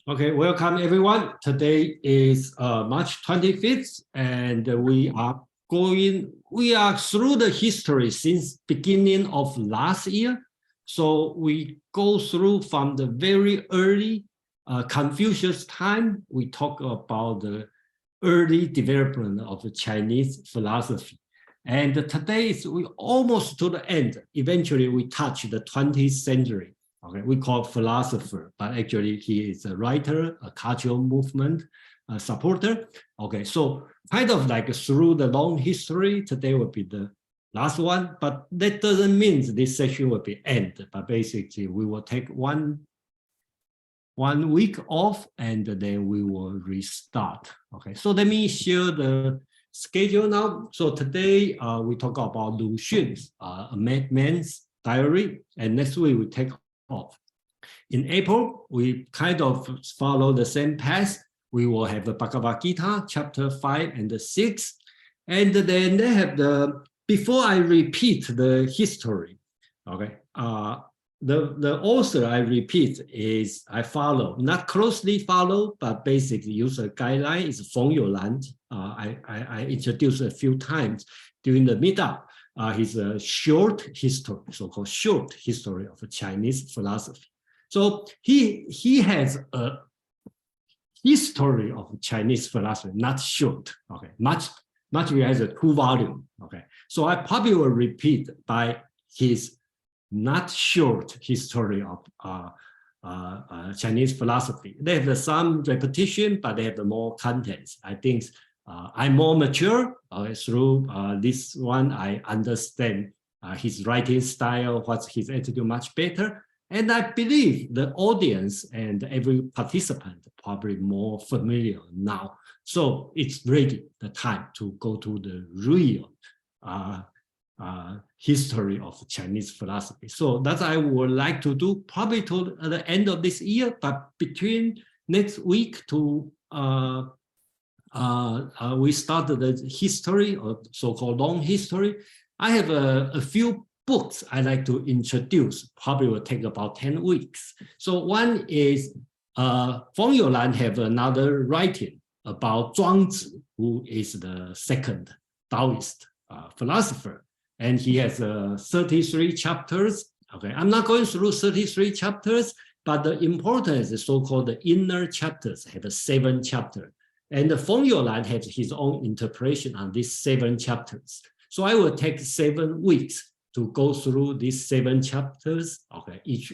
Okay, welcome everyone. Today is March 25th, and we are through the history since beginning of last year. So we go through from the very early Confucius time. We talk about the early development of the Chinese philosophy. And today we almost to the end. Eventually we touch the 20th century. Okay, we call philosopher, but actually he is a writer, a cultural movement supporter. Okay, so kind of like through the long history, today will be the last one, but that doesn't mean this session will be end. But basically, we will take one week off and then we will restart. Okay, so let me share the schedule now. So today we talk about Lu Xun's a Madman's diary, and next week we take off. In April, we kind of follow the same path. We will have the Bhagavad Gita, chapter 5 and 6. And then they have before I repeat the history, okay, the author I repeat is I follow, not closely follow, but basically use a guideline is Feng Youlan. I introduced a few times during the meetup. His short history, so-called short history of Chinese philosophy. So he has a history of Chinese philosophy, not short. Okay, much has a 2 volume. Okay, so I probably will repeat by his not short history of Chinese philosophy. They have some repetition, but they have more contents. I think I'm more mature through this one. I understand his writing style, what's his attitude much better. And I believe the audience and every participant probably more familiar now. So it's ready, the time to go to the real history of Chinese philosophy. So that's I would like to do probably to the end of this year, but between next week to we started the history or so-called long history. I have a few books I like to introduce, probably will take about 10 weeks. So one is Feng Youlan have another writing about Zhuangzi, who is the second Taoist philosopher. And he has 33 chapters. Okay, I'm not going through 33 chapters, but the importance is so-called the inner chapters have 7 chapters. And the Feng Youlan has his own interpretation on these 7 chapters. So I will take 7 weeks to go through these 7 chapters. Okay, each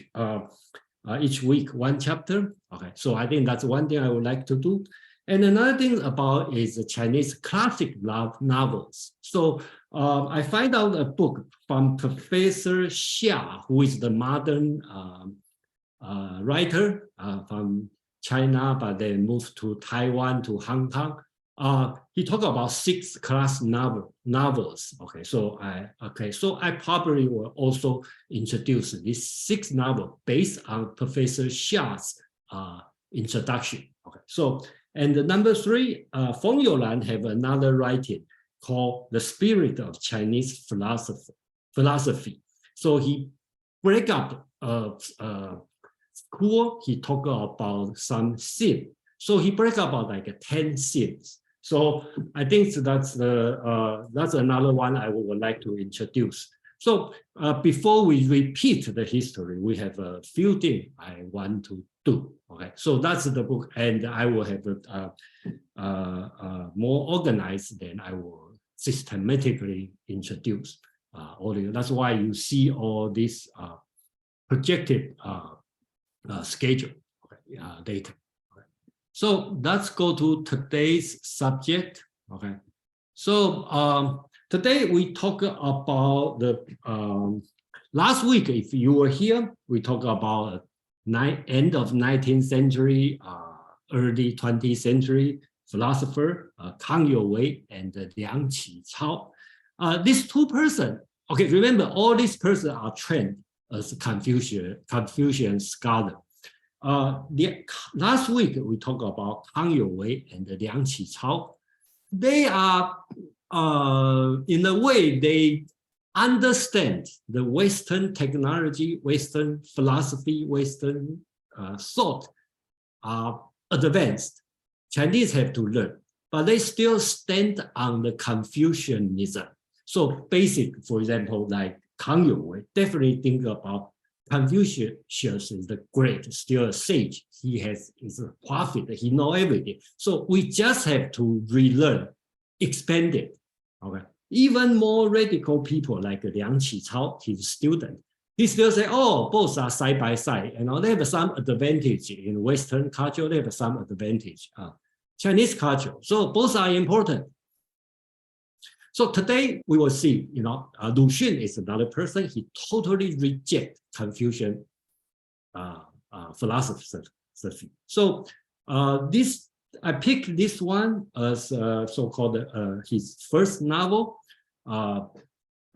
week 1 chapter. Okay, so I think that's one thing I would like to do. And another thing about is the Chinese classic novels. So I find out a book from Professor Xia, who is the modern writer from China, but then moved to Taiwan, to Hong Kong. He talked about 6 class novels. Okay, so I probably will also introduce this 6 novels based on Professor Xia's introduction. Okay, so and the number 3, Feng Youlan have another writing called The Spirit of Chinese Philosophy. So he break up school, he talk about some sin. So he break about like 10 sins. So I think that's another one I would like to introduce. So before we repeat the history, we have a few things I want to do. Okay, so that's the book, and I will have it more organized. Then I will systematically introduce all of you. That's why you see all this projected schedule data. Okay. So let's go to today's subject. Okay, so today we talk about the last week. If you were here, we talk about end of 19th century, early 20th century philosopher Kang Youwei and Liang Qichao. These 2 persons. Okay, remember all these persons are trained as Confucian scholar. Last week we talked about Kang Youwei and Liang Qichao. They are, in a way, they understand the Western technology, Western philosophy, Western thought are advanced. Chinese have to learn, but they still stand on the Confucianism. So basic, for example, like Kang Youwei, definitely think about Confucius is the great, still a sage. He is a prophet. He knows everything. So we just have to relearn, expand it. Okay. Even more radical people like Liang Qichao, his student, he still say, oh, both are side by side. They have some advantage in Western culture. They have some advantage Chinese culture. So both are important. So today we will see, Lu Xun is another person. He totally rejects Confucian philosophy. So I picked this one as so-called his first novel.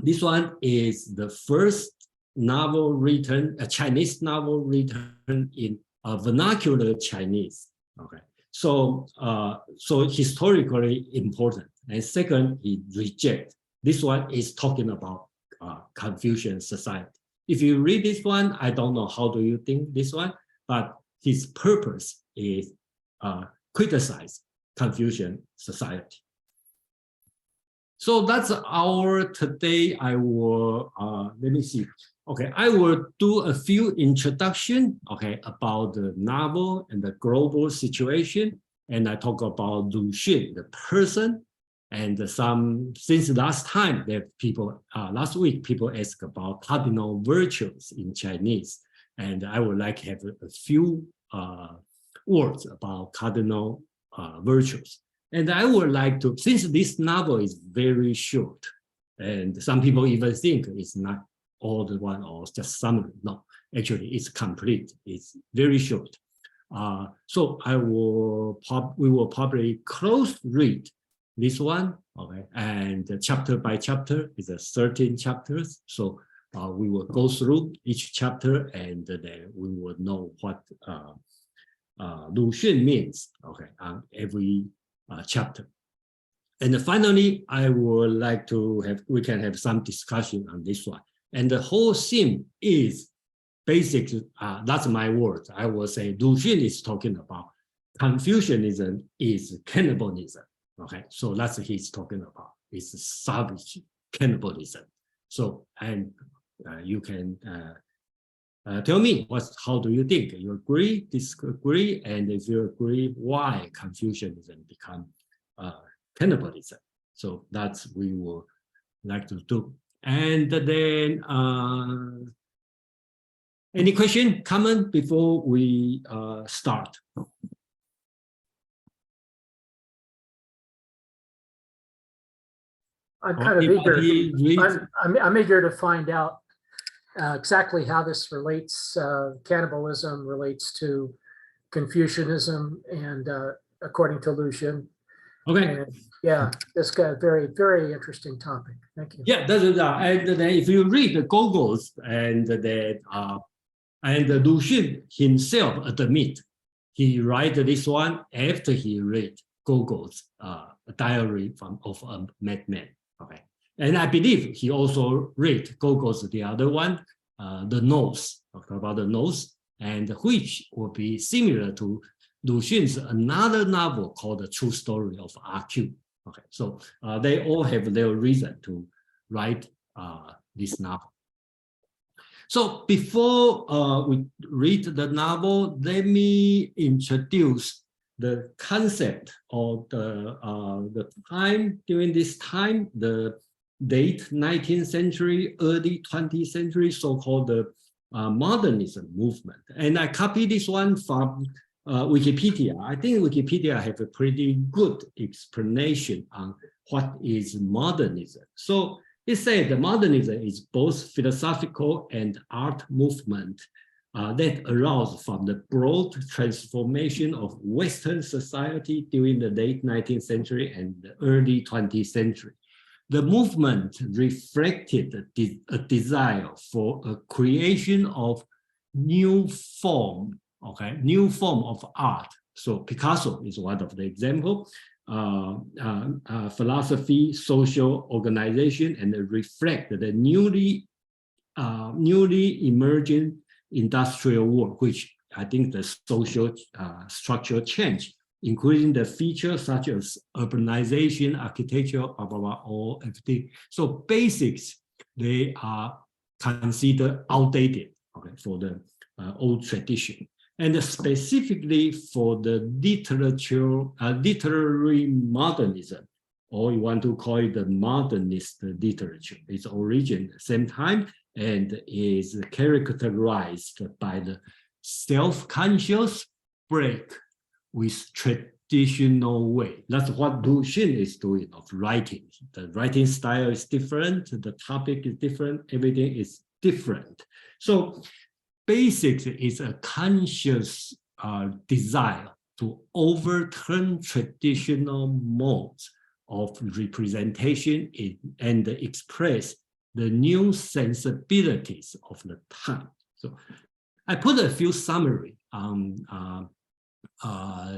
This one is the first novel written, a Chinese novel written in vernacular Chinese. Okay, so historically important. And second, he rejects. This one is talking about Confucian society. If you read this one, I don't know how do you think this one, but his purpose is criticize Confucian society. So that's our today. I will let me see. Okay, I will do a few introduction. Okay, about the novel and the global situation, and I talk about Lu Xun, the person. And since last time that last week, people asked about cardinal virtues in Chinese. And I would like to have a few words about cardinal virtues. And I would like to, since this novel is very short, and some people even think it's not all the one or just summary. No, actually it's complete. It's very short. So we will probably close read this one, okay, and chapter by chapter is 13 chapters. So we will go through each chapter, and then we will know what Lu Xun means, okay, on every chapter. And finally, I would like to we can have some discussion on this one. And the whole theme is basically, that's my words. I will say Lu Xun is talking about Confucianism is cannibalism. Okay, so that's what he's talking about. It's savage cannibalism. So, and you can tell me how do you think? You agree, disagree, and if you agree, why Confucianism become cannibalism? So that's we would like to do. And then any question, comment before we start? I'm kind of eager. I'm eager to find out exactly how this relates. Cannibalism relates to Confucianism, and according to Lu Xun. Okay. And yeah, this got a very, very interesting topic. Thank you. Yeah, that's and then if you read the Gogol's and Lu Xun himself admit he write this one after he read Gogol's diary of a madman. Okay, and I believe he also read Gogol's the other one, the nose, about the nose, and which will be similar to Lu Xun's another novel called The True Story of RQ. Okay, so they all have their reason to write this novel. So before we read the novel, let me introduce the concept of the time during this time, the late 19th century, early 20th century, so-called the modernism movement. And I copied this one from Wikipedia. I think Wikipedia have a pretty good explanation on what is modernism. So it said the modernism is both philosophical and art movement that arose from the broad transformation of Western society during the late 19th century and the early 20th century. The movement reflected a desire for a creation of new form, okay, new form of art. So Picasso is one of the examples. Philosophy, social organization, and reflect the newly emerging industrial world, which I think the social structural change, including the features such as urbanization, architecture, blah, blah, blah, all everything. So basics, they are considered outdated, okay, for the old tradition. And specifically for the literary modernism, or you want to call it the modernist literature. Its origin at the same time and is characterized by the self-conscious break with traditional way. That's what Lu Xun is doing of writing. The writing style is different, the topic is different, everything is different. So basics is a conscious desire to overturn traditional modes of representation and express the new sensibilities of the time. So I put a few summary on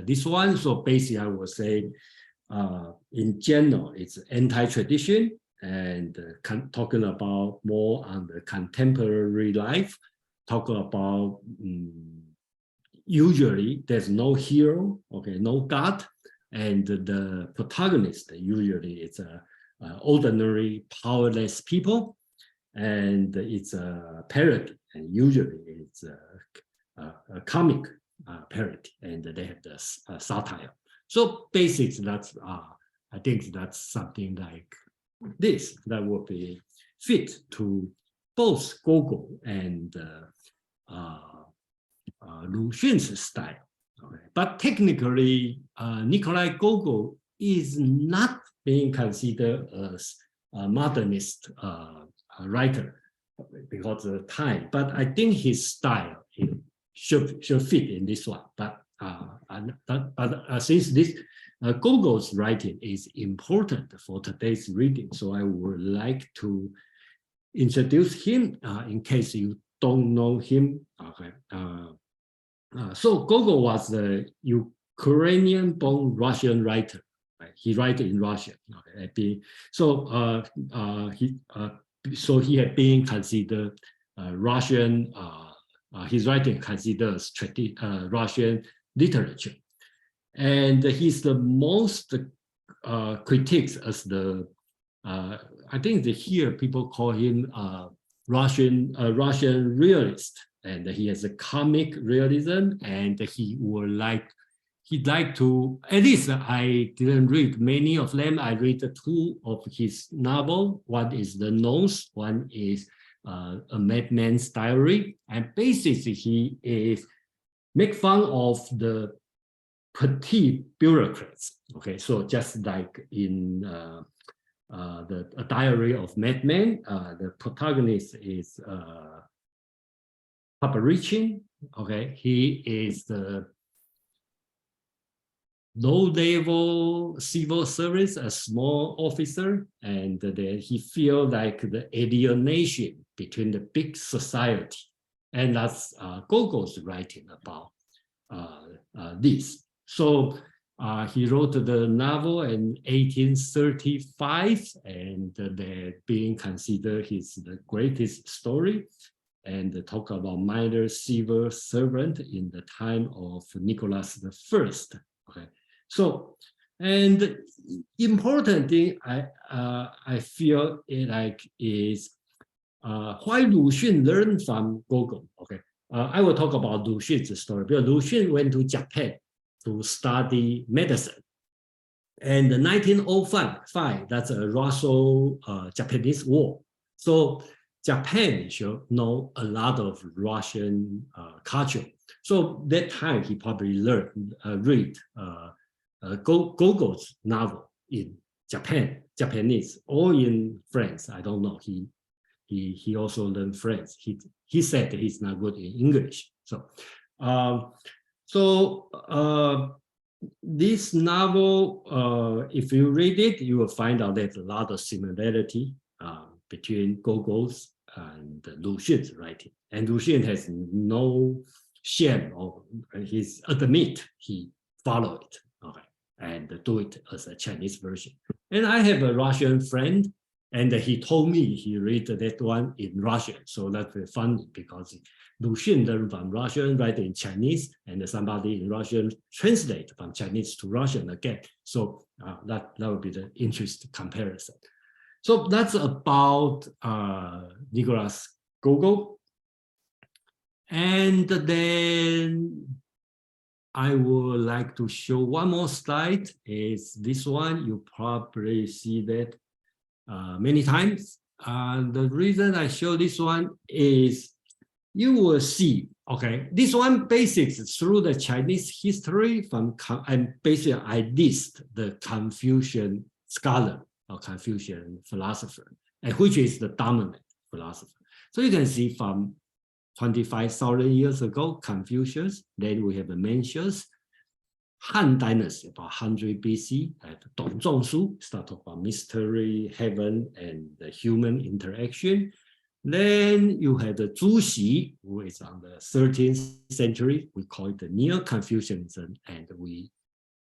this one. So basically I would say in general, it's anti-tradition and talking about more on the contemporary life, talking about usually there's no hero, okay, no God, and the protagonist usually it's ordinary powerless people, and it's a parody, and usually it's a comic parody, and they have the satire. So basics, that's I think that's something like this that would be fit to both Gogol and Lu Xun's style. Okay. But technically, Nikolai Gogol is not being considered as a modernist writer because of the time. But I think his style should fit in this one. But since this Gogol's writing is important for today's reading, so I would like to introduce him in case you don't know him. Okay. So Gogol was a Ukrainian-born Russian writer. Right? He wrote in Russian. Okay. So he had been considered Russian. His writing considered Russian literature, and he's the most critiques as the. I think here people call him Russian realist, and he has a comic realism, and he'd like to, at least I didn't read many of them. I read two of his novels. One is The Nose, one is a Madman's Diary, and basically he is make fun of the petty bureaucrats. Okay, so just like in the Diary of Madman, the protagonist is Paparichin. Okay, he is the low-level civil service, a small officer, and then he feels like the alienation between the big society, and that's Gogol's writing about this. So he wrote the novel in 1835, and they're being considered the greatest story, and talk about minor civil servant in the time of Nicholas I. Okay, so and important thing I feel is why Lu Xun learned from Gogol. Okay, I will talk about Lu Xun's story because Lu Xun went to Japan to study medicine. And in 1905, that's a Russo-Japanese war. So Japan should know a lot of Russian culture. So that time he probably read Gogol's novel in Japanese, or in French. I don't know. He also learned French. He said he's not good in English. So this novel, if you read it, you will find out there's a lot of similarity between Gogol's and Lu Xun's writing. And Lu Xun has no shame of his admit he followed it, okay, and do it as a Chinese version. And I have a Russian friend, And he told me he read that one in Russian. So that's very funny because Lu Xun learned from Russian, write in Chinese, and somebody in Russian translate from Chinese to Russian again. So that would be the interesting comparison. So that's about Nicholas Gogol. And then I would like to show one more slide. Is this one? You probably see that many times. The reason I show this one is you will see, okay, this one basics through the Chinese history from, and basically I list the Confucian scholar or Confucian philosopher, and which is the dominant philosopher. So you can see from 25,000 years ago, Confucius, then we have the Mencius, Han Dynasty, about 100 BC, Dong Zhongshu, start about mystery, heaven, and the human interaction. Then you have the Zhu Xi, who is on the 13th century. We call it the Neo-Confucianism, and we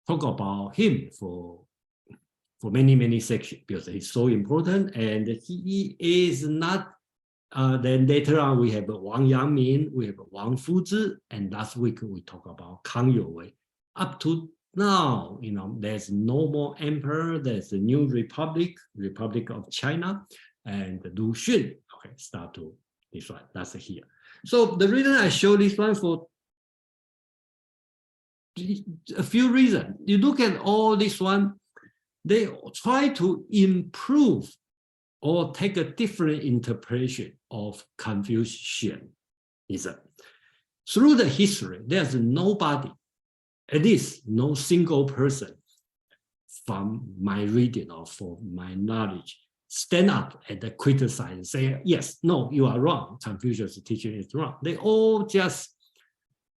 talk about him for many sections because he's so important, and he is not. Then later on, we have Wang Yangmin, we have Wang Fuzi, and last week we talk about Kang Youwei. Up to now, there's no more emperor. There's a new republic of China, and Lu Xun. Okay, start to this one. That's here. So the reason I show this one for a few reasons. You look at all this one, they try to improve or take a different interpretation of Confucianism. Through the history, there's nobody, at least no single person from my reading or from my knowledge, stand up and criticize and say, yes, no, you are wrong. Confucius' teaching is wrong. They all just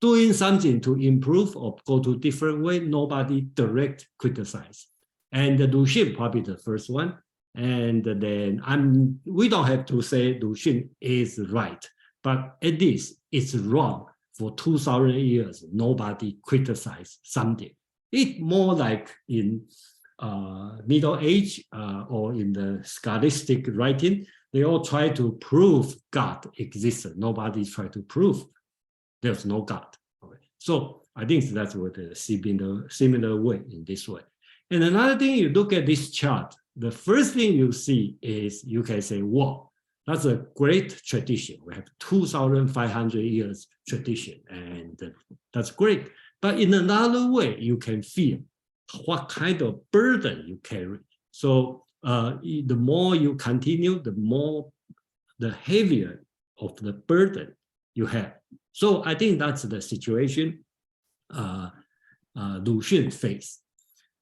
doing something to improve or go to different way. Nobody direct criticize. And Lu Xun probably the first one. And then we don't have to say Lu Xun is right, but at least it's wrong. For 2,000 years, nobody criticized something. It's more like in Middle Age or in the scholastic writing, they all try to prove God existed. Nobody tried to prove there's no God. Okay. So I think that's what a similar way in this way. And another thing, you look at this chart, the first thing you see is you can say, wow, that's a great tradition. We have 2,500 years tradition, and that's great. But in another way, you can feel what kind of burden you carry. So the more you continue, the heavier of the burden you have. So I think that's the situation Lu Xun faced.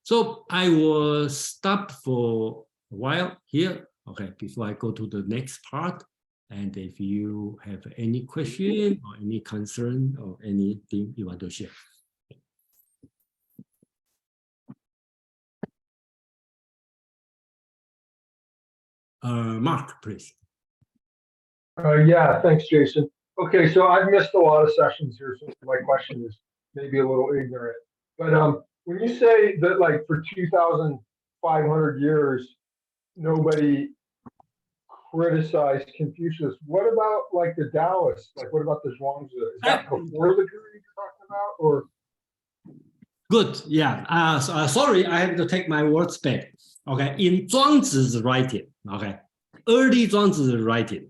So I will stop for a while here, okay, before I go to the next part. And if you have any question or any concern or anything you want to share. Mark, please. Yeah, thanks, Jason. Okay, so I've missed a lot of sessions here, so my question is maybe a little ignorant. But when you say that, like, for 2,500 years, nobody criticized Confucius, what about, like, the Taoists? Like, what about the Zhuangzi? Is that before the period you're talking about, or? Good, yeah. Sorry, I have to take my words back. Okay, in Zhuangzi's writing, okay, early Zhuangzi's writing,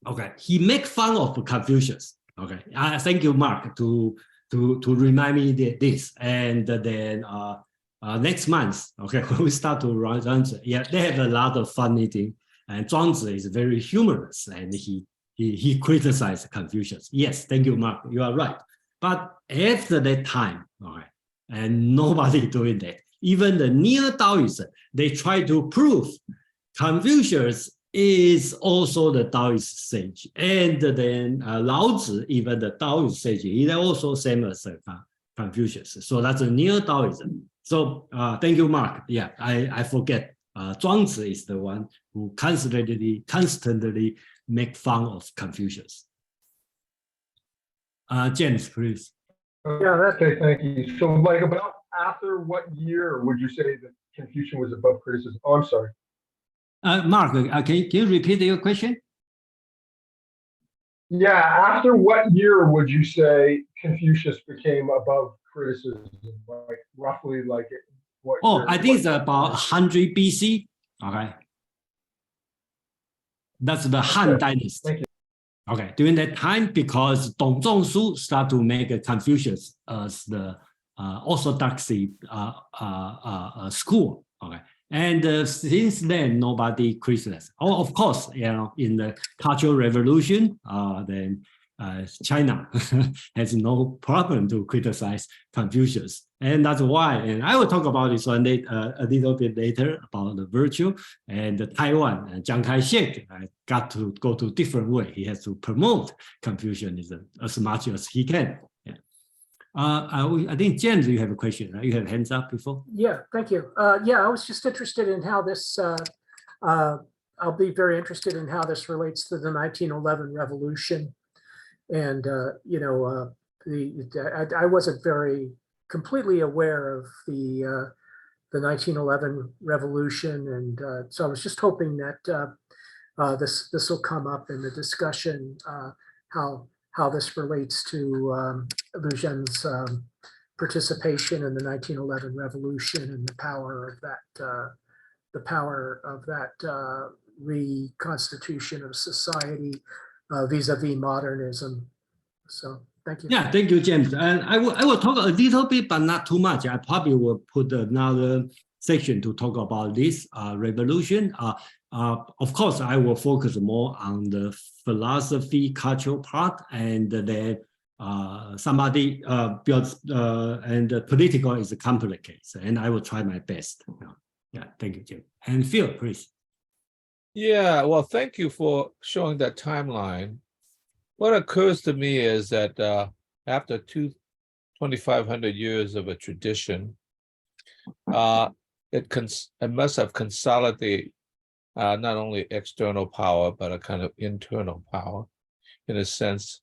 okay, he make fun of Confucius. Okay, thank you, Mark, to remind me this. And then next month, okay, when we start to run Zhuangzi, yeah, they have a lot of funny thing. And Zhuangzi is very humorous, and he criticized Confucius. Yes, thank you, Mark. You are right. But after that time, okay, and nobody doing that. Even the Neo-Taoists, they try to prove Confucius is also the Taoist sage. And then Laozi, even the Taoist sage, he also same as Confucius. So that's a Neo-Taoism. So thank you, Mark. Yeah, I forget. Zhuangzi is the one who constantly make fun of Confucius. James, please. Yeah, that's okay. Thank you. So, like, about after what year would you say that Confucian was above criticism? Oh, I'm sorry. Mark, can you repeat your question? Yeah, after what year would you say Confucius became above criticism? Like roughly, like what? Oh, year, I think it's about 100 BC. Okay, that's the Han Dynasty. Thank you. Okay, during that time, because Dong Zhongshu started to make Confucius as the orthodoxy school. Okay, and since then nobody criticized. Oh, of course, in the Cultural Revolution, then China has no problem to criticize Confucius, and that's why. And I will talk about this one day a little bit later about the virtue. And Taiwan, Chiang Kai-shek got to go to different way. He has to promote Confucianism as much as he can. Yeah. I think James, you have a question, right? You have hands up before. Yeah, thank you. Yeah, I was just interested in how this. I'll be very interested in how this relates to the 1911 revolution. And I wasn't very completely aware of the 1911 revolution, and so I was just hoping that this will come up in the discussion, how this relates to Lu Xun's participation in the 1911 revolution and the power of that reconstitution of society vis-a-vis modernism. So thank you. Yeah, thank you, James. And I will talk a little bit, but not too much. I probably will put another section to talk about this revolution. Of course, I will focus more on the philosophy, cultural part, and then somebody builds and political is complicated, and I will try my best. Yeah, thank you, James. And Phil, please. Yeah, well, thank you for showing that timeline. What occurs to me is that after 2,500 years of a tradition, it must have consolidated not only external power, but a kind of internal power, in a sense.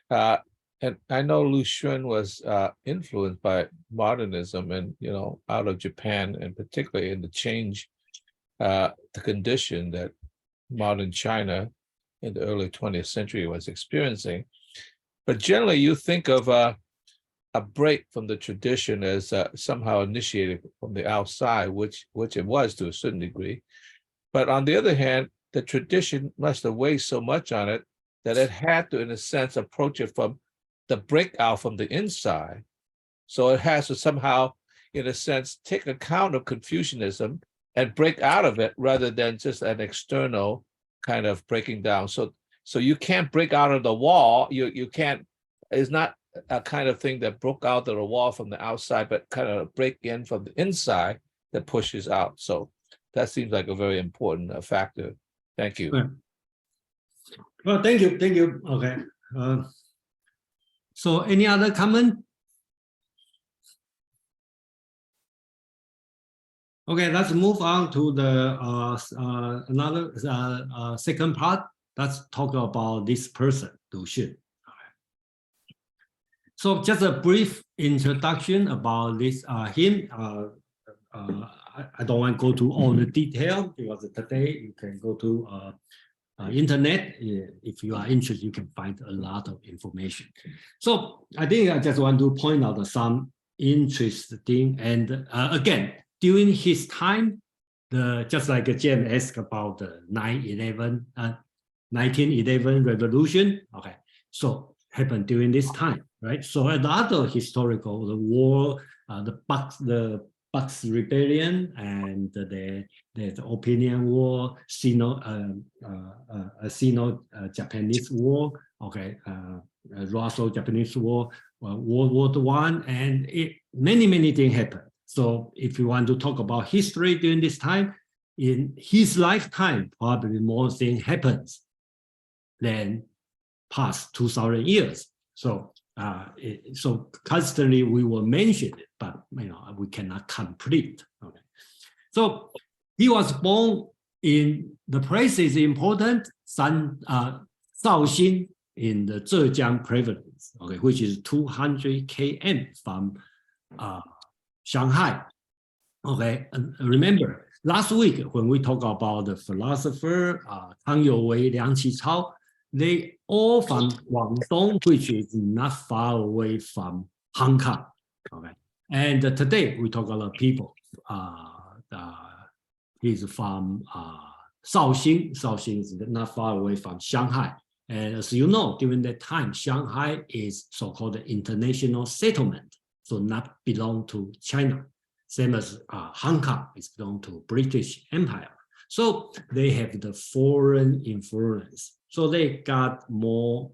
And I know Lu Xun was influenced by modernism and, out of Japan, and particularly in the change, the condition that modern China in the early 20th century was experiencing. But generally, you think of a break from the tradition as somehow initiated from the outside, which it was to a certain degree. But on the other hand, the tradition must have weighed so much on it that it had to, in a sense, approach it from the breakout from the inside. So it has to somehow, in a sense, take account of Confucianism and break out of it rather than just an external kind of breaking down. So you can't break out of the wall. You can't, it's not a kind of thing that broke out of the wall from the outside, but kind of break in from the inside that pushes out. So that seems like a very important factor. Thank you. Well, thank you. Okay. So any other comment? Okay, let's move on to the another second part. Let's talk about this person, Lu Xun. So just a brief introduction about this him. I don't want to go to all the detail because today you can go to internet. If you are interested, you can find a lot of information. So I think I just want to point out some interesting, and again, during his time, just like James asked about the 1911 revolution. Okay, so happened during this time, right? So another historical, the war, the Bucks Rebellion, and the Opinion War, Sino-Japanese War, okay, Russo-Japanese War, World War I, and many things happened. So if you want to talk about history during this time, in his lifetime, probably more things happens than past 2,000 years. So so constantly we will mention it, but we cannot complete. Okay. So he was born in the place is important, Shaoxing in the Zhejiang province, okay, which is 200 km from Shanghai. Okay, and remember last week when we talk about the philosopher Tang Youwei, Liang Qichao, they all from Guangdong, which is not far away from Hong Kong. Okay, and today we talk about people. He's from Shaoxing. Shaoxing is not far away from Shanghai. And as you know, during that time, Shanghai is so-called international settlement, so not belong to China. Same as Hong Kong is belong to British Empire. So they have the foreign influence. So they got more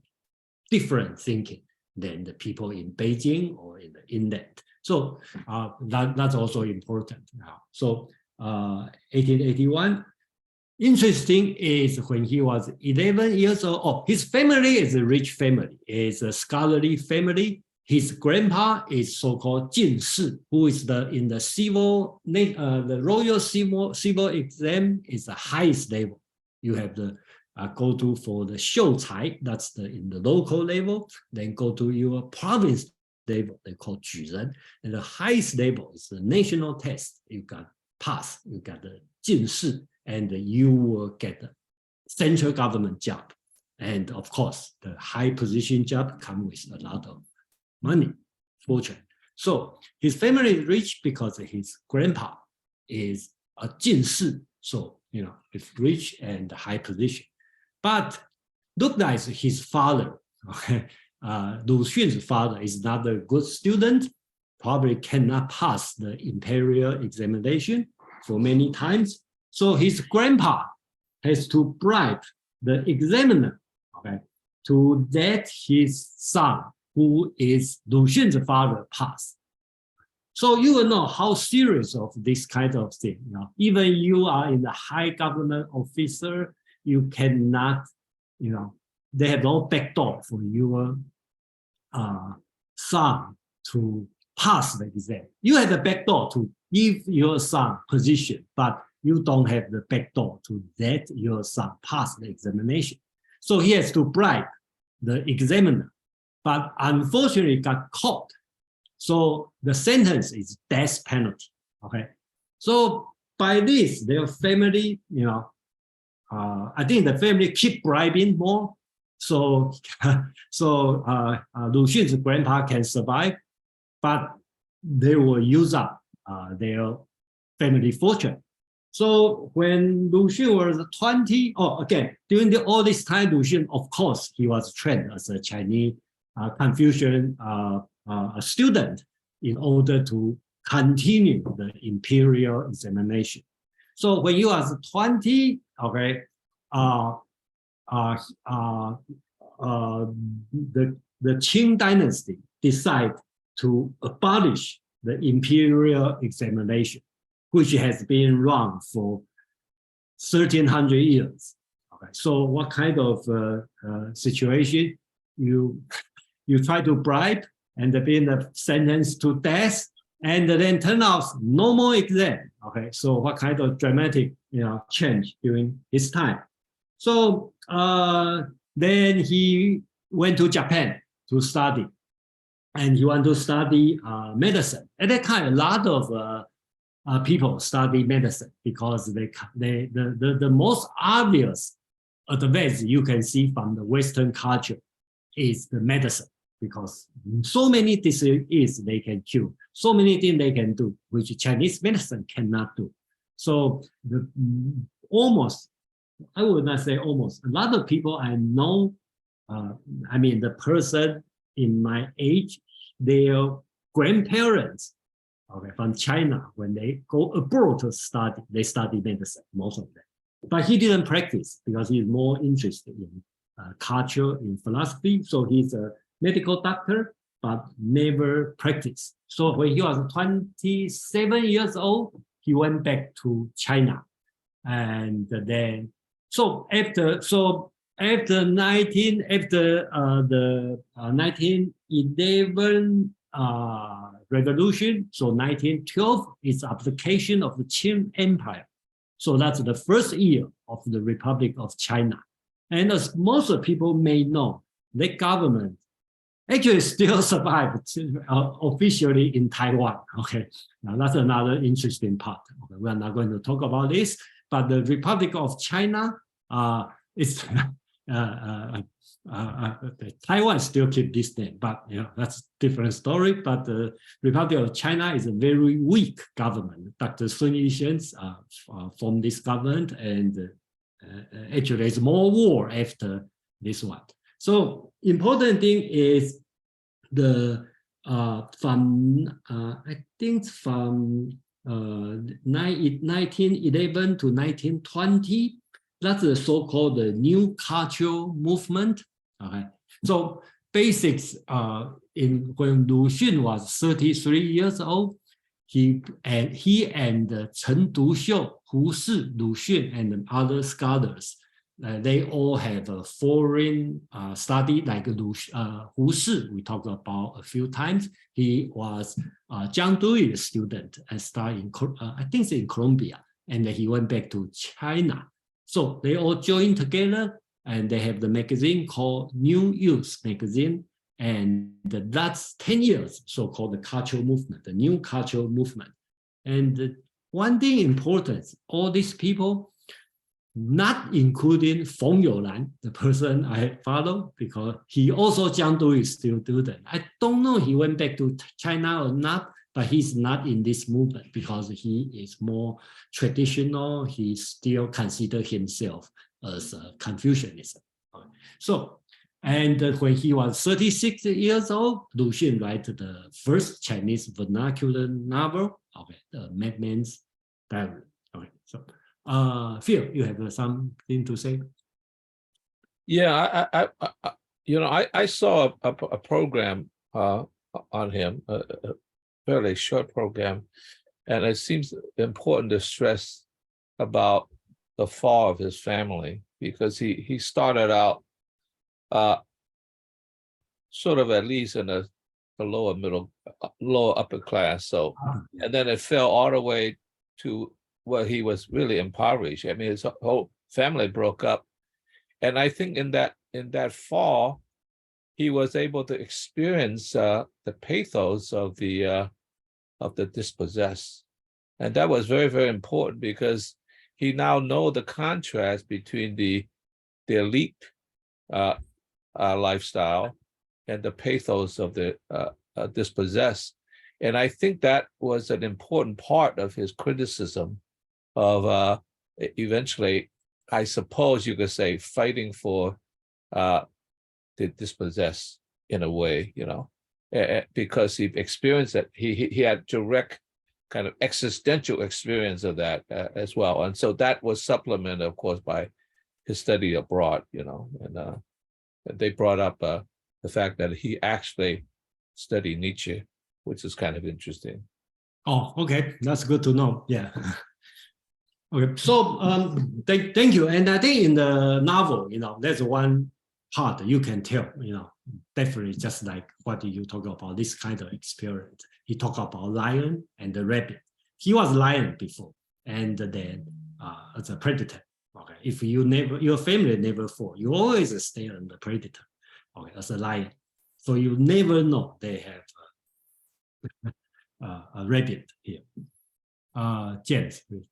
different thinking than the people in Beijing or in the inland. So that's also important now. So 1881. Interesting is when he was 11 years old. Oh, his family is a rich family. It's a scholarly family. His grandpa is so-called Jin Shi, who is in the civil, the royal civil exam is the highest level. You have to go to for the Xiu Cai, that's in the local level. Then go to your province level, they call Juren. And the highest level is the national test. You got pass, you got the Jin Shi, and you will get a central government job. And of course, the high position job comes with a lot of money, fortune. So his family is rich because his grandpa is a Jin Shi. So, it's rich and high position. But look like his father, okay? Lu Xun's father is not a good student, probably cannot pass the imperial examination for many times. So his grandpa has to bribe the examiner, okay, to let his son, who is Lu Xun's father, pass. So you will know how serious of this kind of thing. Even you are in the high government officer, you cannot, they have no backdoor for your son to pass the exam. You have the backdoor to give your son position, but you don't have the backdoor to let your son pass the examination. So he has to bribe the examiner, but unfortunately got caught. So the sentence is death penalty. Okay. So by this, their family, I think the family keep bribing more. So Lu Xun's grandpa can survive, but they will use up their family fortune. So when Lu Xun was 20, again, during all this time, Lu Xun, of course, he was trained as a Chinese Confucian student in order to continue the imperial examination. So when he was 20, okay, the Qing dynasty decided to abolish the imperial examination, which has been run for 1,300 years. Okay, so what kind of situation? You try to bribe and being sentenced to death, and then turn out no more exam. Okay, so what kind of dramatic change during his time? So then he went to Japan to study, and he wanted to study medicine. At that time, a lot of people study medicine because the most obvious advance you can see from the Western culture is the medicine, because so many diseases they can cure, so many things they can do, which Chinese medicine cannot do. So almost, I would not say almost, a lot of people I know, the person in my age, their grandparents, okay, from China, when they go abroad to study, they study medicine, most of them. But he didn't practice because he's more interested in culture, in philosophy. So he's a medical doctor, but never practiced. So when he was 27 years old, he went back to China. And then, after the 1911 revolution, so 1912 is application of the Qing Empire. So that's the first year of the Republic of China. And as most people may know, the government actually still survived officially in Taiwan. Okay, now that's another interesting part. Okay, we are not going to talk about this, but the Republic of China is Taiwan still keep this name, but that's a different story. But the Republic of China is a very weak government. Dr. Sun Yat-sen formed this government, and actually there's more war after this one. So important thing is the from I think from 1911 to 1920, that's the so-called the new cultural movement. Okay, so basics when Lu Xun was 33 years old, he and Chen Duxiu, Hsün, Lu Xun, and other scholars, they all have a foreign study, like Hsün, we talked about a few times. He was Jiang Dui's student and studied in, I think it's in Colombia, and he went back to China. So they all joined together, and they have the magazine called New Youth Magazine, and that's 10 years, so-called the cultural movement, the new cultural movement. And one thing important, all these people, not including Feng Youlan, the person I follow, because he also Jiang Dui is still student. I don't know he went back to China or not, but he's not in this movement because he is more traditional. He still considers himself as a Confucianism. So, and when he was 36 years old, Lu Xun wrote the first Chinese vernacular novel, okay, the Madman's Diary. Okay, so Phil, you have something to say? Yeah, I saw a program on him, a fairly short program, and it seems important to stress about the fall of his family, because he started out sort of at least in the lower upper class. So, and then it fell all the way to where he was really impoverished. I mean, his whole family broke up, and I think in that fall, he was able to experience the pathos of the dispossessed, and that was very, very important, because he now knows the contrast between the elite lifestyle and the pathos of the dispossessed. And I think that was an important part of his criticism of eventually, I suppose you could say, fighting for the dispossessed in a way, because he experienced it. He had direct kind of existential experience of that as well. And so that was supplemented, of course, by his study abroad, and they brought up the fact that he actually studied Nietzsche, which is kind of interesting. Oh, okay, that's good to know. Yeah. Okay, so thank you. And I think in the novel, there's one part you can tell, definitely just like what you talk about, this kind of experience. He talked about lion and the rabbit. He was lion before, and then as a predator. Okay, if your family never fall, you always stay on the predator. Okay, as a lion, so you never know they have a rabbit here. James, please.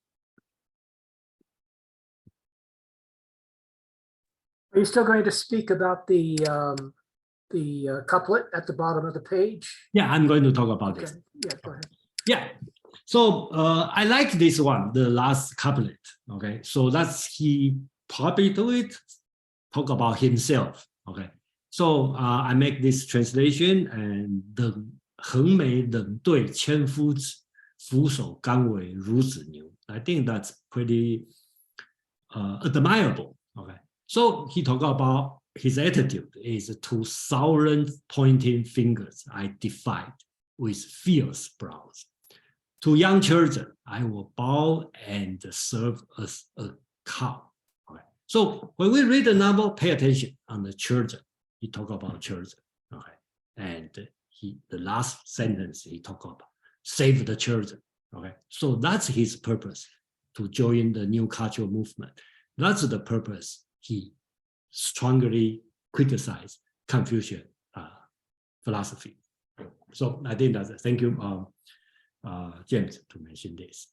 Are you still going to speak about the couplet at the bottom of the page? Yeah, I'm going to talk about this. Yeah, go ahead. Yeah, so I like this one, the last couplet. Okay, so he probably do it, talk about himself. Okay, so I make this translation, and 横眉冷对千夫指，俯首甘为孺子牛. I think that's pretty admirable. Okay, so he talked about his attitude is to silent pointing fingers I defied with fierce brows. To young children, I will bow and serve as a cow. Okay. So when we read the novel, pay attention on the children. He talked about children. Okay. And the last sentence he talked about save the children. Okay. So that's his purpose, to join the new cultural movement. That's the purpose he strongly criticized Confucian philosophy. So I think that's thank you, James, to mention this.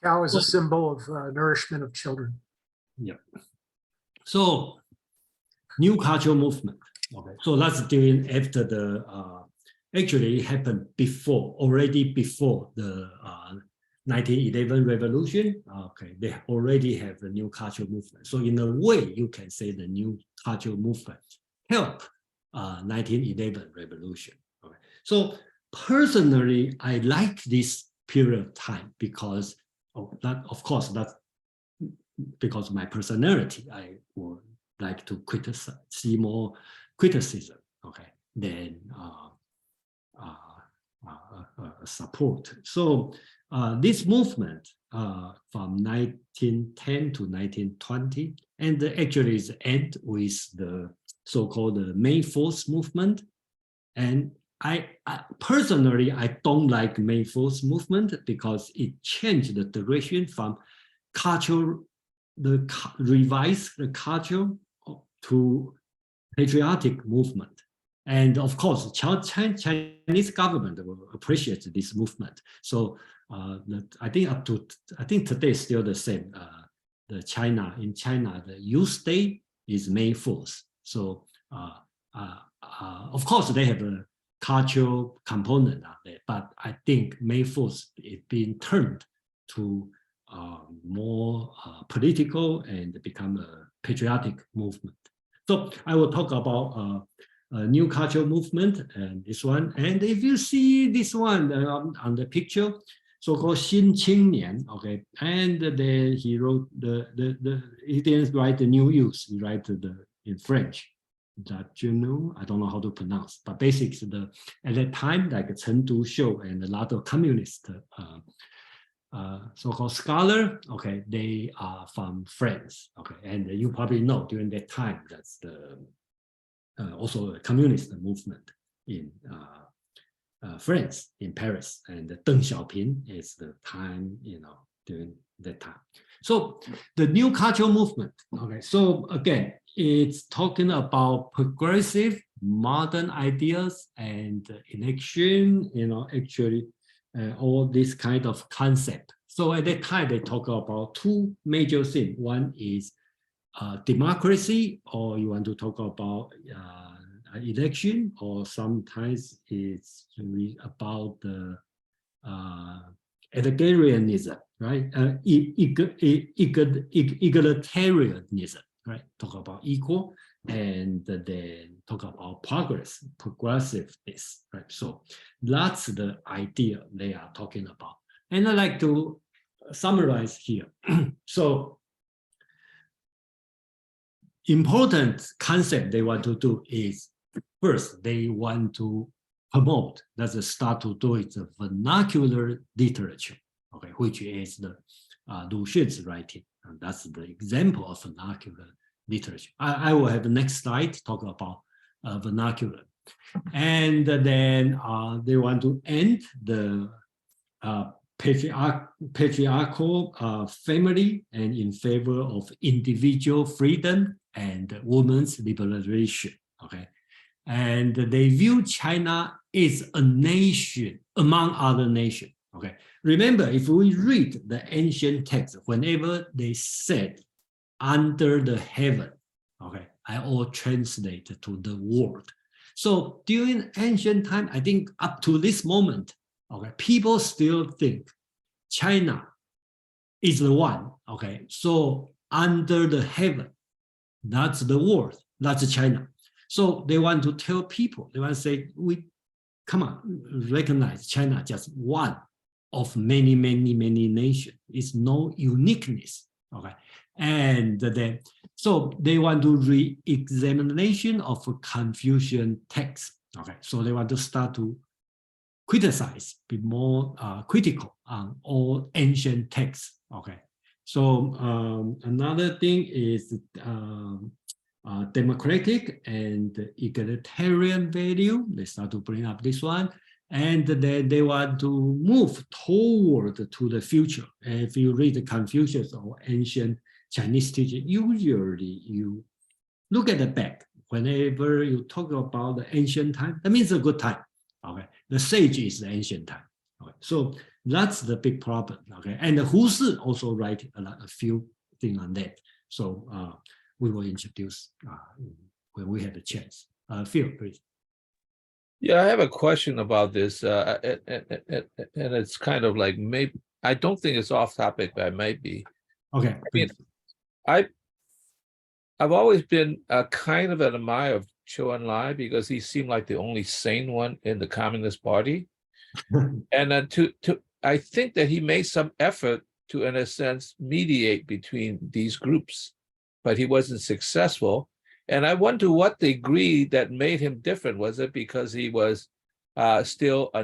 Cow is a symbol of nourishment of children. Yeah. So new cultural movement. Okay. So that's during after the actually it happened already before the 1911 revolution. Okay, they already have the new cultural movement. So in a way, you can say the new cultural movement helped 1911 revolution. Okay. So personally, I like this period of time because of course, that's because of my personality. I would like to see more criticism, okay, than support. So this movement from 1910 to 1920, and actually is end with the so-called May 4th movement. And I personally, I don't like May 4th movement because it changed the direction from revise the culture to patriotic movement. And of course, Chinese government will appreciate this movement. So I think today is still the same. In China, the youth day is May 4th. So of course, they have a cultural component out there, but I think May 4th is being turned to more political and become a patriotic movement. So I will talk about a new cultural movement and this one. And if you see this one on the picture, so-called 新青年, okay, and then he wrote he didn't write the new youth, he wrote in French. That you know, I don't know how to pronounce, but basically at that time, like Chengdu Shou and a lot of communist so-called scholar, okay, they are from France, okay, and you probably know during that time that's the also a communist movement in France, in Paris, and Deng Xiaoping is the time, during that time. So the new cultural movement, okay, so again, it's talking about progressive modern ideas and election, actually all this kind of concept. So at that time, they talk about two major things. One is democracy, or you want to talk about election, or sometimes it's really about the egalitarianism, right? Egalitarianism, right? Talk about equal, and then talk about progressiveness, right? So that's the idea they are talking about. And I like to summarize here. So important concept they want to do is, first, they want to promote, that's the start to do it, the vernacular literature, okay, which is the Lu Xun's writing. And that's the example of vernacular literature. I will have the next slide talk about vernacular. And then they want to end the patriarchal family and in favor of individual freedom and women's liberation, okay? And they view China as a nation among other nations, okay? Remember, if we read the ancient text, whenever they said under the heaven, okay, I all translate to the world. So during ancient time, I think up to this moment, okay, people still think China is the one, okay? So under the heaven, that's the world, that's China. So they want to tell people, they want to say, come on, recognize China just one of many, many, many nations. It's no uniqueness, okay? And then, so they want to re-examination of Confucian text, okay? So they want to start to criticize, be more critical on all ancient texts, okay? So another thing is democratic and egalitarian value. They start to bring up this one. And then they want to move toward to the future. And if you read the Confucius or ancient Chinese teaching, usually you look at the back. whenever you talk about the ancient time, that means a good time. Okay, the sage is the ancient time. Okay, so that's the big problem. Okay, and Hsün also write a few things on that. So we will introduce when we have a chance. Phil, please. Yeah, I have a question about this, and it's kind of like maybe I don't think it's off topic, but it might be. Okay, I mean, I've always been kind of an admirer of Zhou Enlai because he seemed like the only sane one in the Communist Party, and I think that he made some effort to, in a sense, mediate between these groups, but he wasn't successful. And I wonder what degree that made him different. Was it because he was still a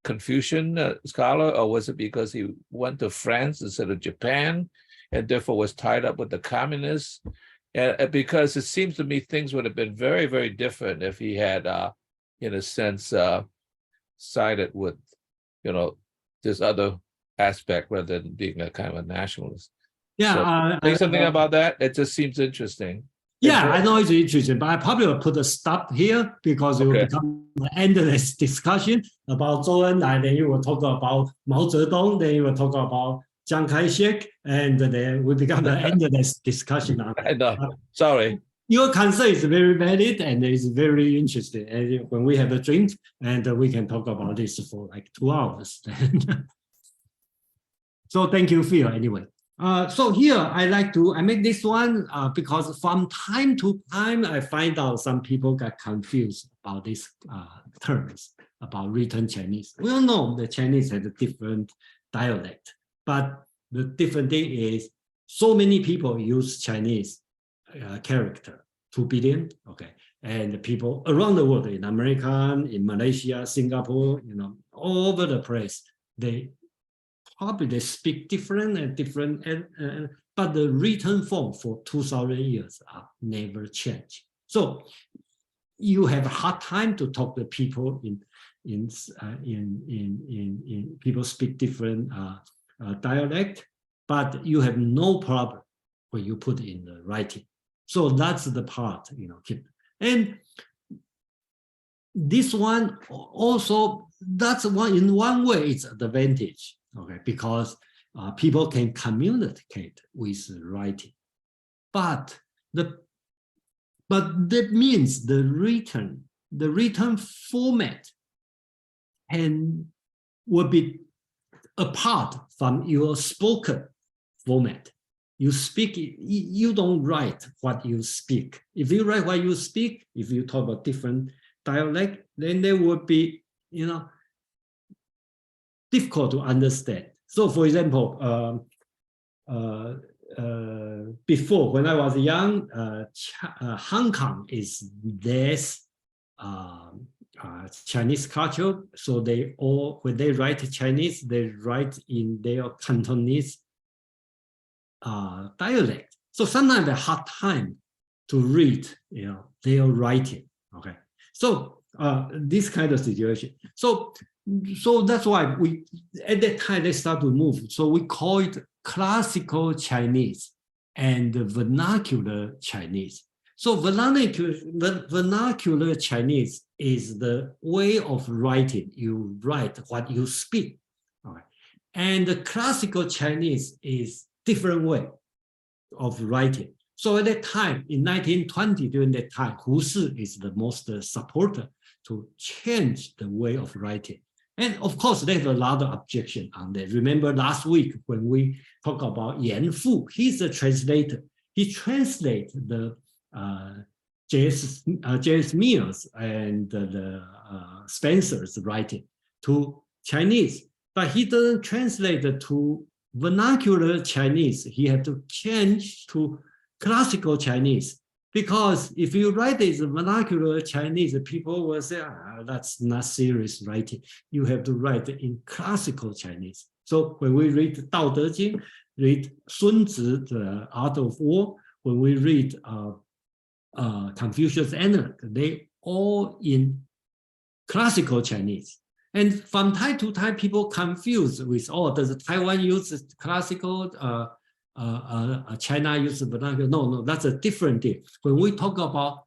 Confucian scholar, or was it because he went to France instead of Japan, and therefore was tied up with the communists? And because it seems to me things would have been very, very different if he had, in a sense, sided with, this other aspect rather than being a kind of a nationalist. Yeah, so, say something about that. It just seems interesting. Yeah, I know it's interesting, but I probably will put a stop here because it will become an endless discussion about Zhou Enlai. Then you will talk about Mao Zedong. Then you will talk about Chiang Kai-shek, and then we become an endless discussion on I know. Sorry. Your concern is very valid and it's very interesting. And when we have a drink, and we can talk about this for like 2 hours. So thank you, Phil, anyway. So here I make this one because from time to time I find out some people got confused about these terms about written Chinese. We all know the Chinese has a different dialect, but the different thing is so many people use Chinese character, 2 billion, okay, and the people around the world, in America, in Malaysia, Singapore, all over the place, they speak different and different, but the written form for 2,000 years are never changed. So you have a hard time to talk to people in people speak different dialect, but you have no problem when you put in the writing. So that's the part, and this one also, that's one, in one way it's an advantage. Okay, because people can communicate with writing, but that means the written format will be apart from your spoken format. You speak, you don't write what you speak. If you write what you speak, if you talk about different dialect, then there would be, difficult to understand. So for example, before, when I was young, Hong Kong is less Chinese culture. So they all, when they write Chinese, they write in their Cantonese dialect. So sometimes they have a hard time to read, their writing. Okay. So this kind of situation. So that's why we, at that time, they start to move. So we call it classical Chinese and vernacular Chinese. So vernacular Chinese is the way of writing. You write what you speak. All right. And the classical Chinese is different way of writing. So at that time, in 1920, during that time, Hsün is the most supporter to change the way of writing. And of course, there's a lot of objection on that. Remember last week when we talk about Yan Fu, he's a translator. He translates the J.S. Mill's and the Spencer's writing to Chinese, but he doesn't translate it to vernacular Chinese. He had to change to classical Chinese. Because if you write it in vernacular Chinese, people will say, that's not serious writing. You have to write it in classical Chinese. So when we read Dao De Jing, read Sun Tzu, the Art of War, when we read Confucius Analect, they all in classical Chinese. And from time to time, people confuse with, does Taiwan use classical China uses vernacular. No, that's a different thing. When we talk about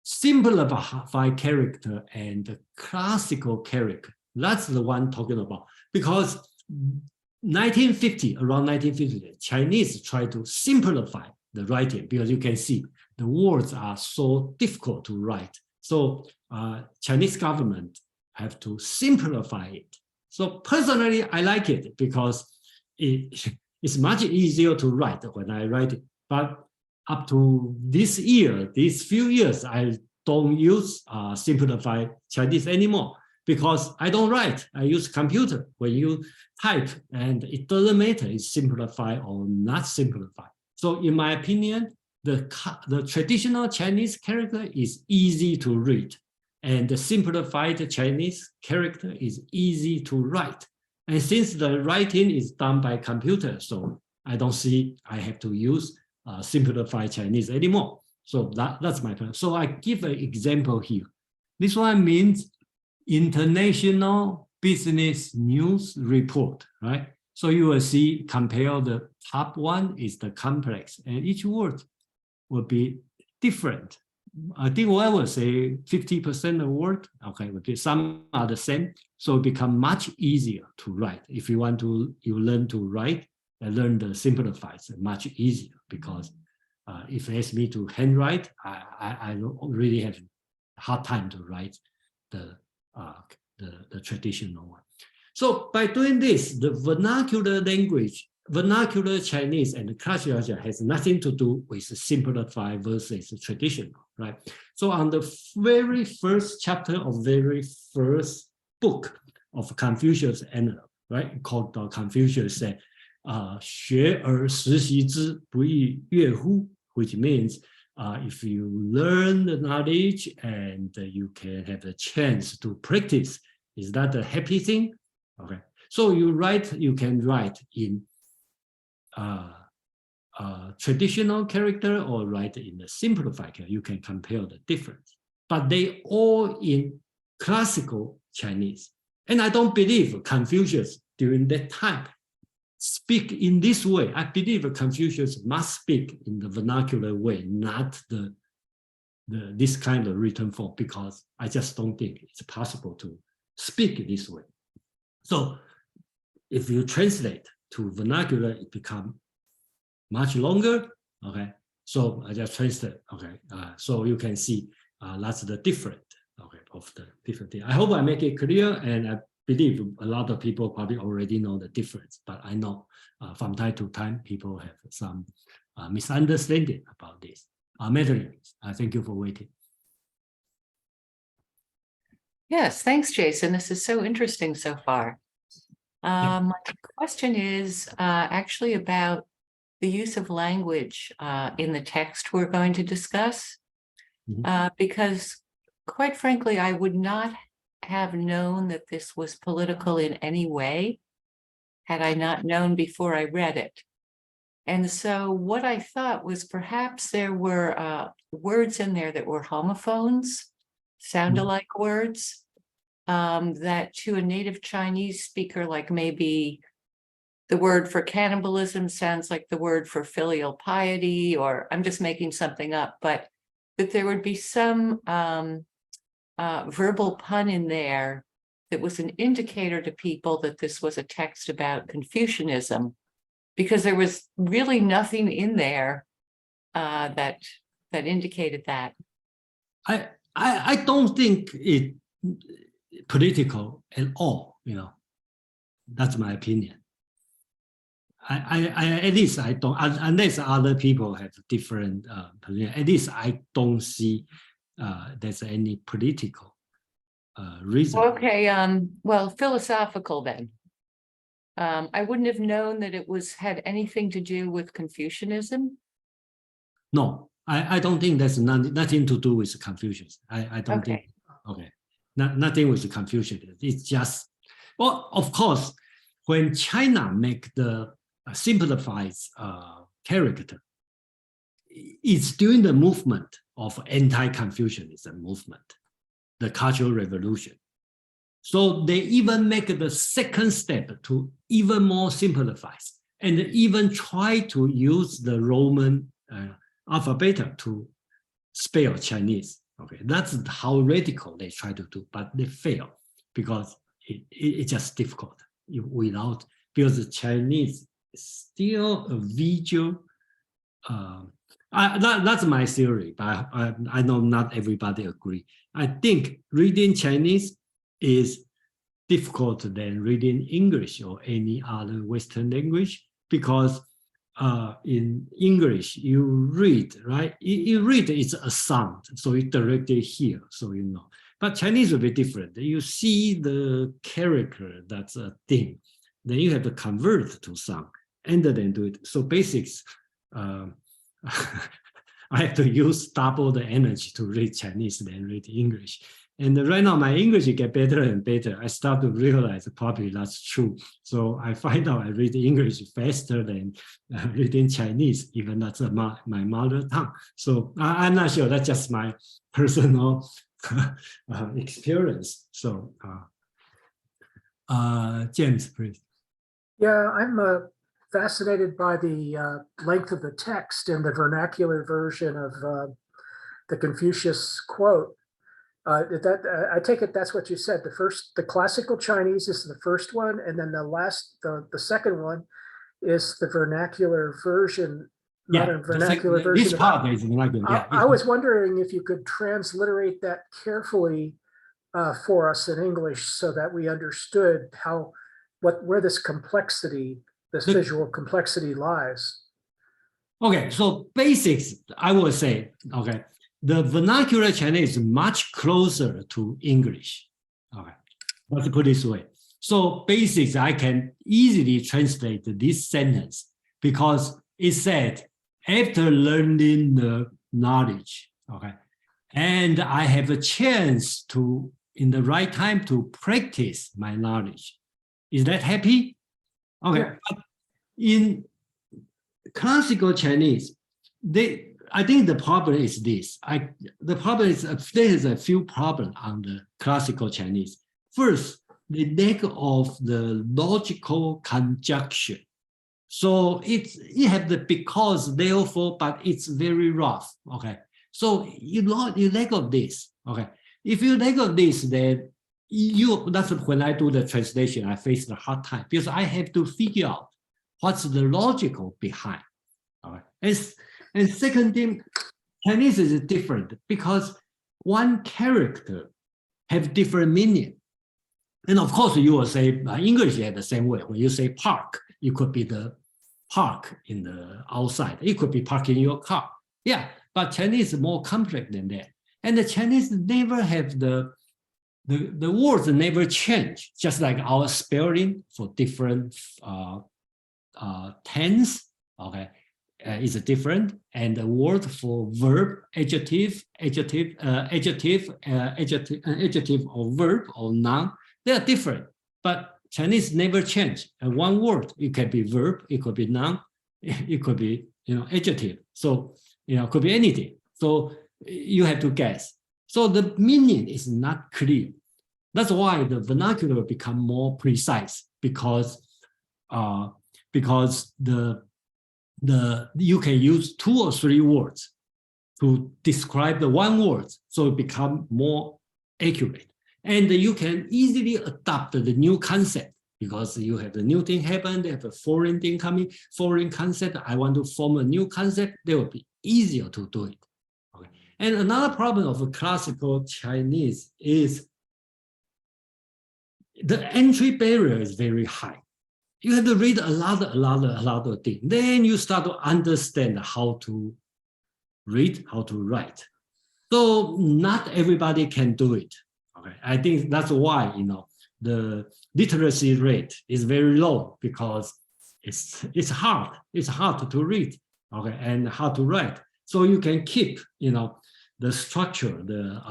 simplified character and classical character, that's the one talking about. Because 1950, around 1950, Chinese try to simplify the writing because you can see the words are so difficult to write. So Chinese government have to simplify it. So personally, I like it because it's much easier to write when I write it. But up to this year, these few years, I don't use simplified Chinese anymore because I don't write. I use computer. When you type, and it doesn't matter it's simplified or not simplified. So in my opinion, the traditional Chinese character is easy to read, and the simplified Chinese character is easy to write. And since the writing is done by computer, so I don't see I have to use simplified Chinese anymore. So that's my point. So I give an example here. This one means international business news report, right? So you will see, compare the top one is the complex, and each word will be different. I think I would say 50% of word, okay, some are the same. So it becomes much easier to write. If you want to, you learn to write and learn the simplified, much easier because if you ask me to handwrite, I don't really have a hard time to write the traditional one. So by doing this, the vernacular language, vernacular Chinese and classical Chinese has nothing to do with simplified versus traditional, right? So on the very first chapter of very first book of Confucius Analog, right, called Confucius said, 学而时习之，不亦说乎? Which means if you learn the knowledge and you can have a chance to practice, is that a happy thing? Okay, so you can write in traditional character or write in the simplified character. You can compare the difference, but they all in classical Chinese. And I don't believe Confucius during that time speak in this way. I believe Confucius must speak in the vernacular way, not this kind of written form, because I just don't think it's possible to speak this way. So if you translate to vernacular, it becomes much longer. Okay, so I just translate. Okay, so you can see that's the different. Okay, of the different thing. I hope I make it clear, and I believe a lot of people probably already know the difference. But I know from time to time people have some misunderstanding about this. Madeline, I thank you for waiting. Yes, thanks, Jason. This is so interesting so far. My question is actually about the use of language in the text we're going to discuss, because quite frankly, I would not have known that this was political in any way had I not known before I read it. And so what I thought was perhaps there were words in there that were homophones, sound-alike words, that to a native Chinese speaker, like maybe the word for cannibalism sounds like the word for filial piety, or I'm just making something up, but that there would be some verbal pun in there that was an indicator to people that this was a text about Confucianism, because there was really nothing in there that indicated that. I don't think it political at all. You know, that's my opinion. I at least I don't, unless other people have different opinion. At least I don't see there's any political reason. Okay, well, philosophical then. I wouldn't have known that it had anything to do with Confucianism. No, I don't think there's nothing to do with Confucius. I don't think. Okay, nothing with Confucianism. It's just, well, of course, when China make the simplified character, it's during the movement of anti-Confucianism movement, the Cultural Revolution. So they even make the second step to even more simplified. and even try to use the Roman alphabet to spell Chinese. Okay, that's how radical they try to do, but they fail because it's just difficult without, because the Chinese is still a visual. That's my theory, but I know not everybody agree. I think reading Chinese is difficult than reading English or any other Western language, because in English you read, right? You read, it's a sound, so you directly hear, so you know. But Chinese will be different. You see the character, that's a thing. Then you have to convert to sound and then do it. So basics, I have to use double the energy to read Chinese than read English. And right now my English get better and better. I start to realize probably that's true. So I find out I read English faster than reading Chinese, even that's my mother tongue. So I'm not sure, that's just my personal experience. So James, please. Yeah, I'm fascinated by the length of the text in the vernacular version of the Confucius quote. I take it that's what you said. The classical Chinese is the first one, and then the second one is the vernacular version. Yeah, vernacular version. This part is vernacular. Yeah, I was wondering if you could transliterate that carefully for us in English, so that we understood where this complexity, this visual complexity lies. Okay, so basics, I would say, okay, the vernacular Chinese is much closer to English. Okay, let's put it this way. So basics, I can easily translate this sentence because it said, after learning the knowledge, okay, and I have a chance to, in the right time, to practice my knowledge. Is that happy? Okay, yeah. But in classical Chinese, I think the problem is this. The problem is there is a few problems on the classical Chinese. First, the lack of the logical conjunction. So it have the because, therefore, but it's very rough. Okay, so you lack of this. Okay, if you lack of this, then that's when I do the translation, I face the hard time because I have to figure out what's the logical behind. All right. And second thing, Chinese is different because one character have different meaning. And of course, you will say English has the same way. When you say park, it could be the park in the outside. It could be parking your car. Yeah, but Chinese is more complex than that. And the Chinese never have the words never change, just like our spelling for different tense, okay, is different, and the word for verb, adjective or verb or noun, they are different. But Chinese never change. One word, it can be verb, it could be noun, it could be adjective. So it could be anything. So you have to guess. So the meaning is not clear. That's why the vernacular become more precise because you can use 2 or 3 words to describe the one word, so it become more accurate. And you can easily adopt the new concept because you have the new thing happen, they have a foreign thing coming, foreign concept. I want to form a new concept. They will be easier to do it. Okay. And another problem of classical Chinese is the entry barrier is very high. You have to read a lot of things. Then you start to understand how to read, how to write. So not everybody can do it. Okay, I think that's why the literacy rate is very low because it's hard. It's hard to read, okay, and hard to write. So you can keep the structure, the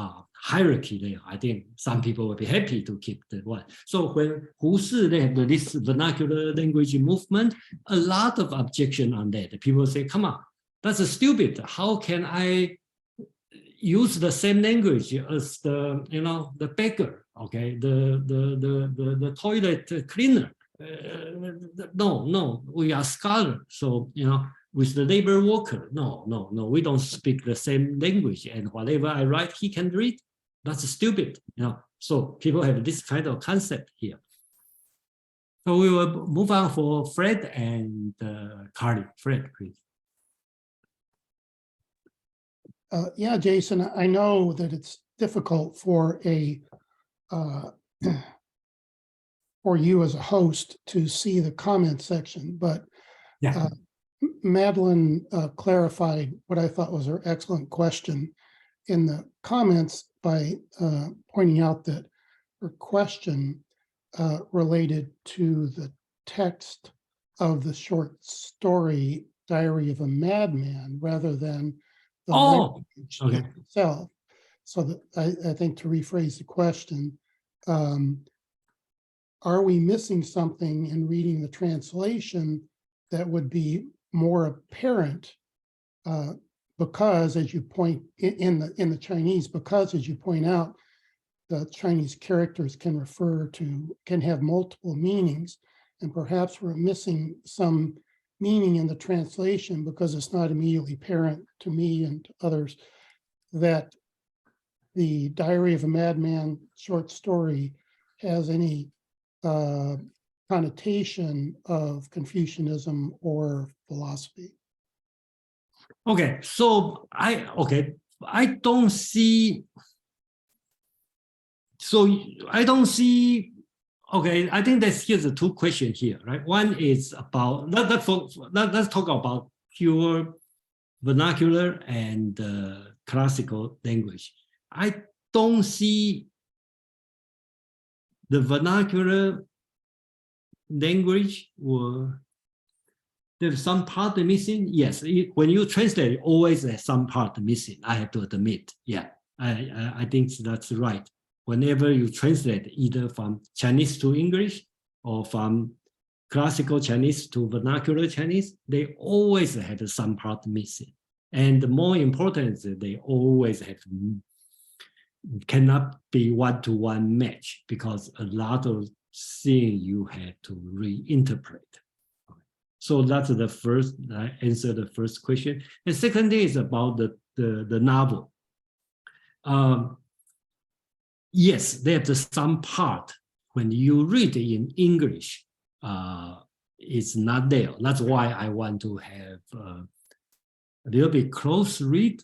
hierarchy there. I think some people will be happy to keep the one. So when Hsün, they have this vernacular language movement, a lot of objection on that. People say, come on, that's stupid. How can I use the same language as the beggar, okay, the toilet cleaner? no, we are scholars. So, with the labor worker, no, we don't speak the same language. And whatever I write, he can read. That's stupid, So people have this kind of concept here. So we will move on for Fred and Carly. Fred, please. Yeah, Jason, I know that it's difficult for for you as a host to see the comment section, but Yeah. Madeline clarified what I thought was her excellent question in the comments by pointing out that her question related to the text of the short story Diary of a Madman rather than the language itself. So that I think to rephrase the question, are we missing something in reading the translation that would be more apparent because, as you point in the Chinese, because as you point out, the Chinese characters can have multiple meanings, and perhaps we're missing some meaning in the translation because it's not immediately apparent to me and to others that the Diary of a Madman short story has any connotation of Confucianism or philosophy. Okay, so I don't see. Okay, I think here's the two questions here, right? One is about let's talk about pure vernacular and classical language. I don't see the vernacular language there's some part missing. Yes, when you translate, always there's some part missing. I have to admit. Yeah, I think that's right. Whenever you translate either from Chinese to English or from classical Chinese to vernacular Chinese, they always have some part missing. And more important is that they always cannot be one-to-one match because a lot of things you have to reinterpret. So that's the first, I answer the first question. The second thing is about the novel. Yes, there's some part when you read in English, it's not there. That's why I want to have a little bit close read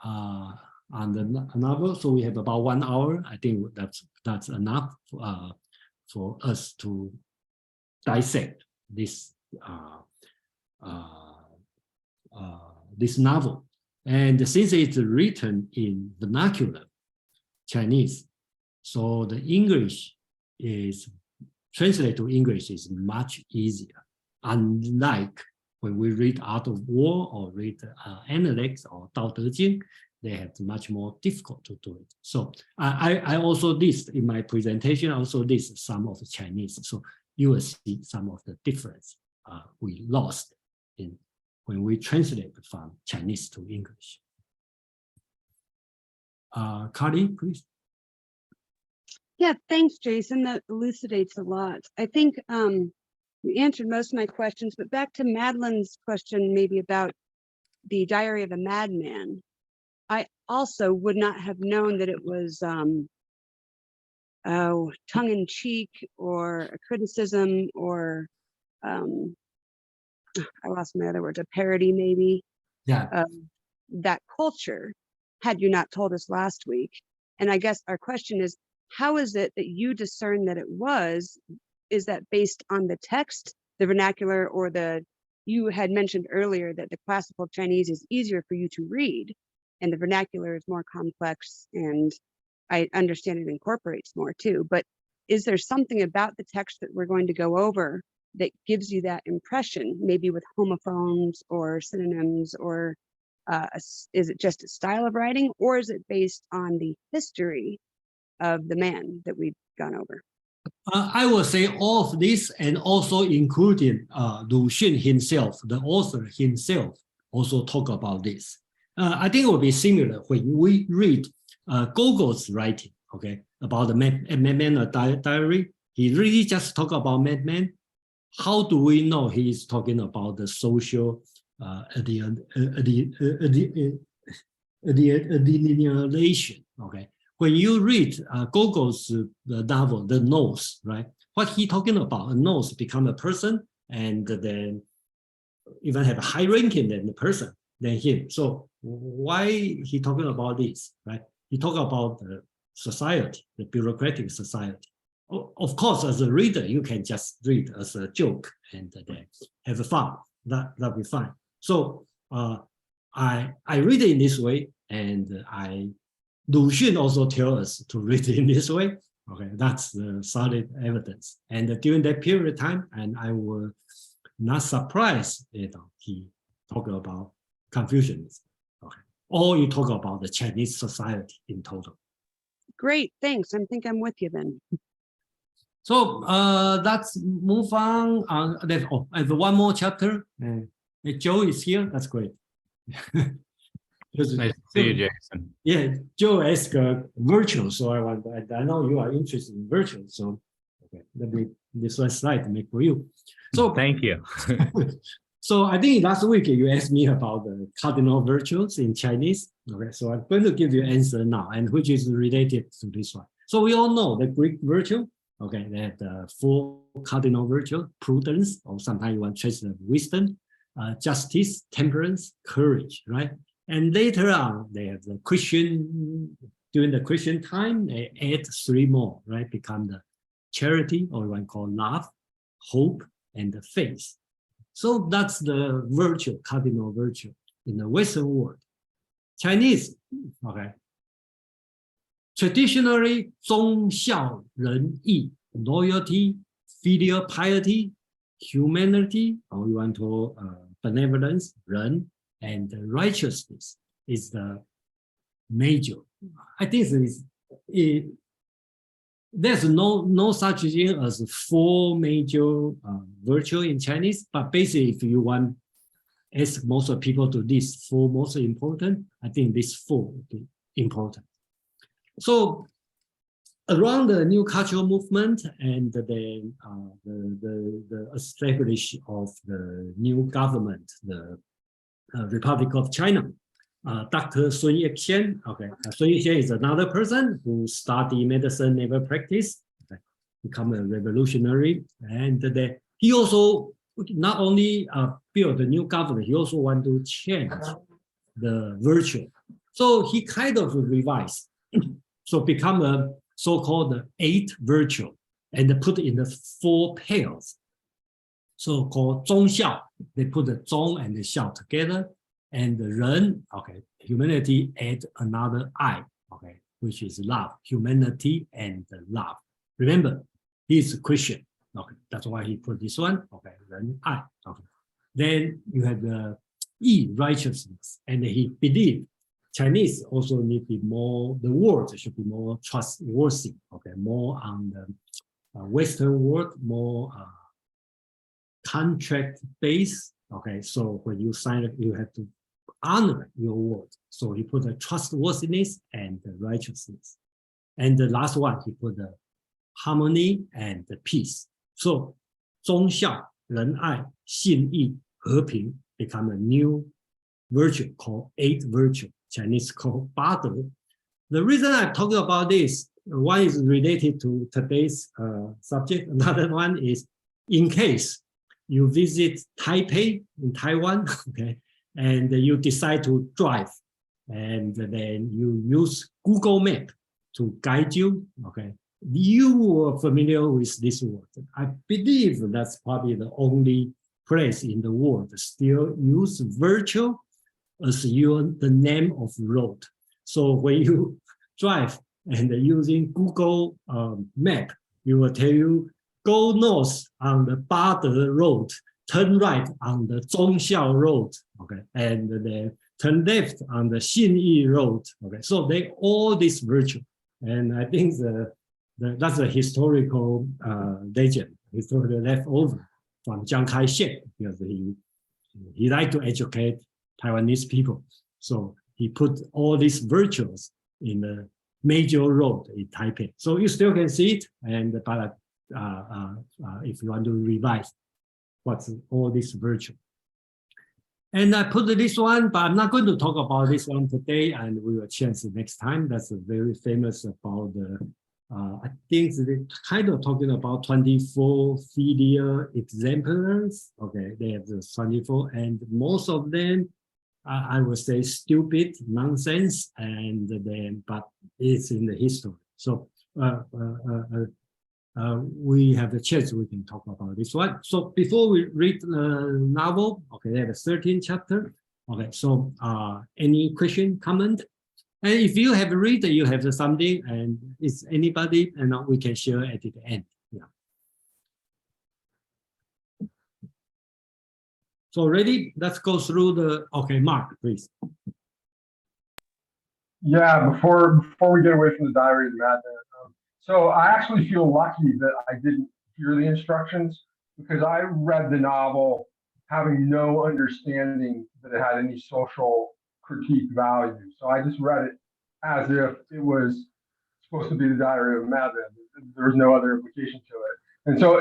on the novel. So we have about 1 hour. I think that's enough for us to dissect this this novel. And since it's written in vernacular Chinese, so the English is translated to English is much easier. Unlike when we read Art of War or read Analects or Dao De Jing, they have much more difficult to do it. So I also list in my presentation, also list some of the Chinese. So you will see some of the difference we lost in when we translate from Chinese to English. Carly, please. Yeah, thanks, Jason. That elucidates a lot. I think you answered most of my questions, but back to Madeline's question, maybe about the Diary of a Madman. I also would not have known that it was tongue-in-cheek or a criticism or I lost my other words, a parody maybe. Yeah. That culture, had you not told us last week. And I guess our question is, how is it that you discern that it was? Is that based on the text, the vernacular, or you had mentioned earlier that the classical Chinese is easier for you to read and the vernacular is more complex, and I understand it incorporates more too, but is there something about the text that we're going to go over that gives you that impression, maybe with homophones or synonyms, or is it just a style of writing, or is it based on the history of the man that we've gone over? I will say all of this, and also including Lu Xun himself, the author himself, also talk about this. I think it will be similar when we read Gogol's writing, okay, about the Madman diary. He really just talk about Madman, how do we know he is talking about the social delineation? Okay, when you read Gogol's novel, The Nose, right? What he talking about? A nose become a person, and then even have a high ranking than the person than him. So why he talking about this, right? He talk about the society, the bureaucratic society. Of course, as a reader, you can just read as a joke and then have fun. That'll be fine. So I read it in this way, and Lu Xun also tell us to read it in this way. Okay, that's the solid evidence. And during that period of time, and I was not surprised, he talked about Confucianism. Okay, or you talk about the Chinese society in total. Great, thanks. I think I'm with you then. So let's move on. I have one more chapter. Joe is here. That's great. Nice to see you, Jason. Yeah, Joe asked virtual, so I know you are interested in virtual. So okay, let me this one slide to make for you. So Thank you. So I think last week you asked me about the cardinal virtues in Chinese. Okay, so I'm going to give you an answer now, and which is related to this one. So we all know the Greek virtue. Okay, they have the 4 cardinal virtues: prudence, or sometimes you want to translate wisdom, justice, temperance, courage, right? And later on, they have the Christian, during the Christian time, they add 3 more, right? Become the charity, or one called love, hope, and the faith. So that's the virtue, cardinal virtue in the Western world. Chinese, okay. Traditionally, 忠孝仁义, loyalty, filial piety, humanity, or you want to benevolence, 仁, and righteousness is the major. I think there's no such thing as 4 major virtue in Chinese, but basically if you want ask most of people to list 4 most important, I think these 4 would be important. So around the new cultural movement and the establishment of the new government, the Republic of China, Dr. Sun Yat-sen, okay, Sun Yat-sen is another person who studied medicine, never practiced, okay, become a revolutionary, and he also not only built a new government, he also want to change the virtue. So he kind of revised, so become a so-called 8 virtue, and put in the 4 pairs. So called 忠孝, they put the 忠 and the 孝 together, and the 仁, okay, humanity add another I, okay, which is love, humanity and love. Remember, he's a Christian, okay, that's why he put this one, okay, 仁爱, okay. Then you have the 义, righteousness, and he believed Chinese also need to be more, the world should be more trustworthy, okay, more on the Western world, more contract based, okay, so when you sign it, you have to honor your word. So he put the trustworthiness and the righteousness. And the last one, he put the harmony and the peace. So 忠孝仁爱信义和平 become a new virtue called 8 virtue. Chinese called 八德. The reason I'm talking about this, one is related to today's subject. Another one is in case you visit Taipei in Taiwan, okay, and you decide to drive, and then you use Google Map to guide you, okay, you are familiar with this word. I believe that's probably the only place in the world still use virtual as the name of road. So when you drive and using Google Map, it will tell you go north on the 八德 road, turn right on the 忠孝 road, okay, and then turn left on the 信义 road, okay. So they all this virtue, and I think that's a historical legend, historical leftover from Jiang Kai-shek, because he liked to educate Taiwanese people. So he put all these virtues in the major road in Taipei. So you still can see it, and but if you want to revise, what's all this virtue. And I put this one, but I'm not going to talk about this one today, and we will change it next time. That's a very famous about the, I think they kind of talking about 24 filial exemplars. Okay, they have the 24, and most of them, I would say, stupid nonsense, and then, but it's in the history. So we have the chance we can talk about this one. So before we read the novel, okay, they have a 13 chapter. Okay, so any question, comment? And if you have read, you have something, and it's anybody, and we can share at the end. Yeah. So ready? Let's go through the. Okay, Mark, please. Yeah, before we get away from the Diary of the Madman. So I actually feel lucky that I didn't hear the instructions, because I read the novel having no understanding that it had any social critique value. So I just read it as if it was supposed to be the Diary of a Madman. There was no other implication to it. And so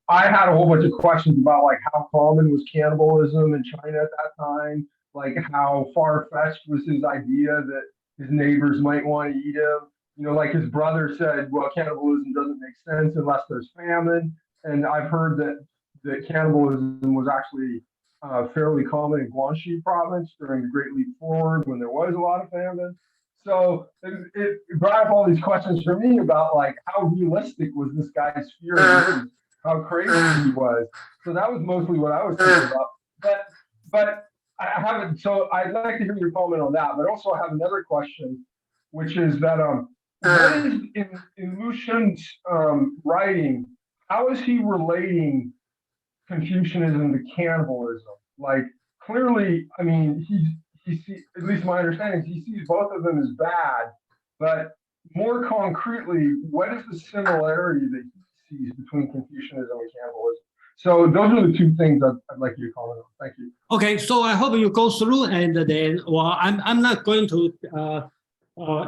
I had a whole bunch of questions about like how common was cannibalism in China at that time, like how far-fetched was his idea that his neighbors might want to eat him. You know, like his brother said, well, cannibalism doesn't make sense unless there's famine. And I've heard that cannibalism was actually fairly common in Guangxi province during the Great Leap Forward when there was a lot of famine. So it brought up all these questions for me about like how realistic was this guy's fear of how crazy he was. So that was mostly what I was thinking about. But I haven't. So I'd like to hear your comment on that. But also I have another question, which is that what is in Lu Xun's writing? How is he relating Confucianism to cannibalism? Like clearly, I mean, he sees, at least my understanding is he sees both of them as bad, but more concretely, what is the similarity that he sees between Confucianism and cannibalism? So those are the two things I'd like you to comment on. Thank you. Okay, so I hope you go through, and then, well, I'm not going to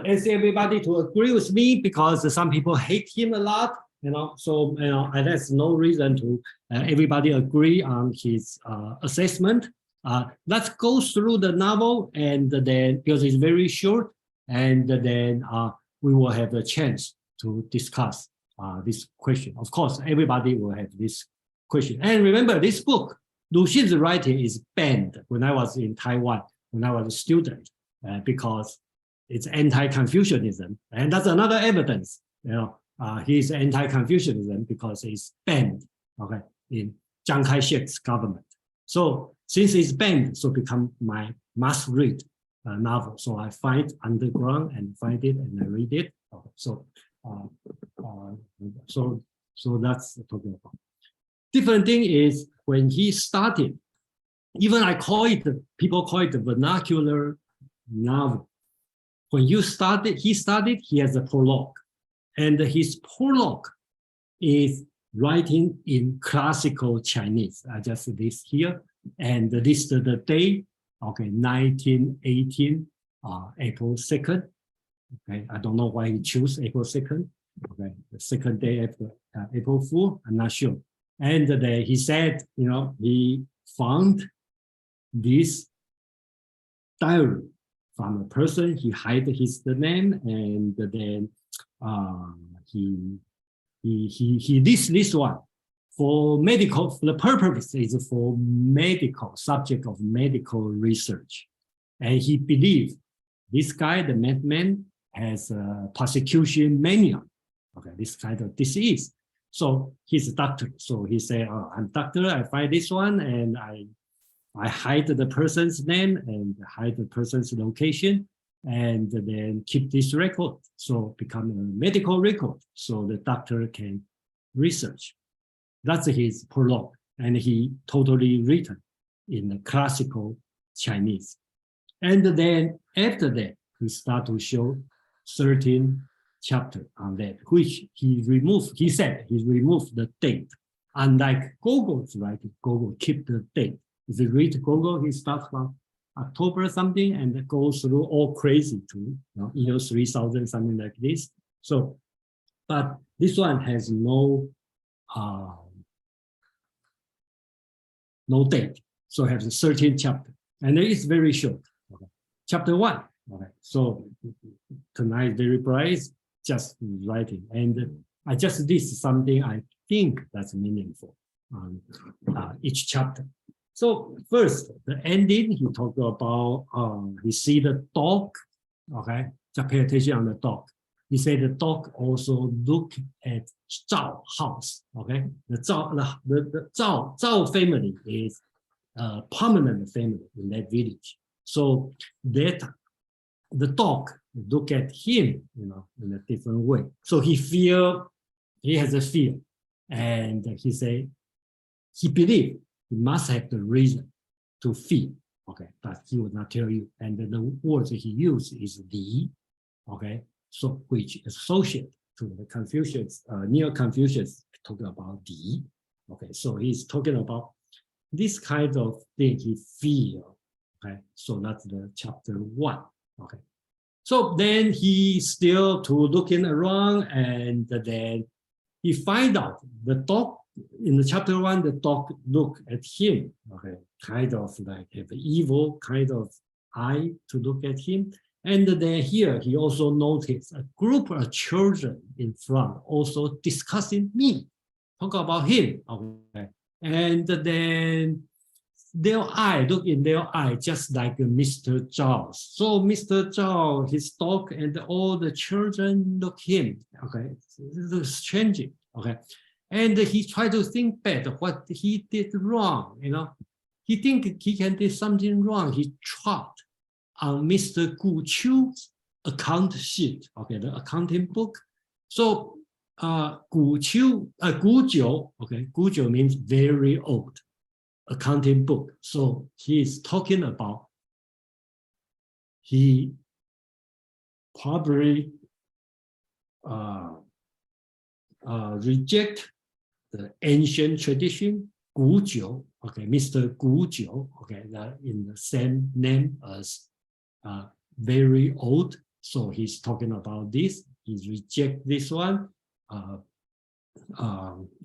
ask everybody to agree with me, because some people hate him a lot, you know. So and there's no reason to everybody agree on his assessment. Let's go through the novel, and then because it's very short, and then we will have a chance to discuss this question. Of course, everybody will have this question. And remember, this book, Lu Xun's writing is banned when I was in Taiwan, when I was a student, because it's anti-Confucianism. And that's another evidence, you know, he's anti-Confucianism because it's banned, okay, in Chiang Kai-shek's government. So since it's banned, so become my must-read novel. So I find underground and find it and I read it. Okay, so that's talking about. Different thing is when he started, even I call it, people call it the vernacular novel. When he started, he has a prologue, and his prologue is writing in classical Chinese. I just list here and list the date, okay, 1918, April 2nd. Okay, I don't know why he chose April 2nd. Okay, the second day after April Fool, I'm not sure. And he said, you know, he found this diary from a person, he hid the name, and then he lists this one for medical, for the purpose is for medical, subject of medical research. And he believed this guy, the Madman, has a persecution mania, okay, this kind of disease. So he's a doctor. So he said, oh, I'm doctor, I find this one, and I hide the person's name and hide the person's location, and then keep this record. So become a medical record, so the doctor can research. That's his prologue, and he totally written in the classical Chinese. And then after that, he start to show 13 chapter on that, which he removed. He said he removed the date. Unlike Gogol's writing, Gogol keep the date. If you read Gogol, he starts from October something and goes through all crazy to year 3000, something like this. So, but this one has no no date. So it has 13 chapters, and it's very short. Okay. Chapter 1. Okay. So tonight, very bright, just writing, and I just list something I think that's meaningful on each chapter. So first, the ending, he talked about, he see the dog, okay, just pay attention on the dog. He said the dog also look at Zhao house, okay? The Zhao family is a prominent family in that village. So that the dog look at him, you know, in a different way. So he has a fear, and he say, he believe he must have the reason to fear, okay, but he would not tell you. And the words he used is the, okay, so which is associated to the Confucians, neo-Confucians talking about the, okay, so he's talking about this kind of thing he feel, okay, so that's the chapter 1, okay. So then he still looking around, and then he find out the dog in the chapter 1, the dog look at him, okay, kind of like have an evil kind of eye to look at him. And then here he also noticed a group of children in front also discussing me, talk about him, okay. And then their eye, look in their eye, just like Mr. Zhao. So Mr. Zhao, his dog, and all the children look him, okay, it's changing, okay. And he tried to think back what he did wrong, you know. He think he can do something wrong. He tried on Mr. Gu Qiu's account sheet, okay, the accounting book. So Gu Jiu, okay, Gu Jiu means very old accounting book. So he is talking about he probably reject the ancient tradition, Gu Jiu, okay, Mr. Gu Jiu, okay, in the same name as very old. So he's talking about this. He reject this one,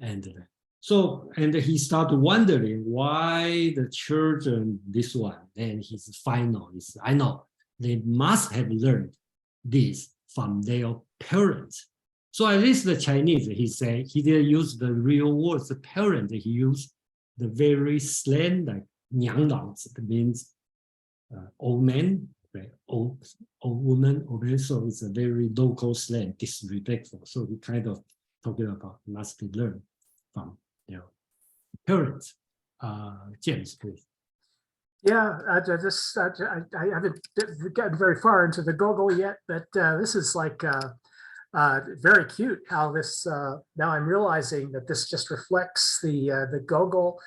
and he started wondering why the children this one. Then his final is, I know they must have learned this from their parents. So at least the Chinese, he said, he didn't use the real words, the parent, he used the very slang like 娘老子, that means old man, right? old woman, old man. So it's a very local slang, disrespectful. So he kind of talking about must be learned from their parents. James, please. Yeah, I haven't gotten very far into the Gogol yet, but this is like very cute how this, now I'm realizing that this just reflects the Gogol,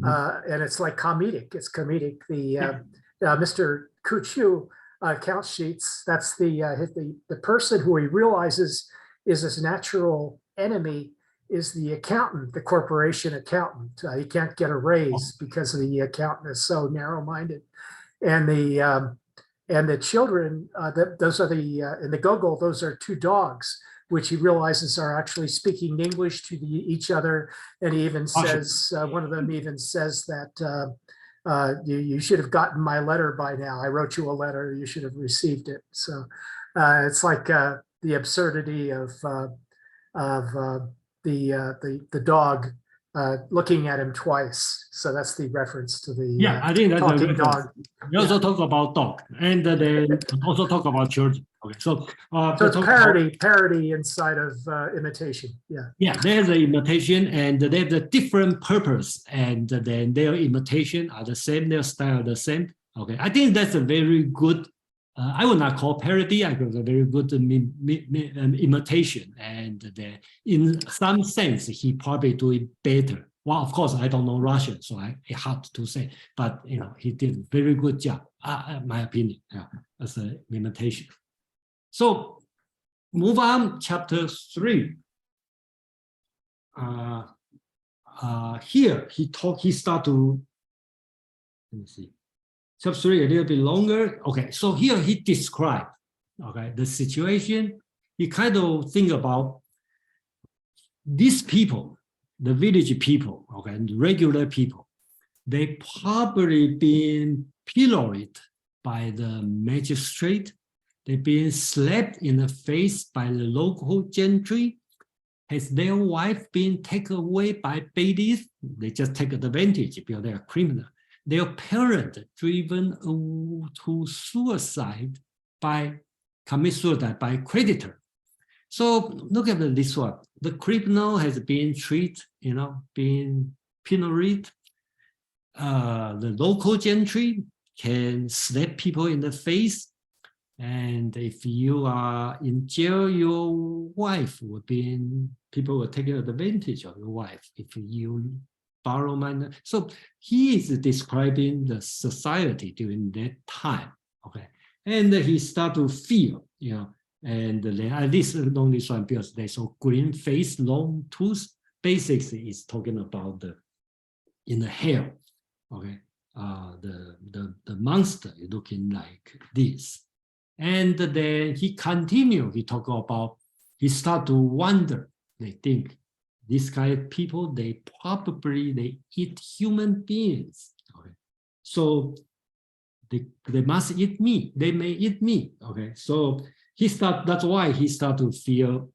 and it's like comedic, it's comedic. The Mr. Gu Qiu account sheets, that's the person who he realizes is his natural enemy is the accountant, the corporation accountant. He can't get a raise because the accountant is so narrow-minded. And the children, those are in the Gogol, those are two dogs, which he realizes are actually speaking English to each other. And he even says, one of them even says that you should have gotten my letter by now. I wrote you a letter, you should have received it. So it's like the absurdity of the dog looking at him twice. So that's the reference to the I think that's talking dog. We also talk about dog, and then also talk about children. Okay, so it's parody inside of imitation. Yeah, there's an imitation, and there's a different purpose, and then their imitation are the same, their style are the same. Okay, I think that's a very good. I would not call parody. I think it's a very good imitation, and in some sense, he probably do it better. Well, of course, I don't know Russian, so it's hard to say. But you know, he did a very good job, my opinion, as an imitation. So, move on. Chapter 3. Here he start to. Let me see. Chapter 3 a little bit longer. Okay, so here he described, okay, the situation. He kind of think about these people, the village people, okay, and regular people. they probably been pilloried by the magistrate. They've been slapped in the face by the local gentry. Has their wife been taken away by bailiffs? They just take advantage because they are criminal. Their parent driven to suicide by creditor. So look at this one. The criminal has been treated, being pilloried. The local gentry can slap people in the face. And if you are in jail, your wife will be people will take advantage of your wife if you borrow money. So he is describing the society during that time. Okay. And he start to feel, and then at least on this one, because they saw green face, long tooth, basically is talking about in the hell. Okay. The monster is looking like this. And then he continued, he talked about, he start to wonder, they think, this kind of people, they eat human beings. Okay. So they must eat me, they may eat me. Okay. So that's why he start to feel,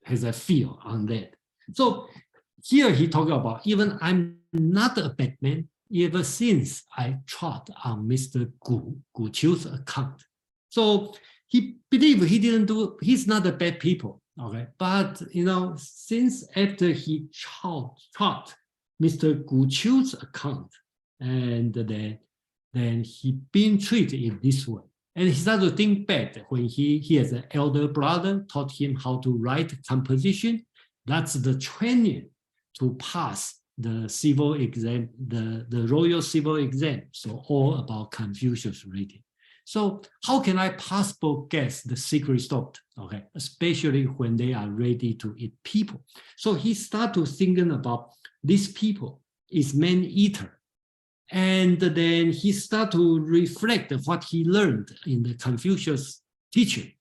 has a fear on that. So here he talked about, even I'm not a bad man, ever since I trod on Mr. Gu Qiu's account. So he believed he's not a bad people, okay? But, since after he trod Mr. Gu Qiu's account, and then he been treated in this way. And he started to think back when he has an elder brother taught him how to write composition. That's the training to pass the civil exam, the royal civil exam. So all about Confucius reading. So how can I possibly guess the secret thought, okay? Especially when they are ready to eat people. So he started thinking about these people is man-eater. And then he started to reflect what he learned in the Confucius teaching.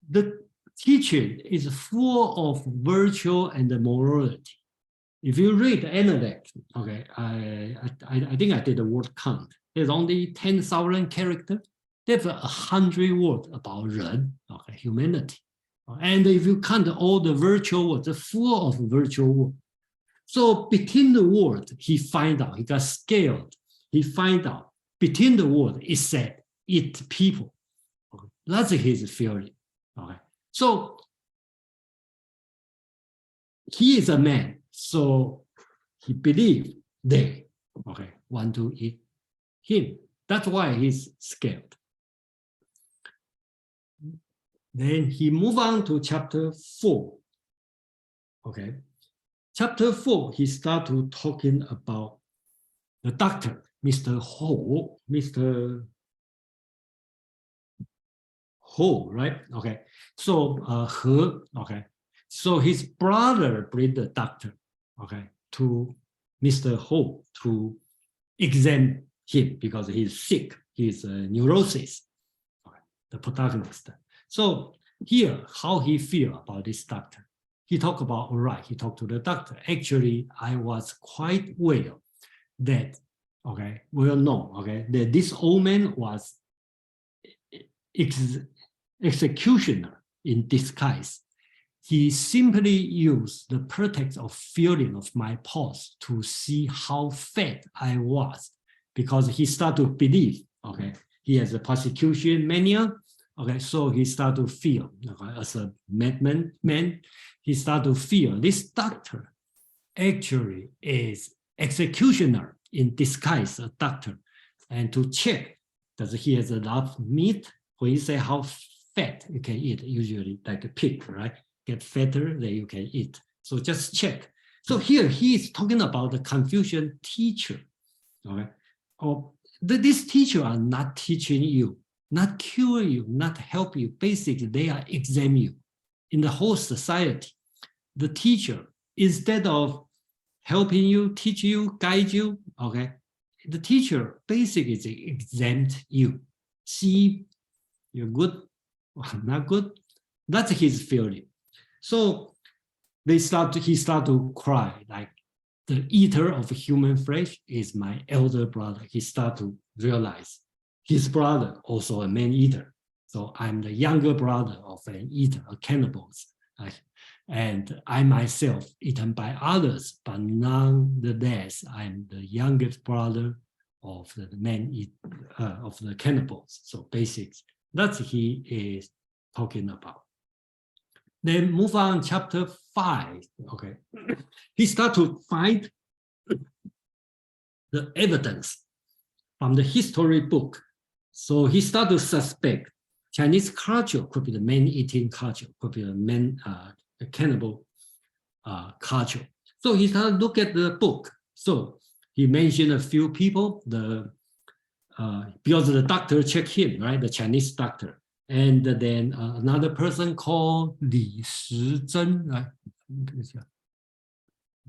The teaching is full of virtue and morality. If you read Analect, okay, I think I did the word count. There's only 10,000 characters. There's 100 words about Ren, okay, humanity. And if you count all the virtual words, it's full of virtual words. So between the words, he got scared. He find out between the words, it said, eat people. Okay. That's his theory. Okay. So he is a man. So he believed they, want to eat him. That's why he's scared. Then he moved on to chapter 4. Okay. Chapter 4, he started talking about the doctor, Mr. Ho, right? Okay. So He, okay. So his brother bring the doctor, okay, to Mr. Ho to examine him because he's sick. He's a neurosis, okay, the protagonist. So here, how he feel about this doctor. He talked about, all right, he talked to the doctor. Actually, I was quite well that, okay, well known, okay, that this old man was executioner in disguise. He simply used the pretext of feeling of my pulse to see how fat I was, because he started to believe, okay, he has a persecution mania, okay, so he started to feel, okay, as a madman, he started to feel this doctor actually is executioner in disguise, a doctor, and to check does he has enough meat. When you say how fat you can eat, usually like a pig, right? Get fatter, then you can eat. So just check. So here he is talking about the Confucian teacher. Okay, this teacher are not teaching you, not cure you, not help you. Basically, they are examine you. In the whole society, the teacher, instead of helping you, teach you, guide you, okay, the teacher basically exempt you. See, you're good or not good. That's his feeling. So he started to cry, like the eater of human flesh is my elder brother. He started to realize his brother also a man eater. So I'm the younger brother of an eater, a cannibals. And I myself eaten by others, but nonetheless, I'm the youngest brother of the of the cannibals. So basics, that's he is talking about. Then move on, chapter 5. Okay, he start to find the evidence from the history book. So he start to suspect Chinese culture could be the man-eating culture, could be the man cannibal culture. So he started to look at the book. So he mentioned a few people, because the doctor checked him, right? The Chinese doctor. And then another person called Lu Xun, right?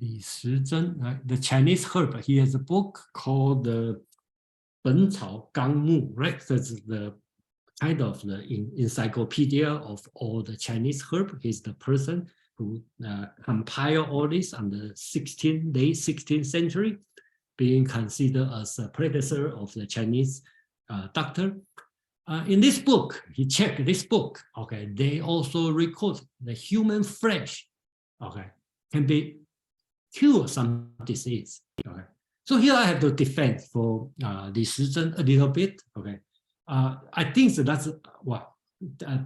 Lu Xun, right? The Chinese herb. He has a book called the 本草纲目, right? That's the kind of the encyclopedia of all the Chinese herb. He's the person who compiled all this on the late 16th century, being considered as a predecessor of the Chinese doctor. In this book, he checked this book, okay, they also record the human flesh, okay, can be cure some disease, okay. So here I have to defend for Lu Xun a little bit, okay. I think that's what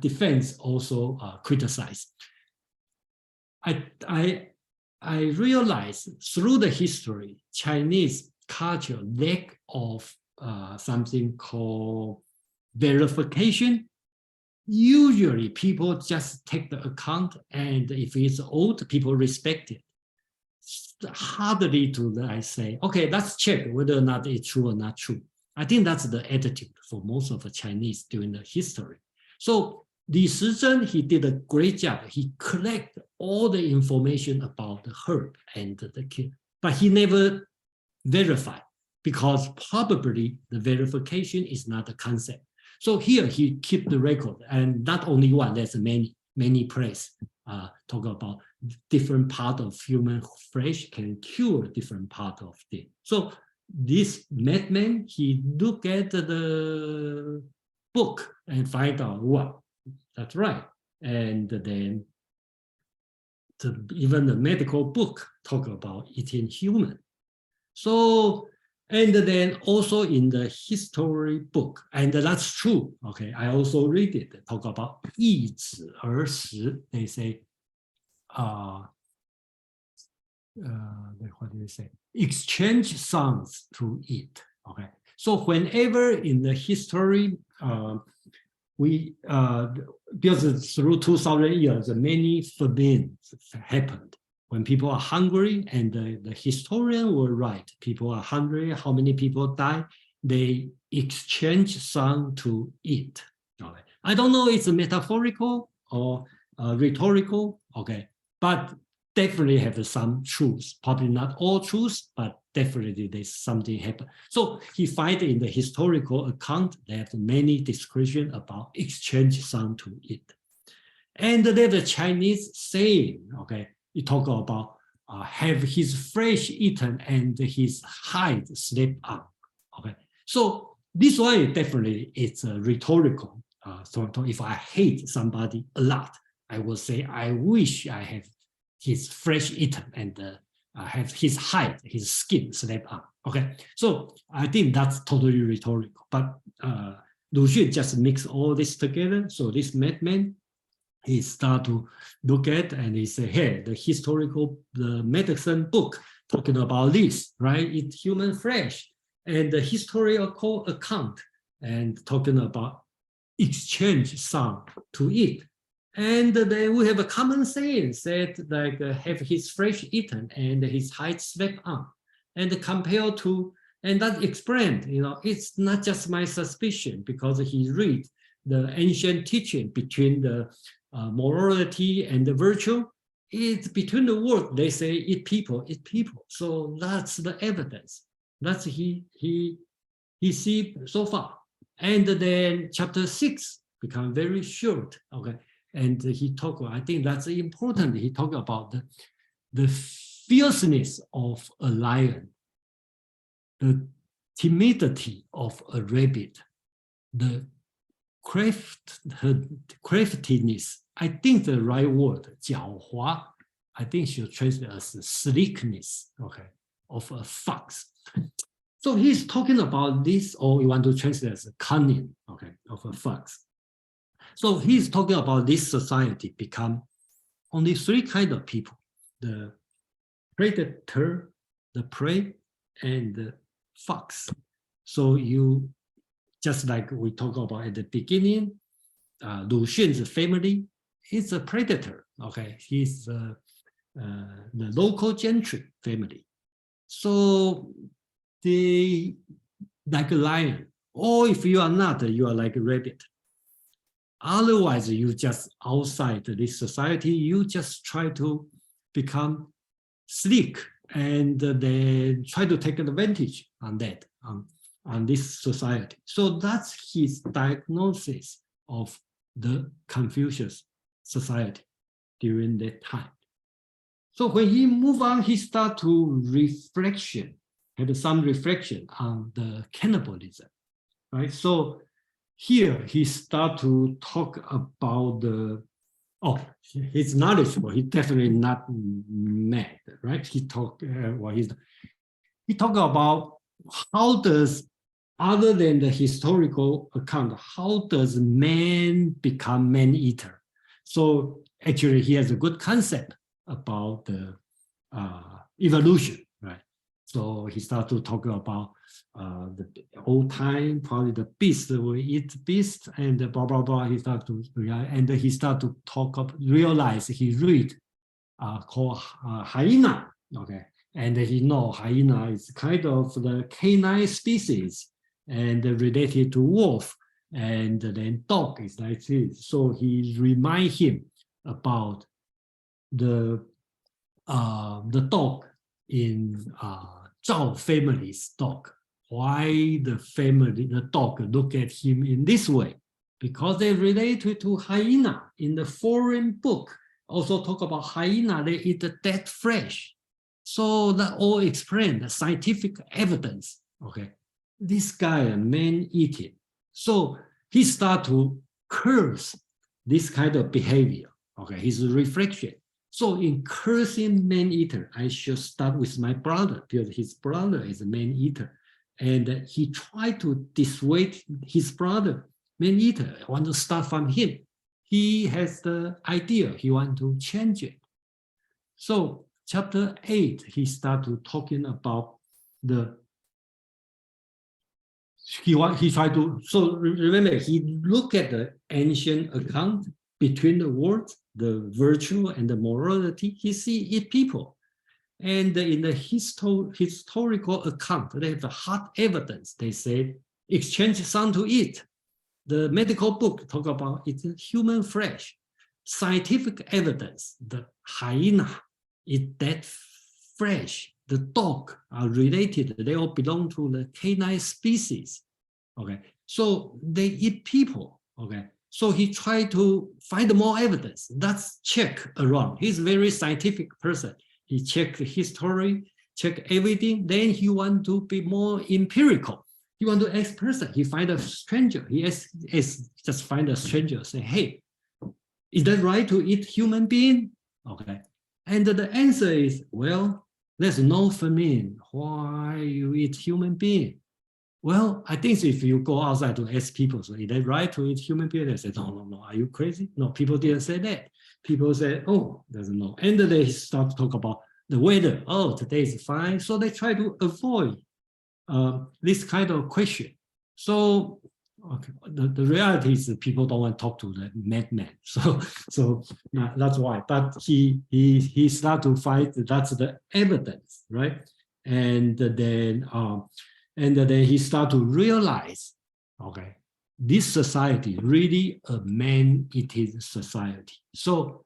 defense also criticized. I realized through the history, Chinese culture lack of something called verification. Usually people just take the account, and if it's old, people respect it. Hardly do I say, okay, let's check whether or not it's true or not true. I think that's the attitude for most of the Chinese during the history. So Lu Xun, he did a great job. He collected all the information about the herb and the kid, but he never verified, because probably the verification is not a concept. So here he keep the record, and not only one, there's many places talk about different part of human flesh can cure different part of it. So this madman, he look at the book and find out, wow, that's right. And then even the medical book talk about eating human. So, and then also in the history book, and that's true, okay, I also read it, talk about 易子而食, they say, what do you say? Exchange sons to eat, okay? So whenever in the history, because through 2000 years, many famines happened. When people are hungry, and the historian will write, people are hungry, how many people die, they exchange some to eat. Okay. I don't know if it's metaphorical or rhetorical, okay, but definitely have some truths, probably not all truths, but definitely there's something happen. So he find in the historical account, they have many description about exchange some to eat. And there's a Chinese saying, okay, he talk about have his flesh eaten and his hide slept on. Okay, so this one definitely it's rhetorical. So if I hate somebody a lot, I will say I wish I have his flesh eaten and have his hide, his skin slept on. Okay, so I think that's totally rhetorical. But Lu Xun just mix all this together. So this madman, he start to look at and he say, hey, the medicine book talking about this, right? Eat human flesh, and the historical account and talking about exchange some to eat. And then we have a common saying said like have his flesh eaten and his hide slept on. And compared to, and that explained, you know, it's not just my suspicion, because he read the ancient teaching between the morality and the virtue. It's between the word, they say eat people, eat people. So that's the evidence. That's he see so far. And then chapter 6 become very short, okay. And he talk, I think that's important. He talk about the fierceness of a lion, the timidity of a rabbit, the craftiness. I think the right word, 狡猾, I think should translate as slickness, okay, of a fox. So he's talking about this, or you want to translate as cunning, okay, of a fox. So he's talking about this society become only three kinds of people: the predator, the prey, and the fox. So you, just like we talked about at the beginning, Lu Xun's family is a predator. Okay, he's the local gentry family. So they like a lion, or if you are not, you are like a rabbit. Otherwise, you just outside this society, you just try to become slick and then try to take advantage on that, on this society. So that's his diagnosis of the Confucian society during that time. So when he moved on, he started to had some reflection on the cannibalism, right? So here he started to talk about he's knowledgeable. He's definitely not mad, right? He talked about how does, other than the historical account, how does man become man-eater? So actually, he has a good concept about the evolution, right? So he started to talk about the old time, probably the beast will eat beast, and blah blah blah. He started to realize he read called hyena, okay, and he know hyena is kind of the canine species and related to wolf, and then dog is like this. So he remind him about the dog in Zhao family's dog. Why the dog look at him in this way? Because they related to hyena. In the foreign book, also talk about hyena, they eat the dead flesh. So that all explain the scientific evidence, okay? This guy, a man-eating. So he start to curse this kind of behavior, okay? His reflection. So in cursing man-eater, I should start with my brother, because his brother is a man-eater. And he tried to dissuade his brother, man-eater. I want to start from him. He has the idea, he want to change it. So chapter 8, he started talking about he tried to, so remember, he looked at the ancient account between the words, the virtue and the morality. He see it people. And in the historical account, they have the hard evidence. They say, exchange some to eat. The medical book talk about it's human flesh. Scientific evidence, the hyena eat that flesh. The dog are related. They all belong to the canine species. Okay, so they eat people. Okay, so he tried to find more evidence. That's check around. He's a very scientific person. He checked the history, check everything. Then he want to be more empirical. He want to ask person. He find a stranger. He just find a stranger. Say, hey, is that right to eat human being? Okay, and the answer is, well, there's no famine. Why you eat human being? Well, I think if you go outside to ask people, so is that right to eat human being? They say, no, are you crazy? No, people didn't say that. People say, oh, there's no. And then they start to talk about the weather. Oh, today is fine. So they try to avoid this kind of question. So okay, the reality is that people don't want to talk to the madman. So that's why. But he started to find that's the evidence, right? And then he started to realize, okay, this society really a man-eating society. So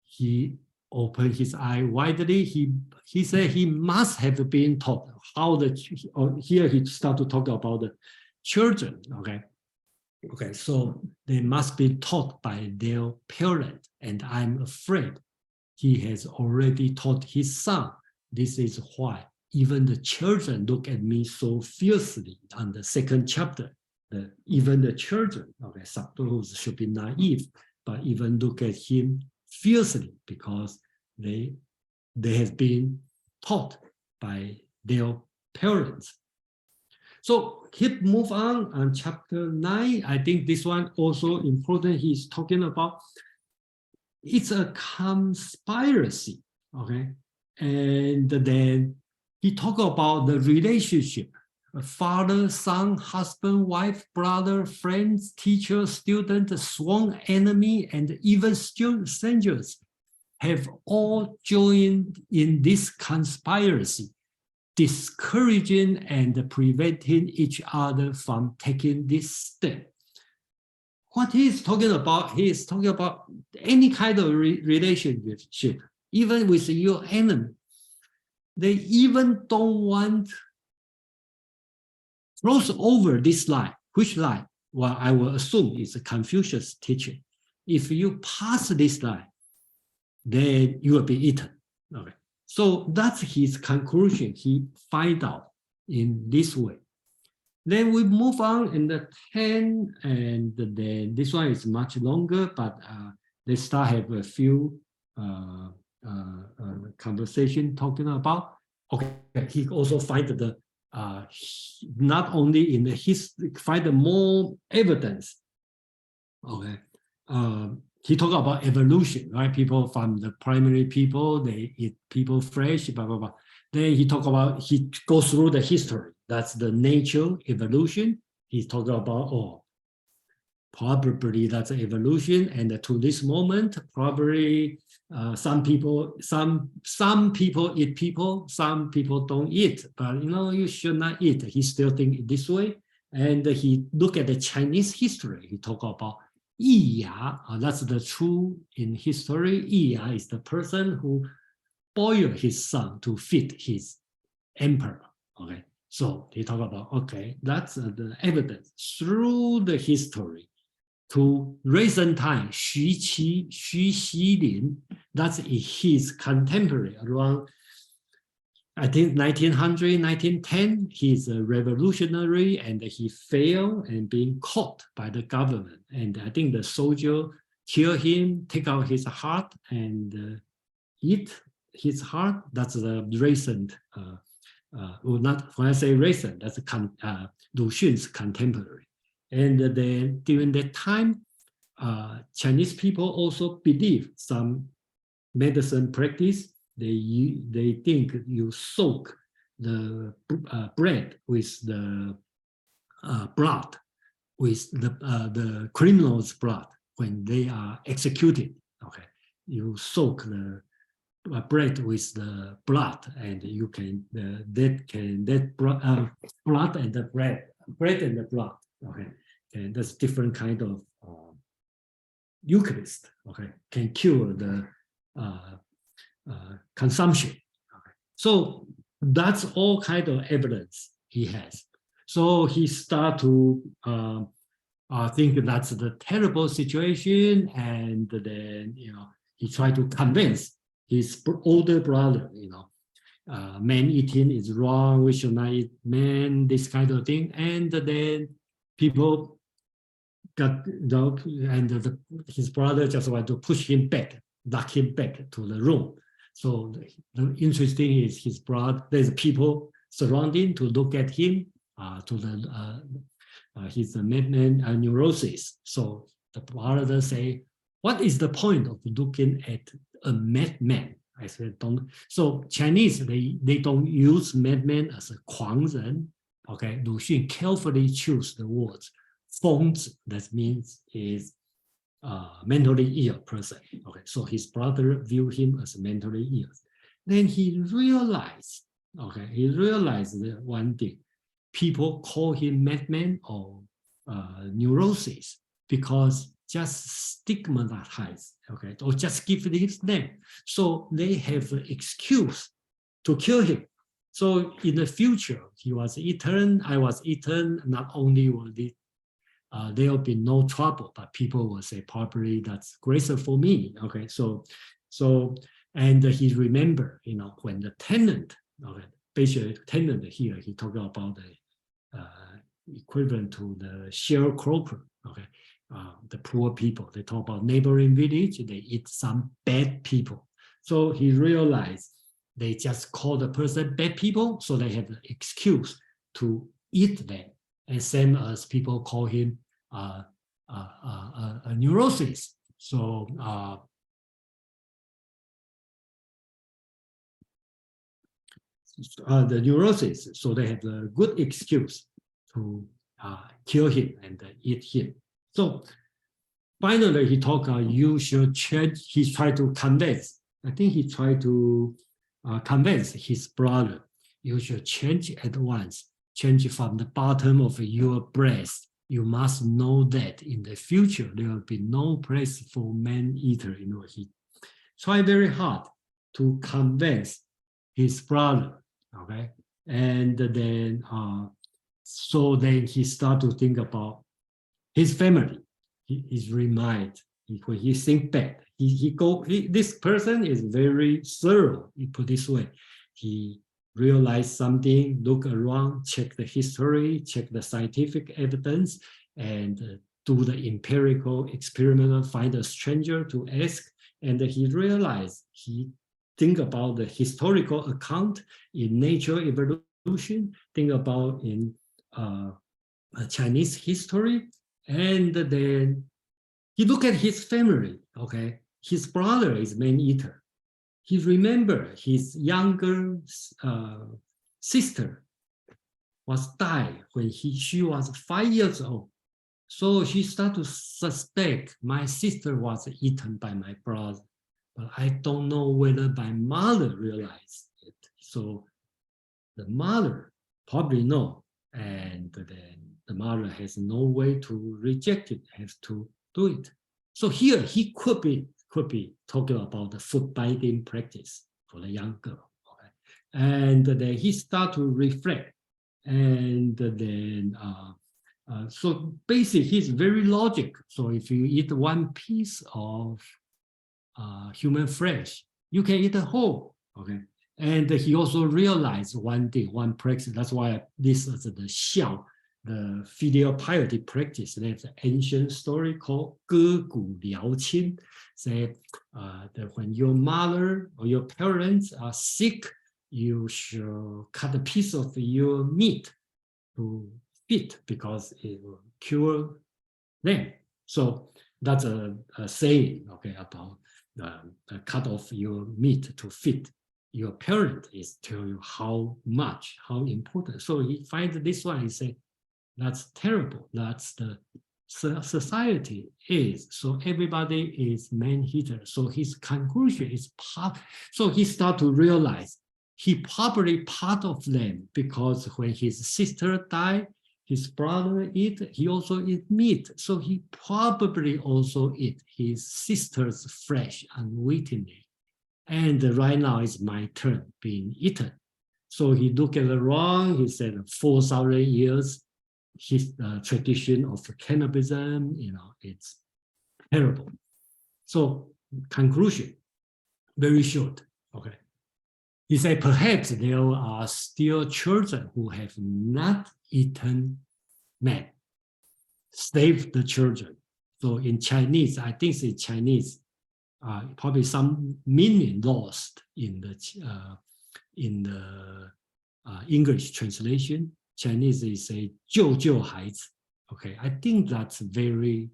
he opened his eye widely. He said he must have been taught how here he started to talk about the children. Okay, so they must be taught by their parent, and I'm afraid he has already taught his son this is why even the children look at me so fiercely on the second chapter. Even the children, okay, suppose should be naive, but even look at him fiercely because they have been taught by their parents. So he move on chapter 9. I think this one also important. He's talking about it's a conspiracy, okay? And then he talk about the relationship, father, son, husband, wife, brother, friends, teacher, student, sworn enemy, and even strangers have all joined in this conspiracy, discouraging and preventing each other from taking this step. What he's talking about, he is talking about any kind of relationship, even with your enemy. They even don't want cross over this line. Which line? Well, I will assume it's a Confucius teaching. If you pass this line, then you will be eaten. Okay. So that's his conclusion. He find out in this way. Then we move on in the 10, and then this one is much longer, but they start have a few conversation talking about. Okay, he also find the not only in the history, find more evidence. Okay, he talk about evolution, right? People from the primary people, they eat people flesh, blah blah blah. Then he talk about, he goes through the history. That's the nature evolution. He talk about, probably that's evolution, and to this moment, probably some people eat people, some people don't eat. But you should not eat. He still think this way, and he look at the Chinese history. He talk about Yi Ya. That's the true in history. Yi Ya is the person who boiled his son to feed his emperor. Okay, so he talk about, okay, that's the evidence through the history. To recent time, Xu Xilin, that's his contemporary around, I think 1900, 1910, he's a revolutionary and he failed and being caught by the government. And I think the soldier kill him, take out his heart and eat his heart. That's the recent, not when I say recent, that's Lu Xun's contemporary. And then during that time, Chinese people also believe some medicine practice. They think you soak the bread with the blood, with the criminal's blood when they are executed. Okay, you soak the bread with the blood, and you can blood and the bread and the blood. Okay, and that's different kind of Eucharist. Okay, can cure the consumption. Okay. So that's all kind of evidence he has. So he start to think that's the terrible situation, and then he tried to convince his older brother, man eating is wrong, we should not eat man, this kind of thing. And then people got down, and his brother just wanted to push him back, knock him back to the room. So the interesting is his brother, there's people surrounding to look at him, to the his madman neurosis. So the brother say, what is the point of looking at a madman? I said, don't. So Chinese, they don't use madman as a 狂人. Okay, Lu Xun carefully choose the words. 疯子, that means is mentally ill person. Okay, so his brother viewed him as mentally ill. Then he realized that one thing. People call him madman or neurosis because just stigmatize, okay, or just give his name. So they have an excuse to kill him. So in the future, he was eaten, I was eaten, not only will there will be no trouble, but people will say probably that's graceful for me. Okay, so And he remembered, when the tenant, okay, basically tenant here, he talked about the equivalent to the sharecropper, okay, the poor people. They talk about neighboring village, they eat some bad people. So he realized they just call the person bad people, so they have the excuse to eat them. And same as people call him a neurosis. So the neurosis, so they have a good excuse to kill him and eat him. So finally, he talked, you should change. He tried to convince, I think he tried to convince his brother, you should change at once, change from the bottom of your breast. You must know that in the future, there will be no place for man-eater. He tried very hard to convince his brother, okay? And then, so then he started to think about his family. His remind, when he think back, this person is very thorough, you put this way. He realized something, look around, check the history, check the scientific evidence, and do the empirical experiment, find a stranger to ask. And he realized, he think about the historical account in nature evolution, think about in Chinese history, and then he look at his family, okay? His brother is man-eater. He remembered his younger sister was died when she was 5 years old. So she started to suspect my sister was eaten by my brother, but I don't know whether my mother realized it. So the mother probably know, and then the mother has no way to reject it, has to do it. So here he could be talking about the foot biting practice for the young girl. Okay? And then he started to reflect. And then, so basically he's very logic. So if you eat one piece of human flesh, you can eat a whole, okay? And he also realized one thing, one practice. That's why this is the xiao, the filial piety practice. There's an ancient story called 割骨疗亲. Say that when your mother or your parents are sick, you should cut a piece of your meat to feed because it will cure them. So that's a saying, okay, about cut off your meat to feed your parent, is tell you how much, how important. So he finds this one, he said, that's terrible. That's the society is. So everybody is man-eater. So his conclusion is so he started to realize he probably part of them, because when his sister died, his brother eat, he also eat meat. So he probably also eat his sister's flesh unwittingly. And right now it's my turn being eaten. So he looked at the wrong, he said 4,000 years, his tradition of cannibalism, it's terrible. So conclusion, very short, okay. He said perhaps there are still children who have not eaten man. Save the children. So in Chinese, I think it's Chinese, probably some meaning lost in the English translation. Chinese is a 救救孩子. Okay, I think that's very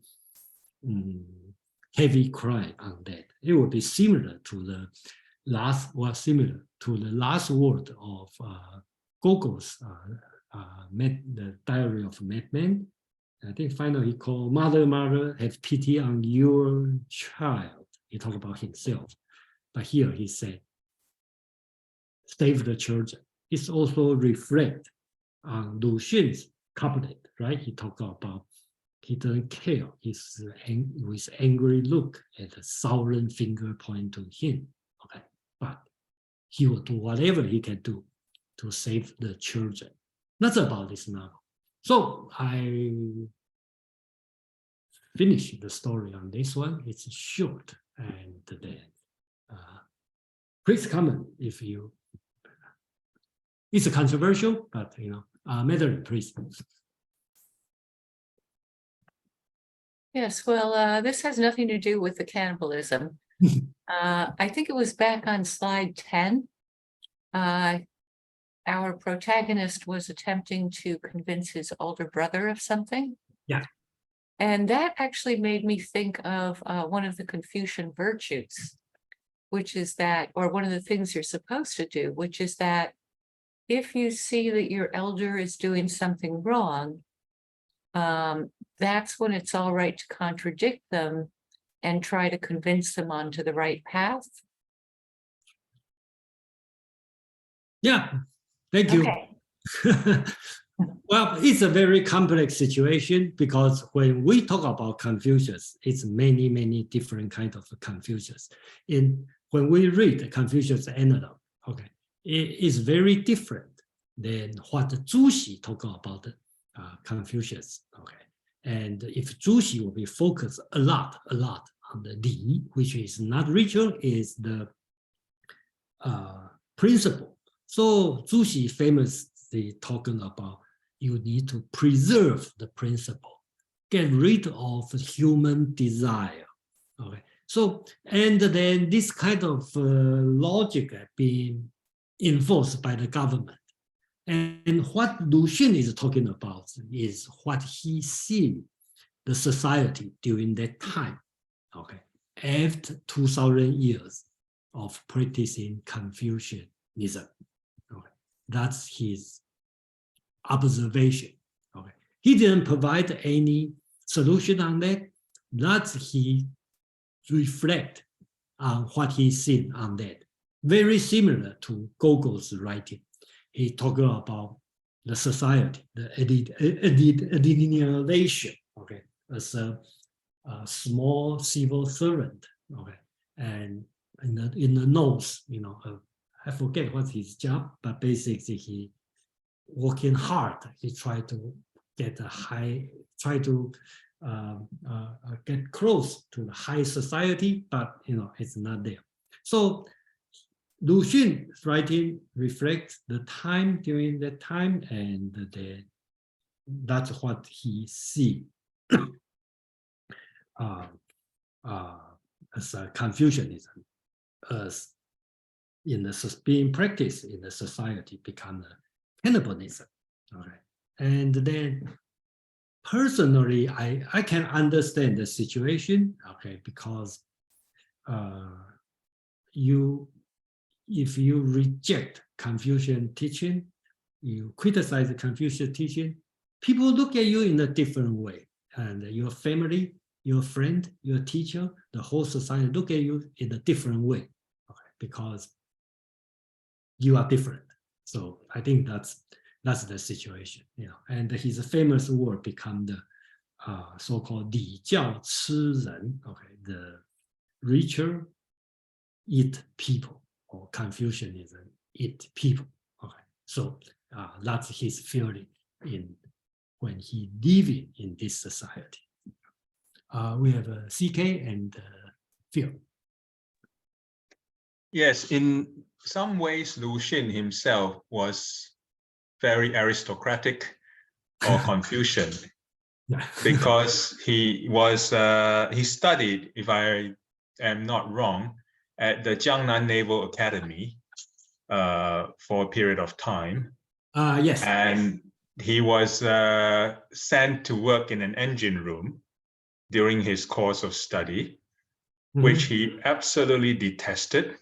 heavy cry on that. It would be similar to the last word of Gogol's the Diary of Madman. I think finally he called, mother, mother, have pity on your child. He talked about himself. But here he said, save the children. It's also reflect on Lu Xun's couplet, right? He talked about he doesn't care. He's with angry look at the southern finger point to him. Okay, but he will do whatever he can do to save the children. That's about this novel. So I finished the story on this one. It's short, and then Please comment if you. It's controversial, but Madam, please. Yes, well, this has nothing to do with the cannibalism. I think it was back on slide 10. Our protagonist was attempting to convince his older brother of something. Yeah. And that actually made me think of one of the Confucian virtues, which is that, or one of the things you're supposed to do, which is that if you see that your elder is doing something wrong, that's when it's all right to contradict them and try to convince them onto the right path. Yeah, thank you. Okay. Well, it's a very complex situation because when we talk about Confucius, it's many, many different kinds of Confucius. When we read Confucius Analog, okay, it is very different than what Zhu Xi talking about Confucius, okay. And if Zhu Xi will be focused a lot on the Li, which is not ritual, is the principle. So Zhu Xi famously talking about you need to preserve the principle, get rid of human desire. Okay, so and then this kind of logic being enforced by the government. And what Lu Xun is talking about is what he see the society during that time. Okay, after 2,000 years of practicing Confucianism. Okay, that's his observation. Okay, he didn't provide any solution on that. That's he reflect on what he seen on that. Very similar to Gogol's writing. He talked about the society, the alienation, okay, as a small civil servant, okay, and in the nose, I forget what's his job, but basically he working hard. He tried to get get close to the high society, but it's not there. So Lu Xun's writing reflects the time during that time, and that's what he see as a Confucianism, as being practiced in the society, become a cannibalism. Okay, and then personally, I can understand the situation. Okay, because if you reject Confucian teaching, you criticize the Confucian teaching, people look at you in a different way. And your family, your friend, your teacher, the whole society look at you in a different way, okay, because you are different. So I think that's the situation, And his famous word become the so-called 礼教吃人, okay, the richer eat people. Or Confucianism, eat people. Okay, so that's his theory when he living in this society. We have CK and Phil. Yes, in some ways, Lu Xun himself was very aristocratic or Confucian, because he studied, if I am not wrong, at the Jiangnan Naval Academy for a period of time. Yes. And he was sent to work in an engine room during his course of study, which he absolutely detested,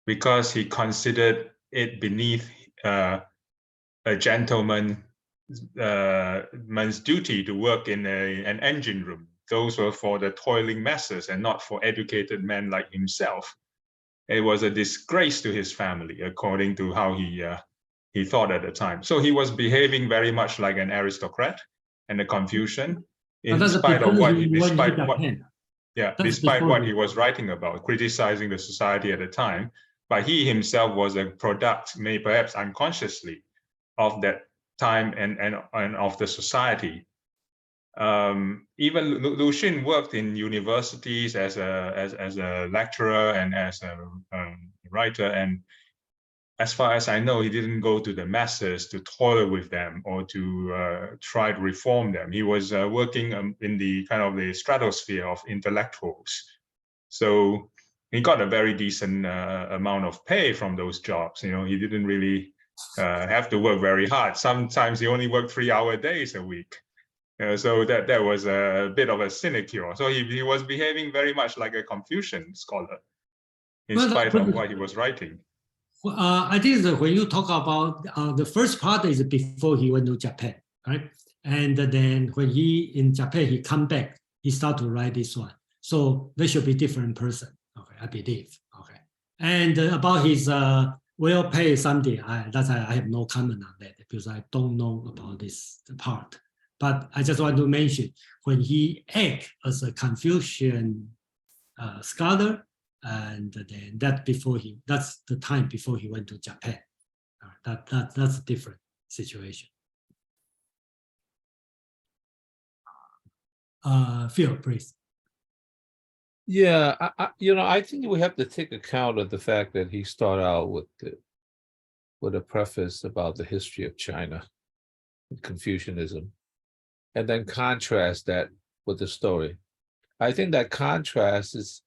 because he considered it beneath a gentleman's duty to work in an engine room. Those were for the toiling masses and not for educated men like himself. It was a disgrace to his family, according to how he thought at the time. So he was behaving very much like an aristocrat and a Confucian, in spite of what he was writing about, criticizing the society at the time. But he himself was a product, maybe perhaps unconsciously, of that time and of the society. Even Lu Xun worked in universities as a lecturer and as a writer. And as far as I know, he didn't go to the masses to toil with them or to try to reform them. He was working in the kind of the stratosphere of intellectuals. So he got a very decent amount of pay from those jobs. You know, he didn't really have to work very hard. Sometimes he only worked 3-hour days a week. So that was a bit of a sinecure. So he was behaving very much like a Confucian scholar, in spite of what he was writing. I think that when you talk about the first part is before he went to Japan, right? And then when he in Japan, he come back, he start to write this one. So there should be different person, okay, I believe, okay. And about his well-paid something, I have no comment on that because I don't know about this part. But I just want to mention when he act as a Confucian scholar, and then that's the time before he went to Japan. That's a different situation. Phil, please. Yeah, I think we have to take account of the fact that he started out with a preface about the history of China, Confucianism, and then contrast that with the story. I think that contrast is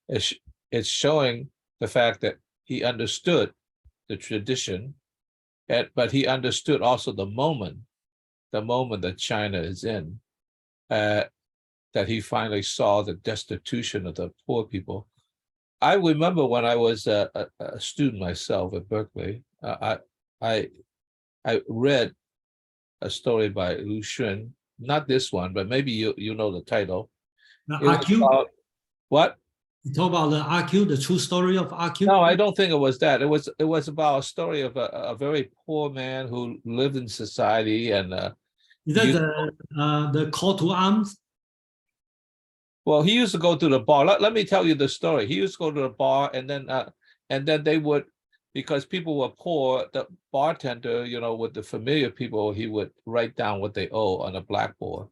it's showing the fact that he understood the tradition, but he understood also the moment that China is in, that he finally saw the destitution of the poor people. I remember when I was a student myself at Berkeley, I read a story by Lu Xun, not this one, but maybe you know the title. RQ? What? You talk about the RQ, the true story of RQ? No, I don't think it was that. It was about a story of a very poor man who lived in society and is that the call to arms? Well, he used to go to the bar. Let me tell you the story. He used to go to the bar, and then they would, because people were poor, the bartender, with the familiar people, he would write down what they owe on a blackboard.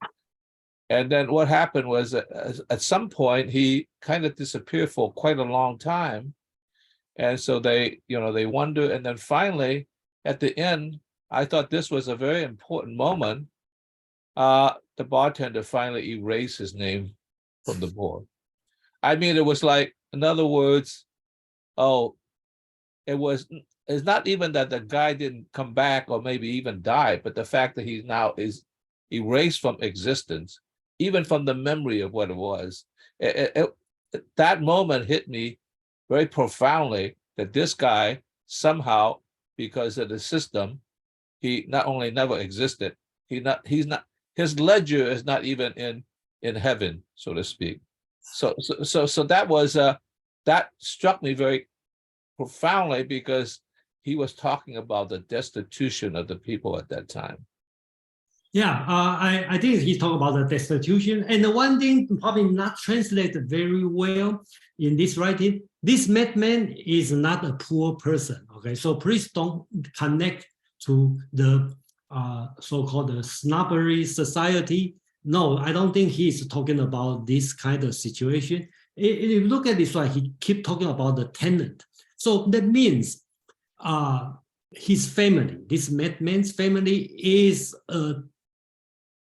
And then what happened was at some point he kind of disappeared for quite a long time, and so they wonder. And then finally, at the end, I thought this was a very important moment. The bartender finally erased his name from the board. I mean, it was like, in other words, it's not even that the guy didn't come back or maybe even die, but the fact that he now is erased from existence, even from the memory of what it was. That moment hit me very profoundly, that this guy somehow, because of the system, he not only never existed, his ledger is not even in heaven, so to speak. So that was that struck me very profoundly, because he was talking about the destitution of the people at that time. Yeah, I think he talked about the destitution. And the one thing probably not translated very well in this writing, this madman is not a poor person, okay? So please don't connect to the so-called snobbery society. No, I don't think he's talking about this kind of situation. If you look at this one, he keep talking about the tenant. So that means his family, this madman's family, is a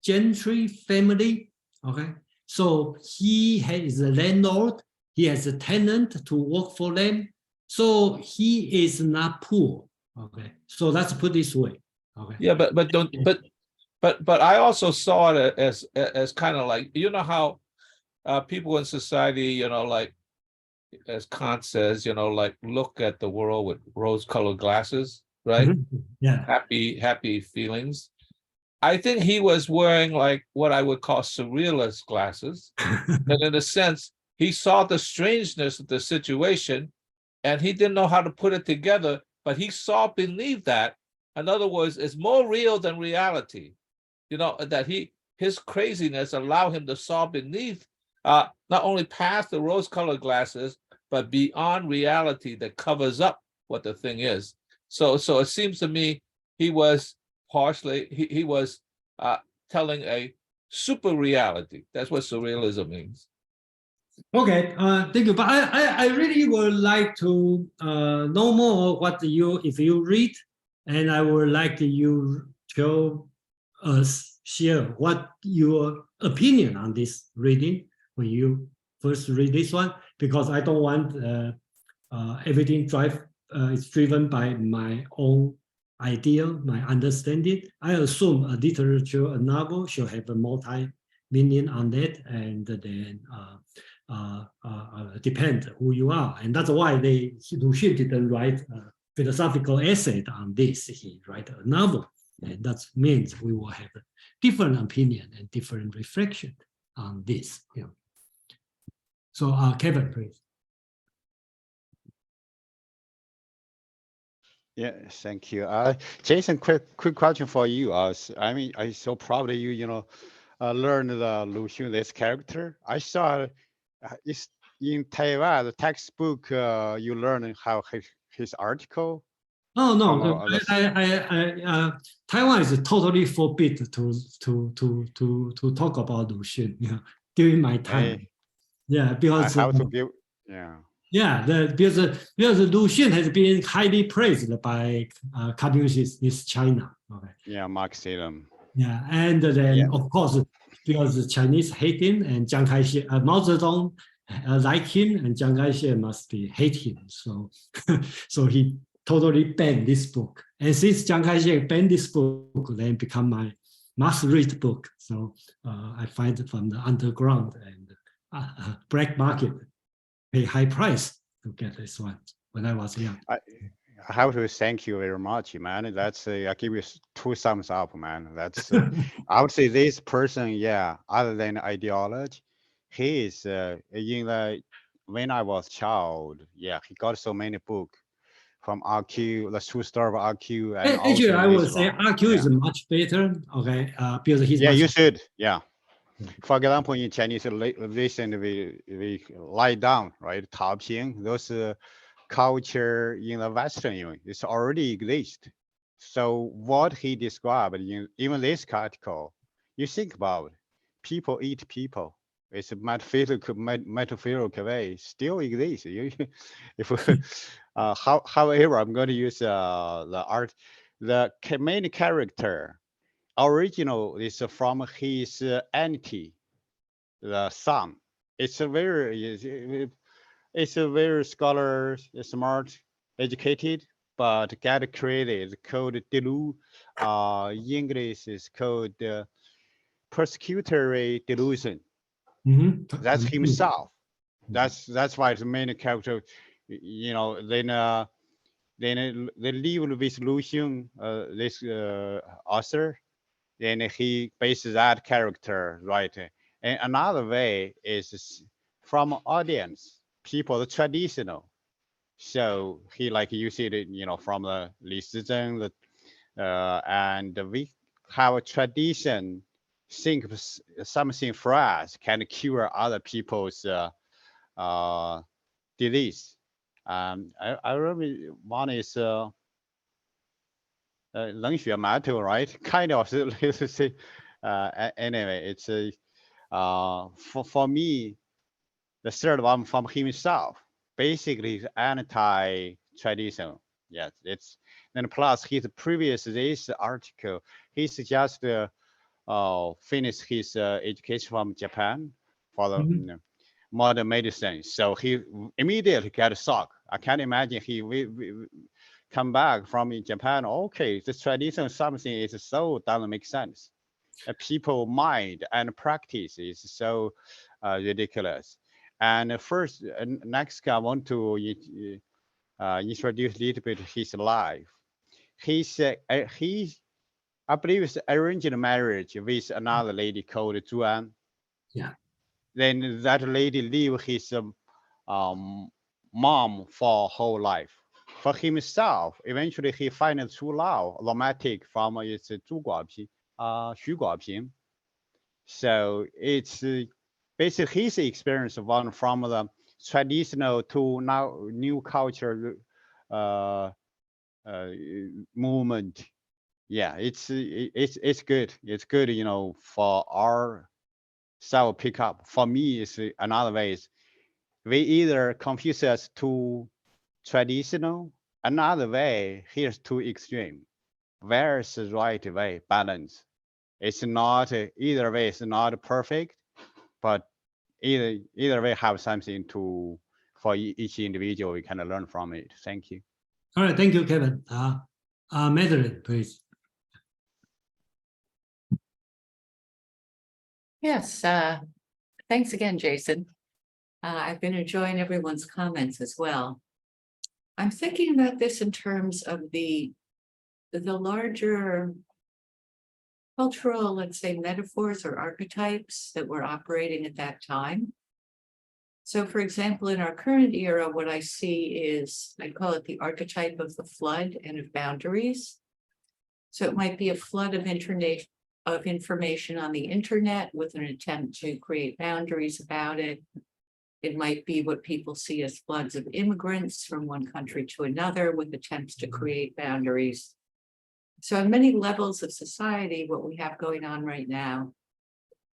gentry family, okay? So he has a landlord, he has a tenant to work for them. So he is not poor, okay? So let's put this way, okay? Yeah, but I also saw it as kind of like, how people in society, like, as Kant says, like, look at the world with rose-colored glasses, right? Mm-hmm. Yeah. Happy feelings. I think he was wearing like what I would call surrealist glasses. And in a sense, he saw the strangeness of the situation and he didn't know how to put it together, but he saw beneath that. In other words, it's more real than reality. That his craziness allowed him to saw beneath, not only past the rose-colored glasses, but beyond reality that covers up what the thing is. So it seems to me he was partially, he was telling a super reality. That's what surrealism means. Okay, thank you. But I really would like to know more what if you read, and I would like you to share what your opinion on this reading when you first read this one, because I don't want everything is driven by my own idea, my understanding. I assume a literature, a novel should have a multi-meaning on that, and then depend who you are. And that's why Lu Xun didn't write a philosophical essay on this. He write a novel. And that means we will have a different opinion and different reflection on this. Yeah. So Kevin, please. Yeah, thank you. Jason, quick question for you. I mean, I'm so proud of you, learn the Lu Xun, this character. I saw it's in Taiwan, the textbook, you learn how his article. Oh no, Taiwan is totally forbid to talk about Lu Xun, during my time. Yeah, because I have to give, yeah. Yeah, because Lu Xun has been highly praised by communist China. Okay. Yeah, Marxism. Yeah, and then of course because the Chinese hate him and Chiang Kai-shek, Mao Zedong like him, and Chiang Kai-shek must be hate him. So, so he totally banned this book. And since Chiang Kai-shek banned this book, then become my must-read book. So I find it from the underground and black market. Pay high price to get this one when I was young. I have to thank you very much, man. That's I give you 2 thumbs up, man. That's I would say this person, yeah. Other than ideology, he is in the when I was child, yeah. He got so many books from RQ, the true story of RQ, and Actually, also I would this say one. RQ is much better. Okay, because he's Yeah, much you should. Yeah. Yeah. For example, in Chinese, recently we lie down, right? 躺平, those culture in the Western Union, it's already exist. So what he described in even this article, you think about people eat people. It's a metaphorical way still exists. However, I'm going to use the main character. Original is from his auntie, the son. It's a very scholar, smart, educated, but get credit called Delu. English is called persecutory delusion. That's himself. That's why the main character, then they live with Lu Xun, this author. Then he bases that character, right? And another way is from audience, people, the traditional. So he like you see it, from the Li Sizhen, and we have a tradition, think something for us can cure other people's disease. I remember one is 冷血馒头, right? Kind of, anyway, it's for me, the third one from himself, basically anti-tradition. Yes, it's then plus his previous this article, he's just finished his education from Japan for the modern medicine. So he immediately got a shock. I can't imagine he come back from Japan. Okay, this tradition something is so doesn't make sense. People mind and practice is so ridiculous. And first, next, I want to introduce a little bit his life. I believe it's arranged marriage with another lady called Zhuan. Yeah. Then that lady leave his mom for whole life. For himself, eventually he finds true love, romantic from his Xu Guoping. So it's basically his experience one from the traditional to now new culture movement. Yeah, it's good. It's good, for our self pick up. For me, it's another way is we either Confucius too traditional, another way, here's too extreme. Where's the right way, balance? It's not, either way is not perfect, but either way have something to, for each individual, we can learn from it. Thank you. All right, thank you, Kevin. Madeline, please. Yes, thanks again, Jason. I've been enjoying everyone's comments as well. I'm thinking about this in terms of the larger cultural, let's say, metaphors or archetypes that were operating at that time. So, for example, in our current era, what I see is, I call it the archetype of the flood and of boundaries. So it might be a flood of information on the internet with an attempt to create boundaries about it. It might be what people see as floods of immigrants from one country to another with attempts to create boundaries. So on many levels of society, what we have going on right now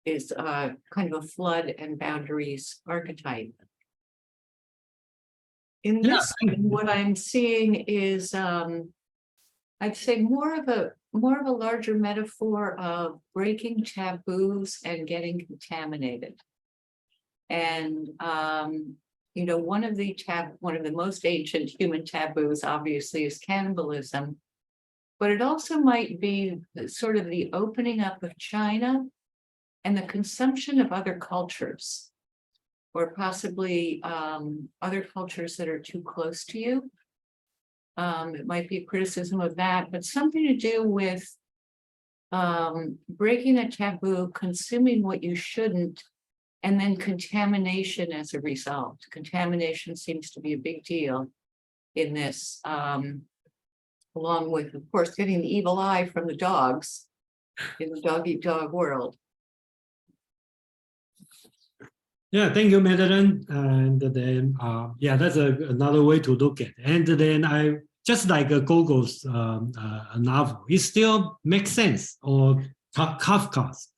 is kind of a flood and boundaries archetype. In this, what I'm seeing is, I'd say more of a larger metaphor of breaking taboos and getting contaminated. And you know, one of the most ancient human taboos, obviously, is cannibalism. But it also might be sort of the opening up of China and the consumption of other cultures, or possibly other cultures that are too close to you. It might be a criticism of that, but something to do with breaking a taboo, consuming what you shouldn't, and then contamination as a result. Contamination seems to be a big deal in this, along with, of course, getting the evil eye from the dogs in the dog-eat-dog world. Yeah, thank you, Madeline. And then, yeah, that's another way to look at it. And then I, just like Gogol's novel, it still makes sense, or Kafka's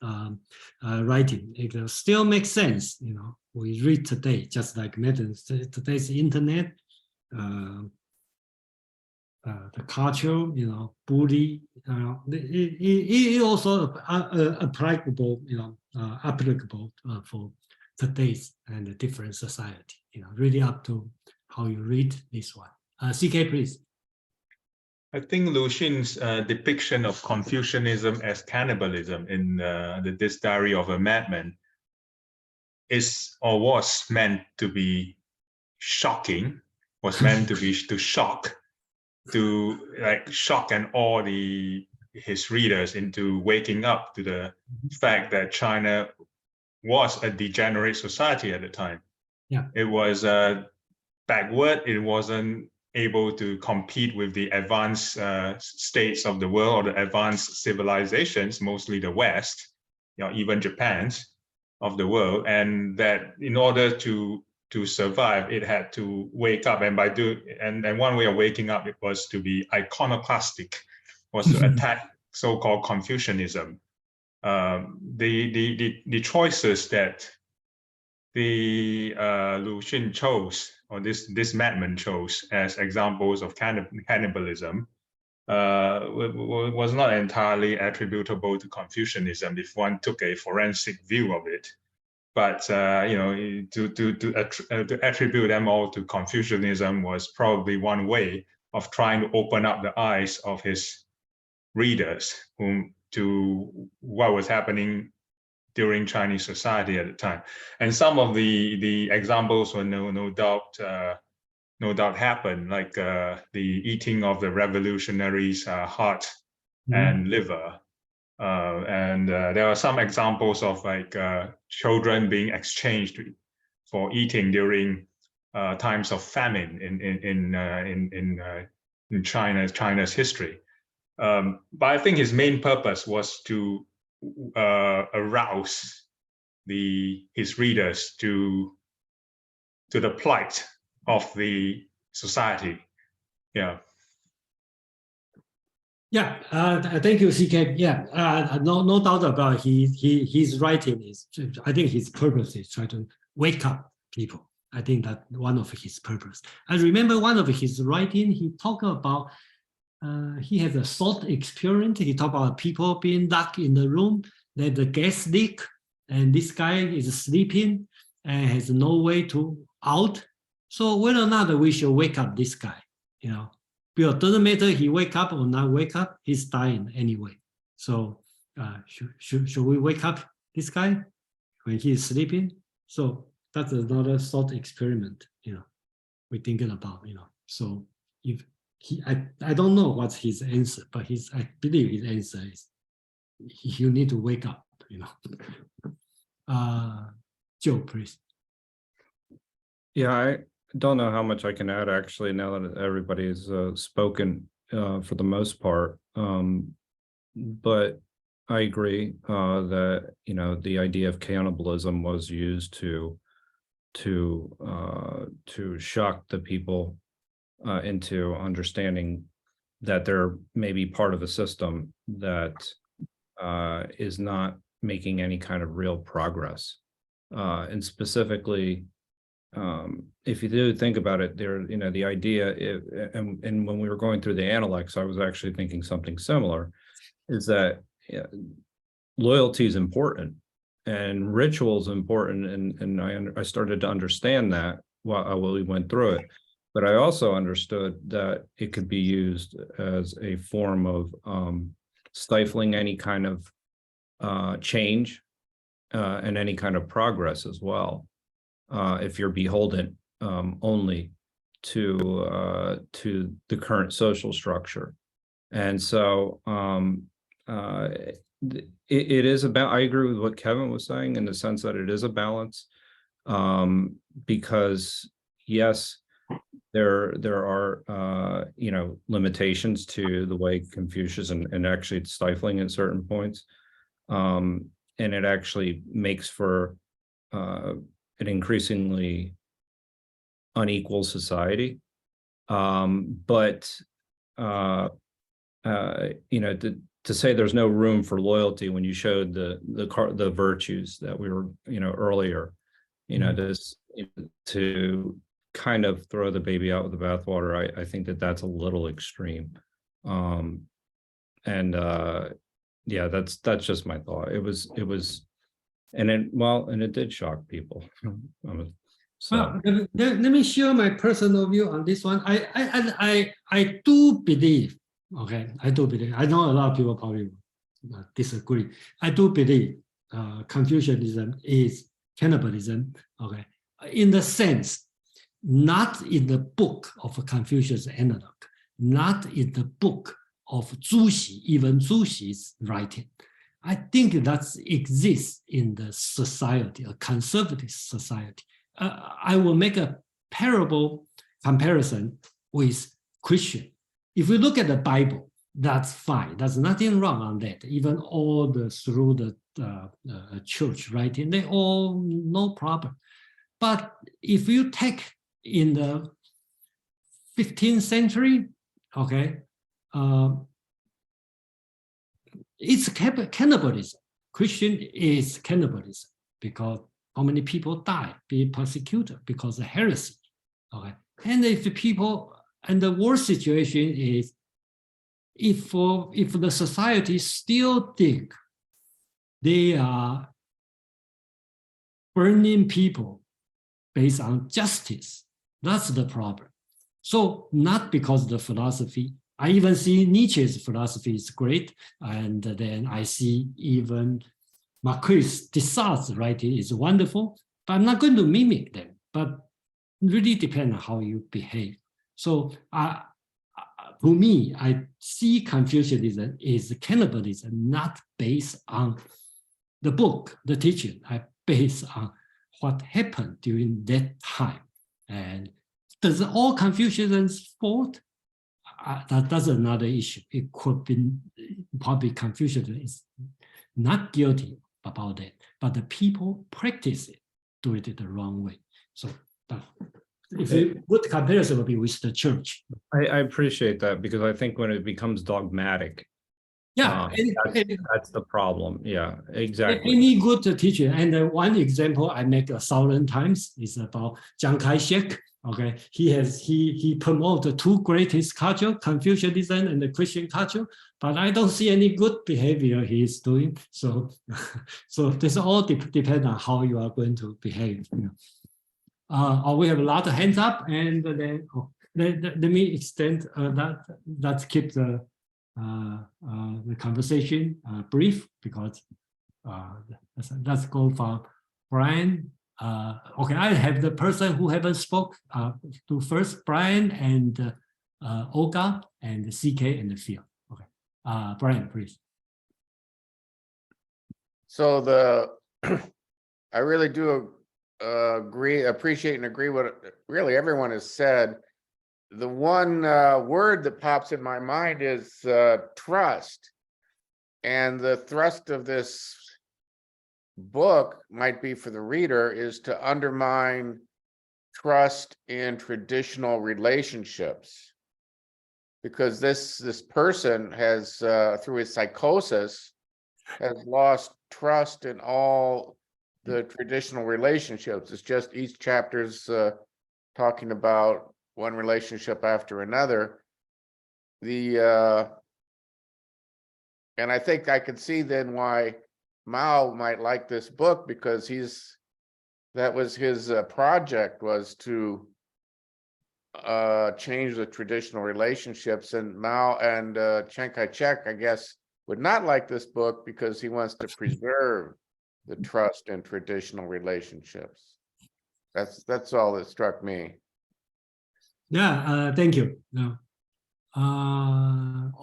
writing, it still makes sense. You know, we read today, just like Madeline said, today's internet, the culture, you know, bully, it also applicable, you know, applicable for today's and a different society. You know, really up to how you read this one. CK, please. I think Lu Xun's depiction of Confucianism as cannibalism in this Diary of a Madman is, or was meant to be shocking, was meant to be to shock and awe his readers into waking up to the fact that China was a degenerate society at the time. Yeah, it was backward. It wasn't able to compete with the advanced states of the world, or the advanced civilizations, mostly the West, you know, even Japan's of the world, and that in order to survive, it had to wake up, and and one way of waking up, it was to be iconoclastic, was to attack so-called Confucianism. The choices that the Lu Xun chose, or this Madman chose as examples of cannibalism, was not entirely attributable to Confucianism if one took a forensic view of it. But you know, to attribute them all to Confucianism was probably one way of trying to open up the eyes of his readers to what was happening during Chinese society at the time. And some of the examples were no doubt happened, like the eating of the revolutionaries' heart and liver. There are some examples of like children being exchanged for eating during times of famine in China's history. But I think his main purpose was to arouse his readers to the plight of the society. Yeah. Yeah, thank you, CK. Yeah, no doubt about his writing is, I think his purpose is try to wake up people, I think that one of his purpose. I remember one of his writing, he talked about, he has a thought experiment. He talked about people being locked in the room, that the gas leak, and this guy is sleeping and has no way to out. So whether or not we should wake up this guy, you know, because it doesn't matter he wake up or not wake up, he's dying anyway. So should we wake up this guy when he is sleeping? So that's another thought experiment, you know, we're thinking about, you know. So if I don't know what's his answer, but I believe his answer is you need to wake up, you know. Joe, please. Yeah, I don't know how much I can add actually now that everybody's spoken for the most part. But I agree that, you know, the idea of cannibalism was used to shock the people into understanding that they're maybe part of a system that is not making any kind of real progress. And specifically, if you do think about it, there, you know, the idea, and when we were going through the Analects, I was actually thinking something similar, is that loyalty is important and ritual is important, and I started to understand that while we went through it. But I also understood that it could be used as a form of stifling any kind of change and any kind of progress as well. If you're beholden only to the current social structure. And so it is about, I agree with what Kevin was saying in the sense that it is a balance, because yes, there are you know, limitations to the way Confucius and actually it's stifling at certain points, and it actually makes for an increasingly unequal society, but you know, to say there's no room for loyalty when you showed the virtues that we were, you know, earlier, you know, to kind of throw the baby out with the bathwater, I think that's a little extreme. And yeah, that's just my thought. It was, and it did shock people. So. Well, let me share my personal view on this one. I do believe, okay, I do believe, I know a lot of people probably disagree. I do believe Confucianism is cannibalism, okay, in the sense, not in the book of Confucius analog, not in the book of Zhu Xi, even Zhu Xi's writing. I think that exists in the society, a conservative society. I will make a parable comparison with Christian. If we look at the Bible, that's fine. There's nothing wrong on that. Even all through the church writing, they all no problem. But if you take in the 15th century, okay, it's cannibalism. Christian is cannibalism because how many people die, being persecuted because of heresy, okay? And if the people, and the worst situation is if the society still think they are burning people based on justice, that's the problem. So not because of the philosophy. I even see Nietzsche's philosophy is great, and then I see even Marquis de Sade's writing is wonderful, but I'm not going to mimic them, but really depends on how you behave. So to me, I see Confucianism is cannibalism, not based on the book, the teaching, I based on what happened during that time. And does all Confucianism's fault? That's another issue. It could be probably Confucianism is not guilty about that, but the people practice it, do it the wrong way. So if a good comparison would be with the church. I appreciate that, because I think when it becomes dogmatic, Yeah, That's the problem. Yeah, exactly. any good teacher, and one example I make 1,000 times is about Chiang Kai-shek. Okay, he promoted two greatest culture, Confucianism and the Christian culture, but I don't see any good behavior he is doing. So, so this all depends on how you are going to behave. You know. We have a lot of hands up, and then let me extend that. Let's keep the conversation brief, because let's go for Brian. Okay, I have the person who haven't spoke to first, Brian and Olga and CK and Phil. Okay, Brian, please. So I really do appreciate and agree with really everyone has said. The one word that pops in my mind is trust. And the thrust of this book might be for the reader is to undermine trust in traditional relationships. Because this person has, through his psychosis, has lost trust in all the traditional relationships. It's just each chapter's talking about one relationship after another. And I think I could see then why Mao might like this book, because that was his project, was to change the traditional relationships. And Mao and Chiang Kai-shek, I guess, would not like this book because he wants to preserve the trust in traditional relationships. That's all that struck me. Yeah, thank you. No.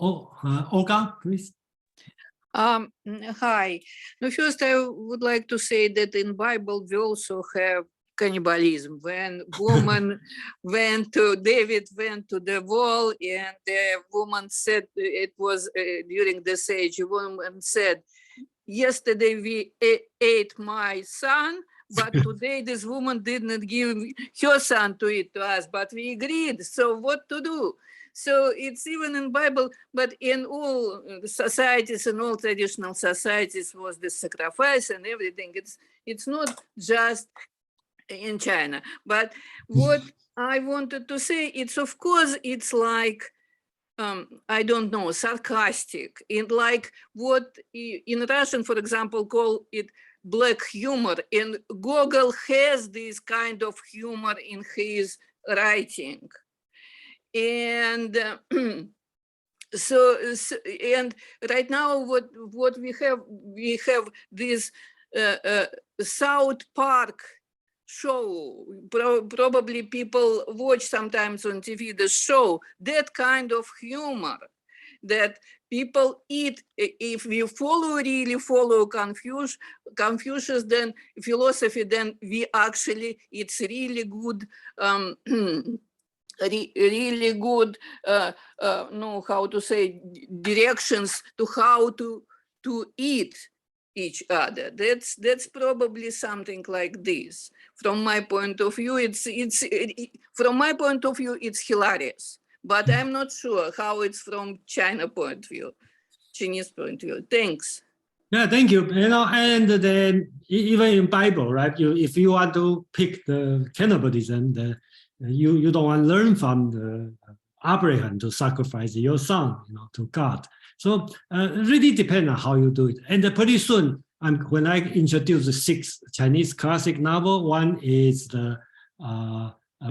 Olga, please. Hi. No, first I would like to say that in Bible we also have cannibalism. When David went to the wall, and the woman said, it was during this age, a woman said, yesterday we ate my son, but today this woman did not give her son to eat to us, but we agreed. So what to do? So it's even in Bible, but in all societies, in all traditional societies, was the sacrifice and everything. It's not just in China. But what I wanted to say, it's of course, it's like, I don't know, sarcastic. In like what in Russian, for example, call it black humor. And Gogol has this kind of humor in his writing. And and right now what we have this South Park show. Probably people watch sometimes on TV the show, that kind of humor that people eat. If we really follow Confucius, then philosophy, then we actually, it's really good, really good, know how to say, directions to how to eat each other. That's probably something like this. From my point of view, from my point of view, it's hilarious. But I'm not sure how it's from China point of view, Chinese point of view. Thanks. Yeah, thank you. You know, and then even in Bible, right? If you want to pick the cannibalism, you don't want to learn from the Abraham to sacrifice your son, to God. So it really depends on how you do it. And pretty soon, when I introduce the 6 Chinese classic novel, one is the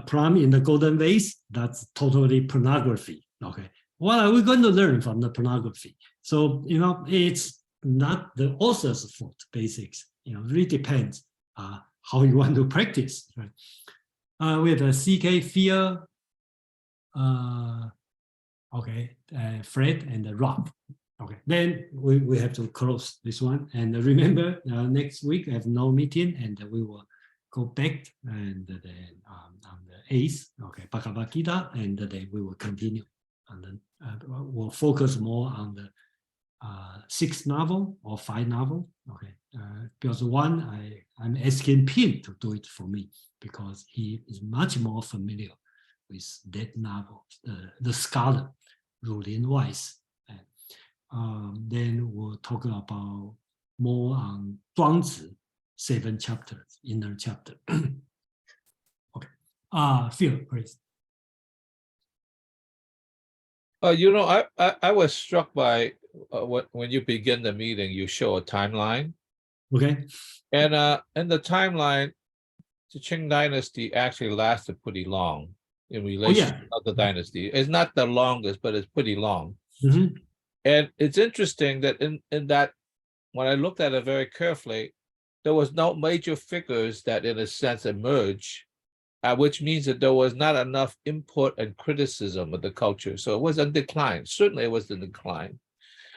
Plum in the Golden Vase. That's totally pornography. Okay, what are we going to learn from the pornography? So it's not the author's fault. Basics, it really depends how you want to practice. Right? We have a CK Fear. Okay, Fred and Rob. Okay, then we have to close this one. And remember, next week I have no meeting, and we will go back and then on the 8th, okay, Bhagavad Gita, and then we will continue. And then we'll focus more on the 6th novel or 5 novel. Okay, because one I'm asking Pin to do it for me because he is much more familiar with that novel, the scholar Ru Lin Weiss. then we'll talk about more on 庄子 7 chapters, inner chapter. Okay. Phil, please. You know, I was struck by when you begin the meeting, you show a timeline. Okay. And in the timeline, the Qing dynasty actually lasted pretty long in relation to other dynasties. It's not the longest, but it's pretty long. Mm-hmm. And it's interesting that in that, when I looked at it very carefully, there was no major figures that in a sense emerged, which means that there was not enough input and criticism of the culture. So it was a decline. Certainly it was a decline.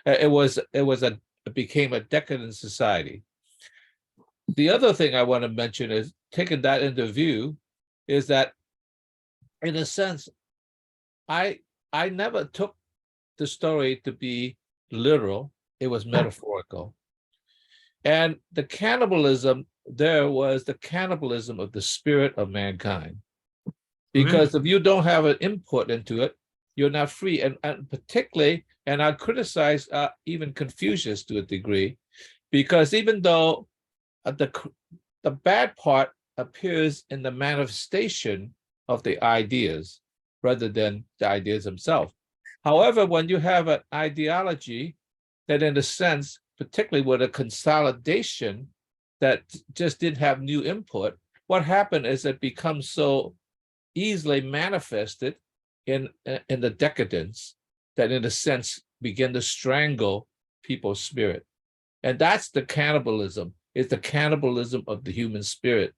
It became a decadent society. The other thing I want to mention is, taking that into view, is that in a sense, I never took the story to be literal. It was metaphorical. And the cannibalism there was the cannibalism of the spirit of mankind. Because if you don't have an input into it, you're not free. And particularly, and I criticize even Confucius to a degree, because even though the bad part appears in the manifestation of the ideas rather than the ideas themselves. However, when you have an ideology that in a sense, particularly with a consolidation that just didn't have new input, what happened is it becomes so easily manifested in the decadence that in a sense begin to strangle people's spirit. And that's the cannibalism, is the cannibalism of the human spirit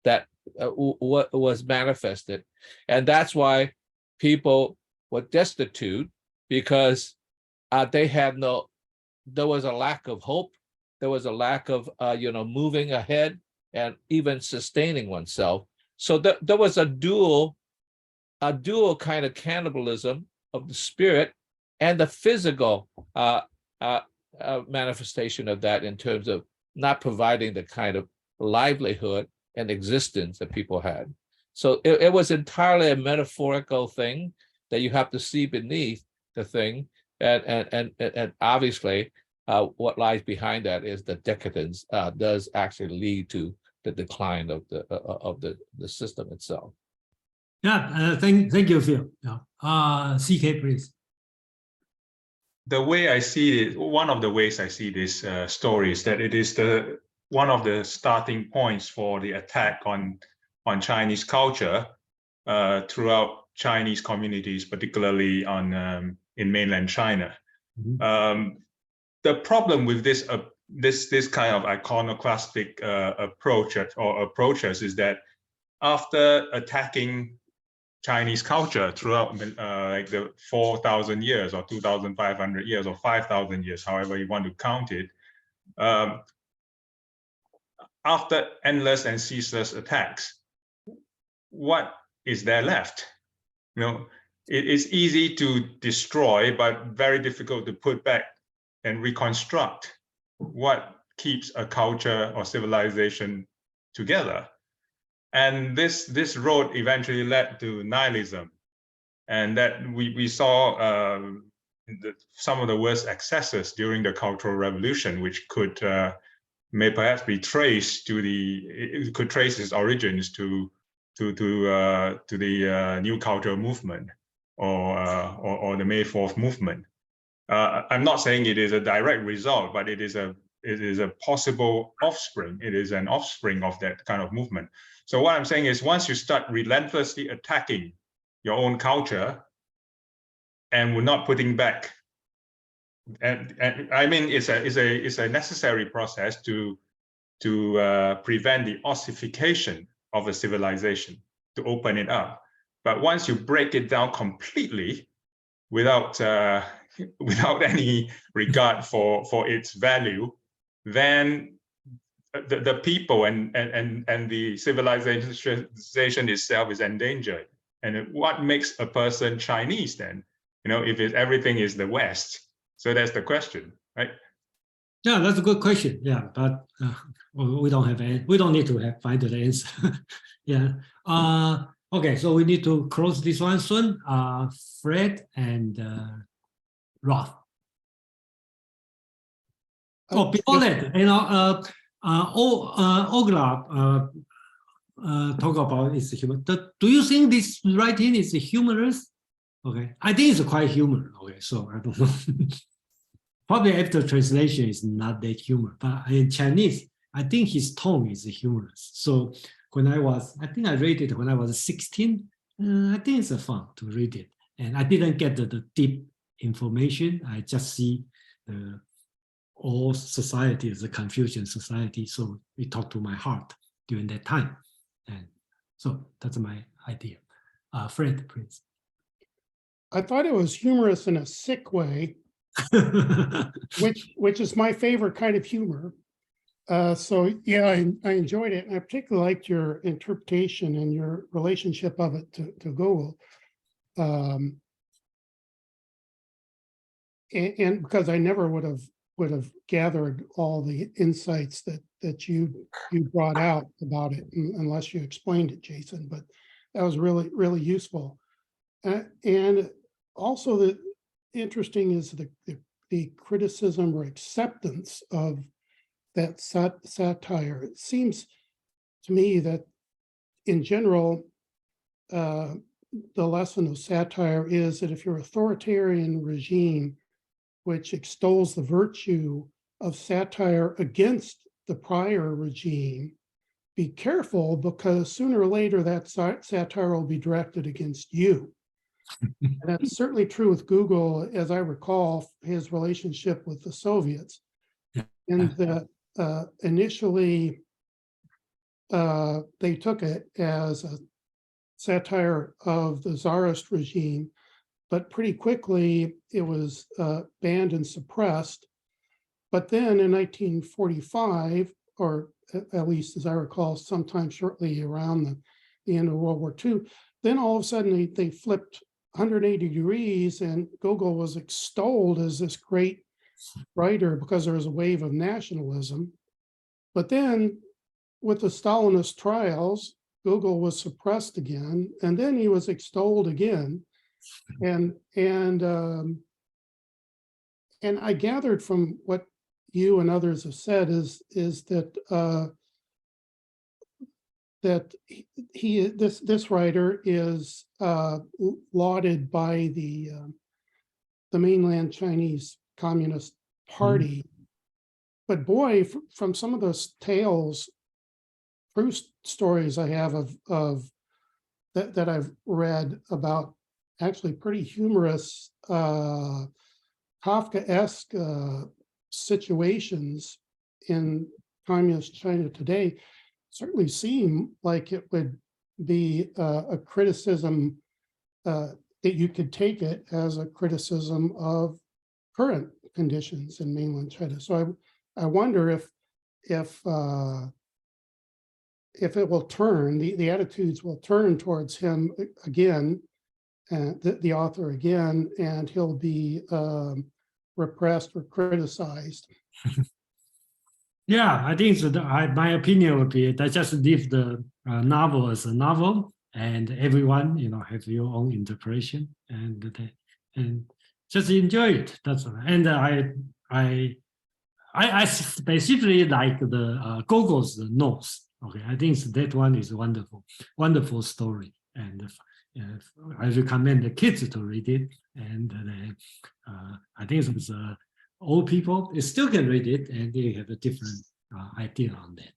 that was manifested. And that's why people were destitute, because there was a lack of hope. There was a lack of, moving ahead and even sustaining oneself. So there was a dual kind of cannibalism of the spirit and the physical manifestation of that, in terms of not providing the kind of livelihood and existence that people had. So it was entirely a metaphorical thing that you have to see beneath the thing. And obviously, what lies behind that is the decadence does actually lead to the decline of the system itself. Yeah, thank you, Phil. Yeah. CK, please. The way I see it, one of the ways I see this story is that it is one of the starting points for the attack on Chinese culture throughout Chinese communities, particularly in mainland China. Mm-hmm. The problem with this kind of iconoclastic approaches is that after attacking Chinese culture throughout like the 4,000 years or 2,500 years or 5,000 years, however you want to count it, after endless and ceaseless attacks, what is there left? It is easy to destroy, but very difficult to put back and reconstruct what keeps a culture or civilization together. And this road eventually led to nihilism, and that we saw some of the worst excesses during the Cultural Revolution, which may perhaps be traced to could trace its origins to the New Cultural Movement or the May 4th movement. I'm not saying it is a direct result, but it is a possible offspring. It is an offspring of that kind of movement. So what I'm saying is, once you start relentlessly attacking your own culture and we're not putting back, and I mean, it's a necessary process to prevent the ossification of a civilization, to open it up. But once you break it down completely without any regard for its value, then the people and the civilization itself is endangered. And what makes a person Chinese then? If everything is the West. So that's the question, right? Yeah, that's a good question. Yeah, but we don't need to find the answer. Yeah. Okay, so we need to close this one soon. Fred and Roth. Oh, before that, you know, Ogla talk about is humor. Do you think this writing is humorous? Okay, I think it's quite humor. Okay, so I don't know. Probably after translation is not that humor, but in Chinese, I think his tone is humorous. So when I think I read it when I was 16. I think it's fun to read it, and I didn't get the deep information. I just see all society is a Confucian society, so it talked to my heart during that time, and so that's my idea. Fred, please. I thought it was humorous in a sick way, which is my favorite kind of humor. So yeah, I enjoyed it. And I particularly liked your interpretation and your relationship of it to Google. And because I never would have gathered all the insights that you brought out about it unless you explained it, Jason. But that was really, really useful. And also the interesting is the criticism or acceptance of that satire. It seems to me that in general, the lesson of satire is that if your authoritarian regime, which extols the virtue of satire against the prior regime, be careful, because sooner or later that satire will be directed against you. And that's certainly true with Google, as I recall his relationship with the Soviets. And that initially they took it as a satire of the Tsarist regime, but pretty quickly it was banned and suppressed. But then in 1945, or at least as I recall, sometime shortly around the end of World War II, then all of a sudden they flipped 180 degrees, and Gogol was extolled as this great writer because there was a wave of nationalism. But then with the Stalinist trials, Gogol was suppressed again, and then he was extolled again. And I gathered from what you and others have said is that this writer is lauded by the mainland Chinese Communist Party. But boy, from some of those tales, true stories I have of that I've read about actually pretty humorous Kafkaesque situations in communist China today, certainly seem like it would be a criticism that you could take it as a criticism of current conditions in mainland China. So I wonder if it will turn, the attitudes will turn towards him again, the author again, and he'll be repressed or criticized. Yeah, I think so. My opinion would be that just leave the novel as a novel, and everyone, have your own interpretation, and just enjoy it. That's all. And I specifically like the Gogol's nose. Okay, I think that one is wonderful, wonderful story, and I recommend the kids to read it. And I think it's old people still can read it, and they have a different idea on that.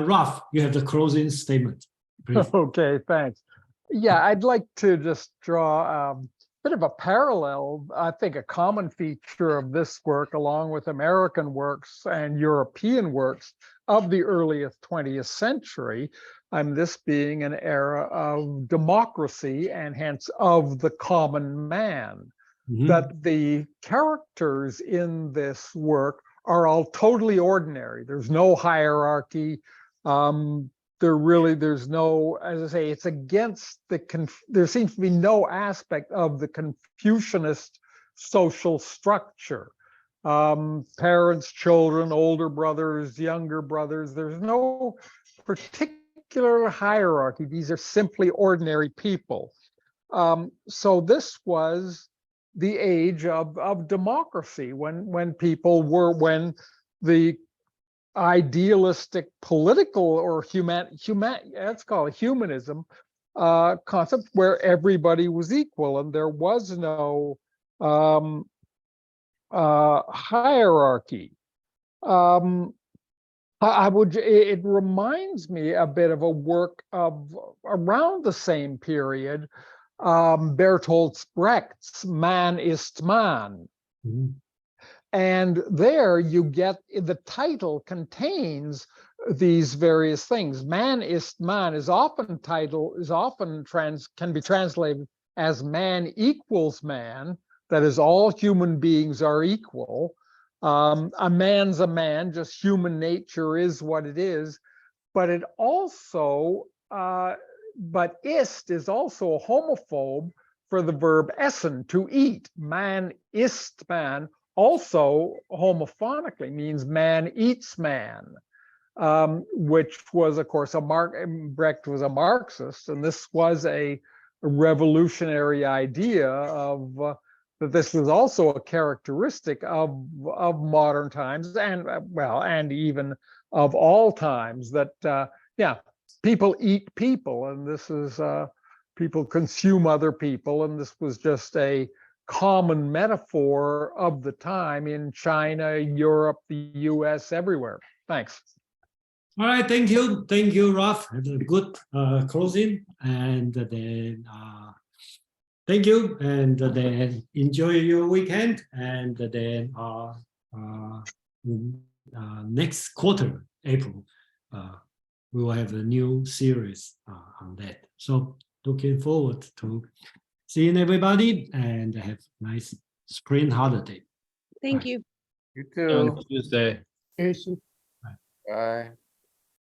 Ralph, you have the closing statement, please. Okay, thanks. Yeah, I'd like to just draw a bit of a parallel. I think a common feature of this work, along with American works and European works of the earliest 20th century, this being an era of democracy and hence of the common man. That the characters in this work are all totally ordinary. There's no hierarchy. There's no, as I say, it's against there seems to be no aspect of the Confucianist social structure. Parents, children, older brothers, younger brothers, there's no particular hierarchy. These are simply ordinary people. So this was the age of democracy, when the idealistic political or let's call it humanism concept where everybody was equal and there was no hierarchy. It reminds me a bit of a work of around the same period, Bertolt Brecht's Man ist Man. And there you get, the title contains these various things. Man ist Man is often can be translated as man equals man. That is, all human beings are equal. A man's a man, just human nature is what it is. But it also, but ist is also a homophobe for the verb essen, to eat. Man ist man also homophonically means man eats man, which was, of course, Brecht was a Marxist, and this was a revolutionary idea of that this was also a characteristic of modern times and even of all times, that people eat people, and this is people consume other people, and this was just a common metaphor of the time in China, Europe, the US, everywhere. Thanks. All right, thank you, Ralph. Had a good closing, and then thank you, and then enjoy your weekend, and then next quarter, April, we will have a new series on that. So looking forward to seeing everybody, and have a nice spring holiday. Thank Bye. you. You too. Tuesday. Jason. Bye.